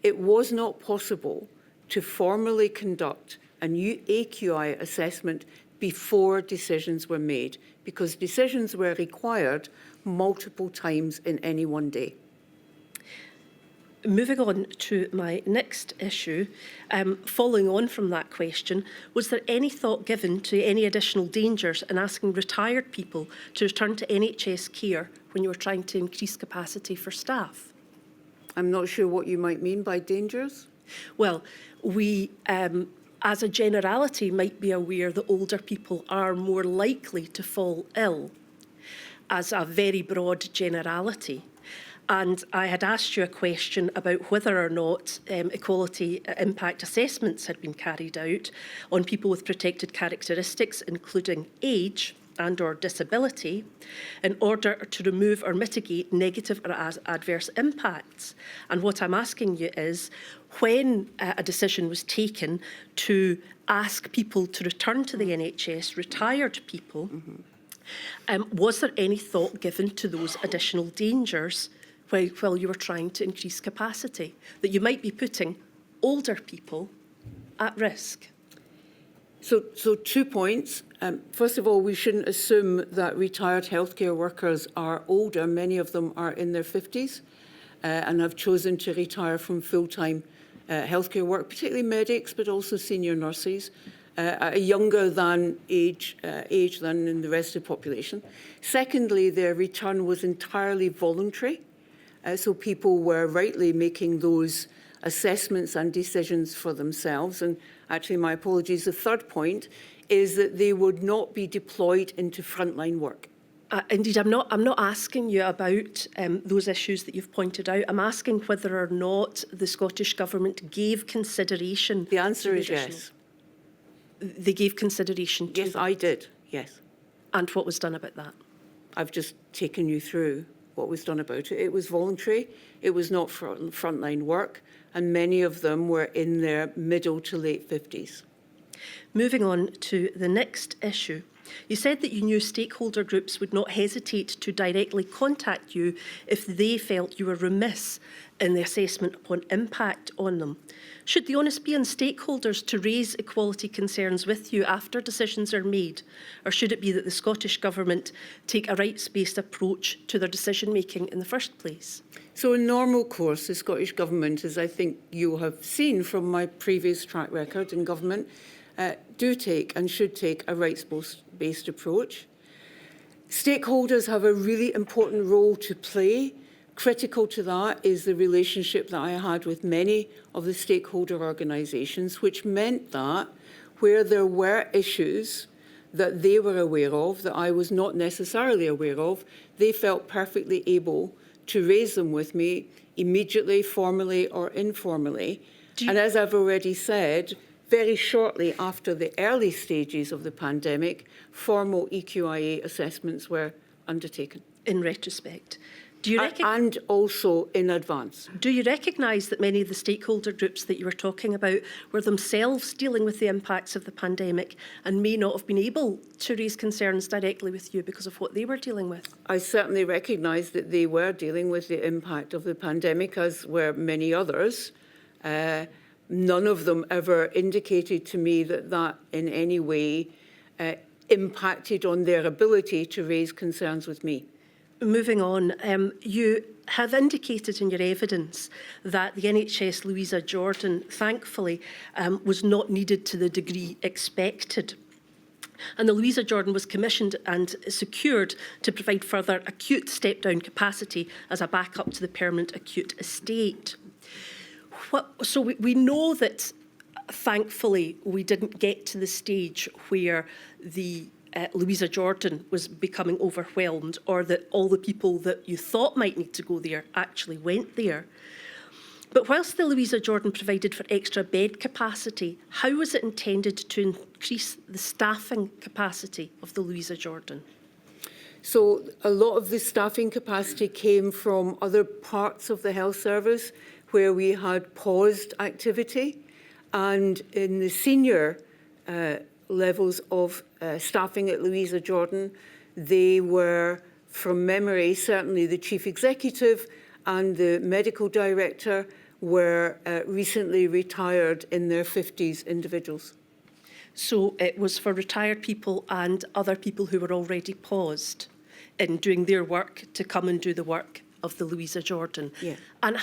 it was not possible to formally conduct a new AQI assessment before decisions were made, because decisions were required multiple times in any one day. Moving on to my next issue, following on from that question, was there any thought given to any additional dangers in asking retired people to return to NHS care when you were trying to increase capacity for staff? I'm not sure what you might mean by dangers. Well, we, as a generality, might be aware that older people are more likely to fall ill, as a very broad generality. And I had asked you a question about whether or not equality impact assessments had been carried out on people with protected characteristics, including age. and/or disability in order to remove or mitigate negative or adverse impacts. And what I'm asking you is, when a decision was taken to ask people to return to the NHS, retired people, was there any thought given to those additional dangers while you were trying to increase capacity, that you might be putting older people at risk? So 2 points. First of all, we shouldn't assume that retired healthcare workers are older. Many of them are in their 50s and have chosen to retire from full-time healthcare work, particularly medics, but also senior nurses, at a younger than age than in the rest of the population. Secondly, their return was entirely voluntary, so people were rightly making those assessments and decisions for themselves. And actually, my apologies, the third point is that they would not be deployed into frontline work. Indeed, I'm not asking you about those issues that you've pointed out. I'm asking whether or not the Scottish Government gave consideration. The answer is yes. They gave consideration to Yes, that. I did, yes. And what was done about that? I've just taken you through what was done about it. It was voluntary, it was not frontline work, and many of them were in their middle to late 50s. Moving on to the next issue. You said that you knew stakeholder groups would not hesitate to directly contact you if they felt you were remiss in the assessment upon impact on them. Should the onus be on stakeholders to raise equality concerns with you after decisions are made, or should it be that the Scottish Government take a rights-based approach to their decision-making in the first place? So in normal course, the Scottish Government, as I think you have seen from my previous track record in government, do take and should take a rights-based approach. Stakeholders have a really important role to play. Critical to that is the relationship that I had with many of the stakeholder organisations, which meant that where there were issues that they were aware of, that I was not necessarily aware of, they felt perfectly able to raise them with me immediately, formally or informally. And as I've already said, very shortly after the early stages of the pandemic, formal EQIA assessments were undertaken. In retrospect, do you and also in advance. Do you recognise that many of the stakeholder groups that you were talking about were themselves dealing with the impacts of the pandemic and may not have been able to raise concerns directly with you because of what they were dealing with? I certainly recognise that they were dealing with the impact of the pandemic, as were many others. None of them ever indicated to me that that in any way impacted on their ability to raise concerns with me. Moving on, you have indicated in your evidence that the NHS Louisa Jordan, thankfully, was not needed to the degree expected. And the Louisa Jordan was commissioned and secured to provide further acute step-down capacity as a backup to the permanent acute estate. So we know that, thankfully, we didn't get to the stage where the Louisa Jordan was becoming overwhelmed, or that all the people that you thought might need to go there actually went there. But whilst the Louisa Jordan provided for extra bed capacity, how was it intended to increase the staffing capacity of the Louisa Jordan? So a lot of the staffing capacity came from other parts of the health service where we had paused activity, and in the senior levels of staffing at Louisa Jordan, they were, from memory, certainly the chief executive and the medical director were recently retired in their 50s individuals. So it was for retired people and other people who were already paused in doing their work to come and do the work of the Louisa Jordan. Yeah. And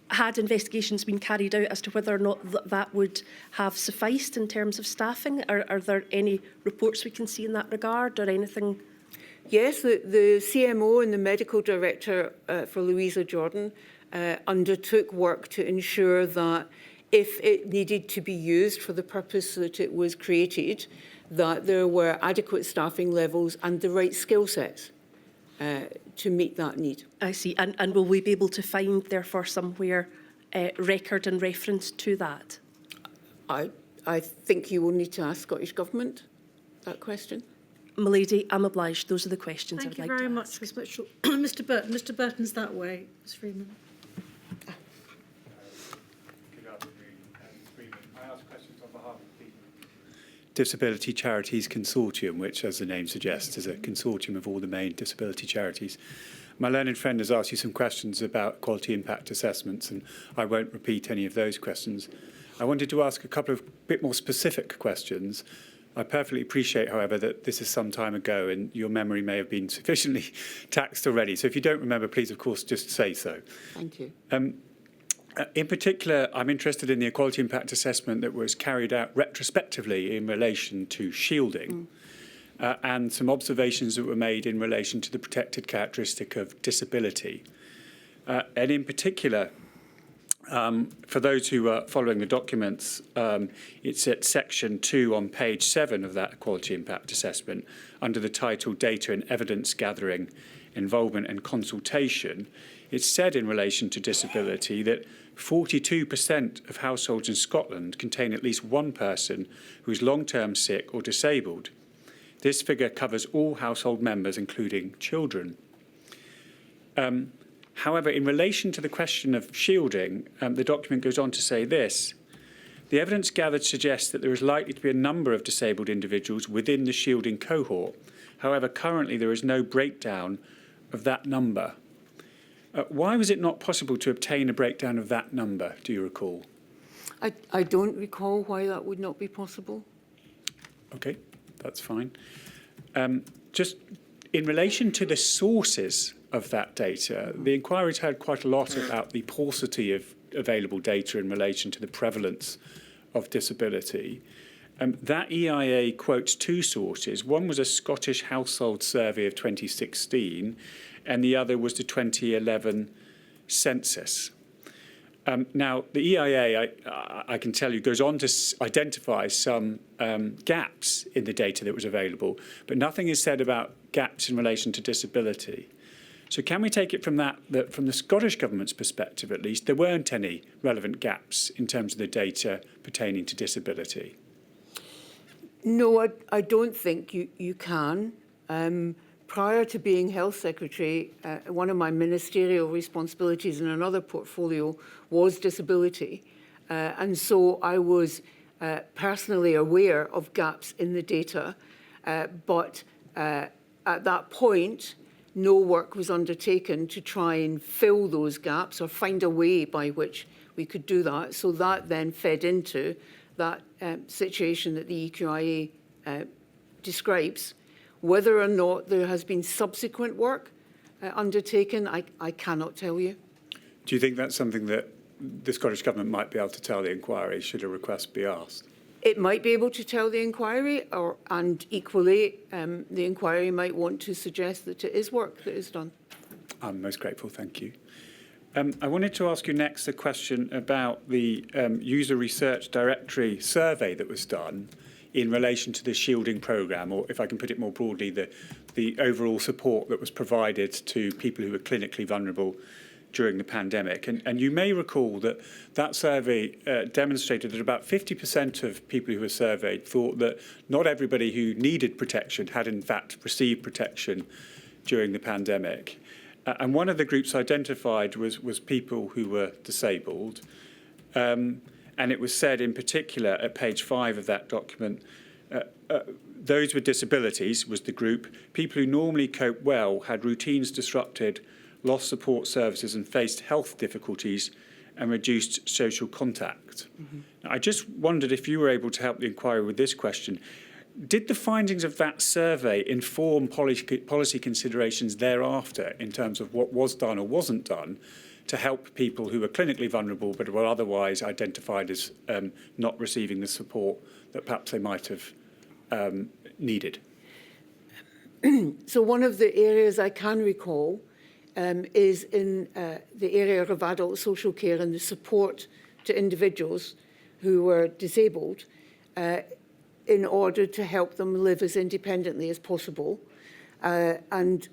had investigations been carried out as to whether or not that would have sufficed in terms of staffing? Are there any reports we can see in that regard, or anything? Yes, the CMO and the medical director for Louisa Jordan undertook work to ensure that if it needed to be used for the purpose that it was created, that there were adequate staffing levels and the right skill sets to meet that need. I see. And will we be able to find, therefore, somewhere record and reference to that? I think you will need to ask Scottish Government that question? My lady, I'm obliged. Those are the questions Thank I'd you like very to much, ask. Ms Mitchell. Mr Burton. Mr Burton's that way. Ms Freeman. Good afternoon, Freeman. I ask questions on behalf of the Disability Charities Consortium, which, as the name suggests, is a consortium of all the main disability charities. My learned friend has asked you some questions about quality impact assessments, and I won't repeat any of those questions. I wanted to ask a couple of bit more specific questions. I perfectly appreciate, however, that this is some time ago and your memory may have been sufficiently taxed already. So if you don't remember, please, of course, just say so. Thank you. In particular, I'm interested in the equality impact assessment that was carried out retrospectively in relation to shielding and some observations that were made in relation to the protected characteristic of disability. And in particular, for those who are following the documents, it's at section 2 on page 7 of that equality impact assessment under the title Data and Evidence Gathering, Involvement and Consultation. It's said in relation to disability that 42% of households in Scotland contain at least one person who is long-term sick or disabled. This figure covers all household members, including children. However, in relation to the question of shielding, the document goes on to say this. The evidence gathered suggests that there is likely to be a number of disabled individuals within the shielding cohort. However, currently there is no breakdown of that number. Why was it not possible to obtain a breakdown of that number, do you recall? I don't recall why that would not be possible. Okay, that's fine. Just in relation to the sources of that data, the inquiry's heard quite a lot about the paucity of available data in relation to the prevalence of disability. That EIA quotes two sources. One was a Scottish household survey of 2016, and the other was the 2011 census. Now, the EIA, I can tell you, goes on to identify some gaps in the data that was available, but nothing is said about gaps in relation to disability. So can we take it from that from the Scottish Government's perspective, at least, there weren't any relevant gaps in terms of the data pertaining to disability? No, I don't think you can. Prior to being Health Secretary, one of my ministerial responsibilities in another portfolio was disability. And so I was personally aware of gaps in the data. But at that point, no work was undertaken to try and fill those gaps or find a way by which we could do that. So that then fed into that situation that the EQIA describes. Whether or not there has been subsequent work undertaken, I cannot tell you. Do you think that's something that the Scottish Government might be able to tell the inquiry should a request be asked? It might be able to tell the inquiry, and equally, the inquiry might want to suggest that it is work that is done. I'm most grateful, thank you. I wanted to ask you next a question about the user research directory survey that was done in relation to the shielding programme, or if I can put it more broadly, the overall support that was provided to people who were clinically vulnerable during the pandemic. And you may recall that that survey demonstrated that about 50% of people who were surveyed thought that not everybody who needed protection had in fact received protection during the pandemic. And one of the groups identified was people who were disabled. And it was said in particular at page 5 of that document, those with disabilities was the group. People who normally cope well had routines disrupted, lost support services and faced health difficulties and reduced social contact. Mm-hmm. Now, I just wondered if you were able to help the inquiry with this question. Did the findings of that survey inform policy considerations thereafter in terms of what was done or wasn't done to help people who were clinically vulnerable but were otherwise identified as not receiving the support that perhaps they might have needed? So one of the areas I can recall is in the area of adult social care and the support to individuals who were disabled in order to help them live as independently as possible. And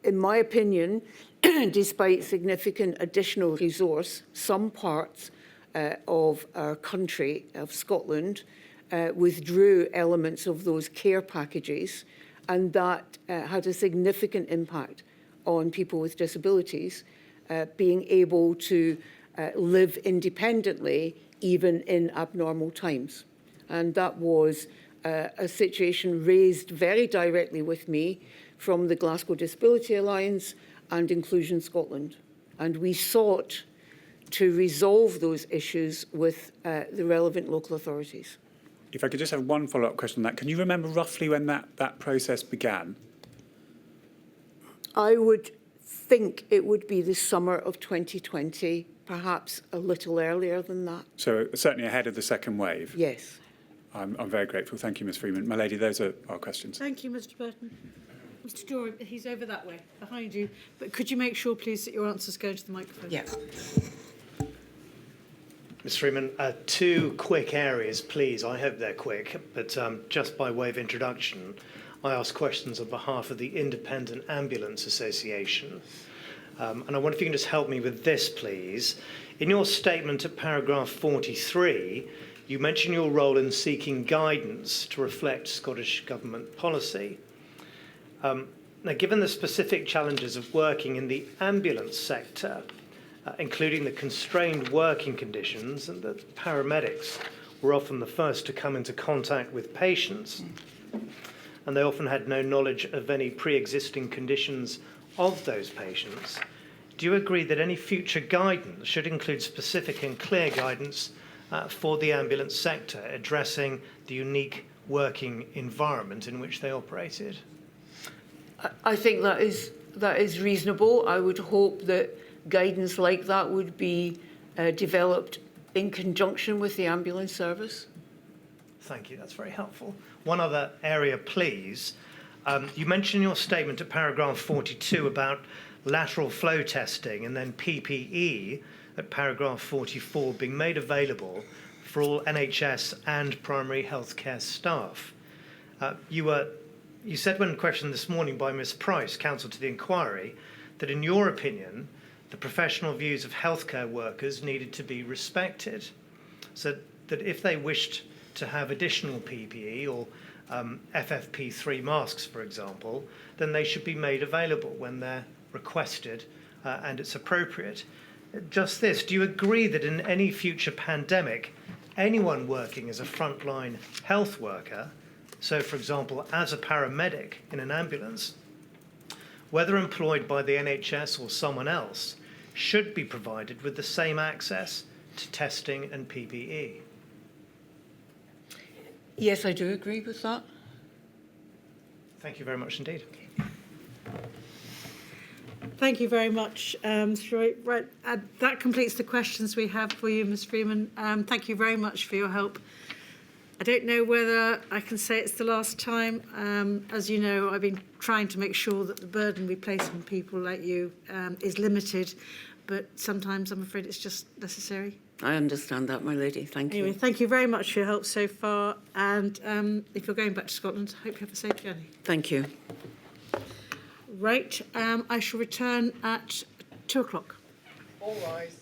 in my opinion, despite significant additional resource, some parts of our country, of Scotland, withdrew elements of those care packages, and that had a significant impact on people with disabilities being able to live independently even in abnormal times. And that was a situation raised very directly with me from the Glasgow Disability Alliance and Inclusion Scotland. And we sought to resolve those issues with the relevant local authorities. If I could just have one follow-up question on that. Can you remember roughly when that process began? I would think it would be the summer of 2020, perhaps a little earlier than that. So certainly ahead of the second wave. Yes. I'm very grateful. Thank you, Ms Freeman. My lady, those are our questions. Thank you, Mr Burton. Mr Jory, he's over that way, behind you. But could you make sure, please, that your answers go to the microphone? Yeah. Ms Freeman, two quick areas, please. I hope they're quick, but just by way of introduction, I ask questions on behalf of the Independent Ambulance Association. And I wonder if you can just help me with this, please. In your statement at paragraph 43, you mention your role in seeking guidance to reflect Scottish Government policy. Now, given the specific challenges of working in the ambulance sector, including the constrained working conditions, and that paramedics were often the first to come into contact with patients, and they often had no knowledge of any pre-existing conditions of those patients, do you agree that any future guidance should include specific and clear guidance for the ambulance sector, addressing the unique working environment in which they operated? I think that is reasonable. I would hope that guidance like that would be developed in conjunction with the ambulance service. Thank you, that's very helpful. One other area, please. You mentioned in your statement at paragraph 42 about lateral flow testing and then PPE at paragraph 44 being made available for all NHS and primary healthcare staff. You said when questioned this morning by Ms Price, counsel to the inquiry, that in your opinion, the professional views of healthcare workers needed to be respected, so that if they wished to have additional PPE or FFP3 masks, for example, then they should be made available when they're requested and it's appropriate. Just this, do you agree that in any future pandemic, anyone working as a frontline health worker, so for example, as a paramedic in an ambulance, whether employed by the NHS or someone else, should be provided with the same access to testing and PPE? Yes, I do agree with that. Thank you very much indeed. Thank you very much, right, that completes the questions we have for you, Ms Freeman. Thank you very much for your help. I don't know whether I can say it's the last time. As you know, I've been trying to make sure that the burden we place on people like you is limited, but sometimes I'm afraid it's just necessary. I understand that, my lady. Thank you. Anyway, thank you very much for your help so far. And if you're going back to Scotland, I hope you have a safe journey. Thank you. Right, I shall return at 2 o'clock. All rise.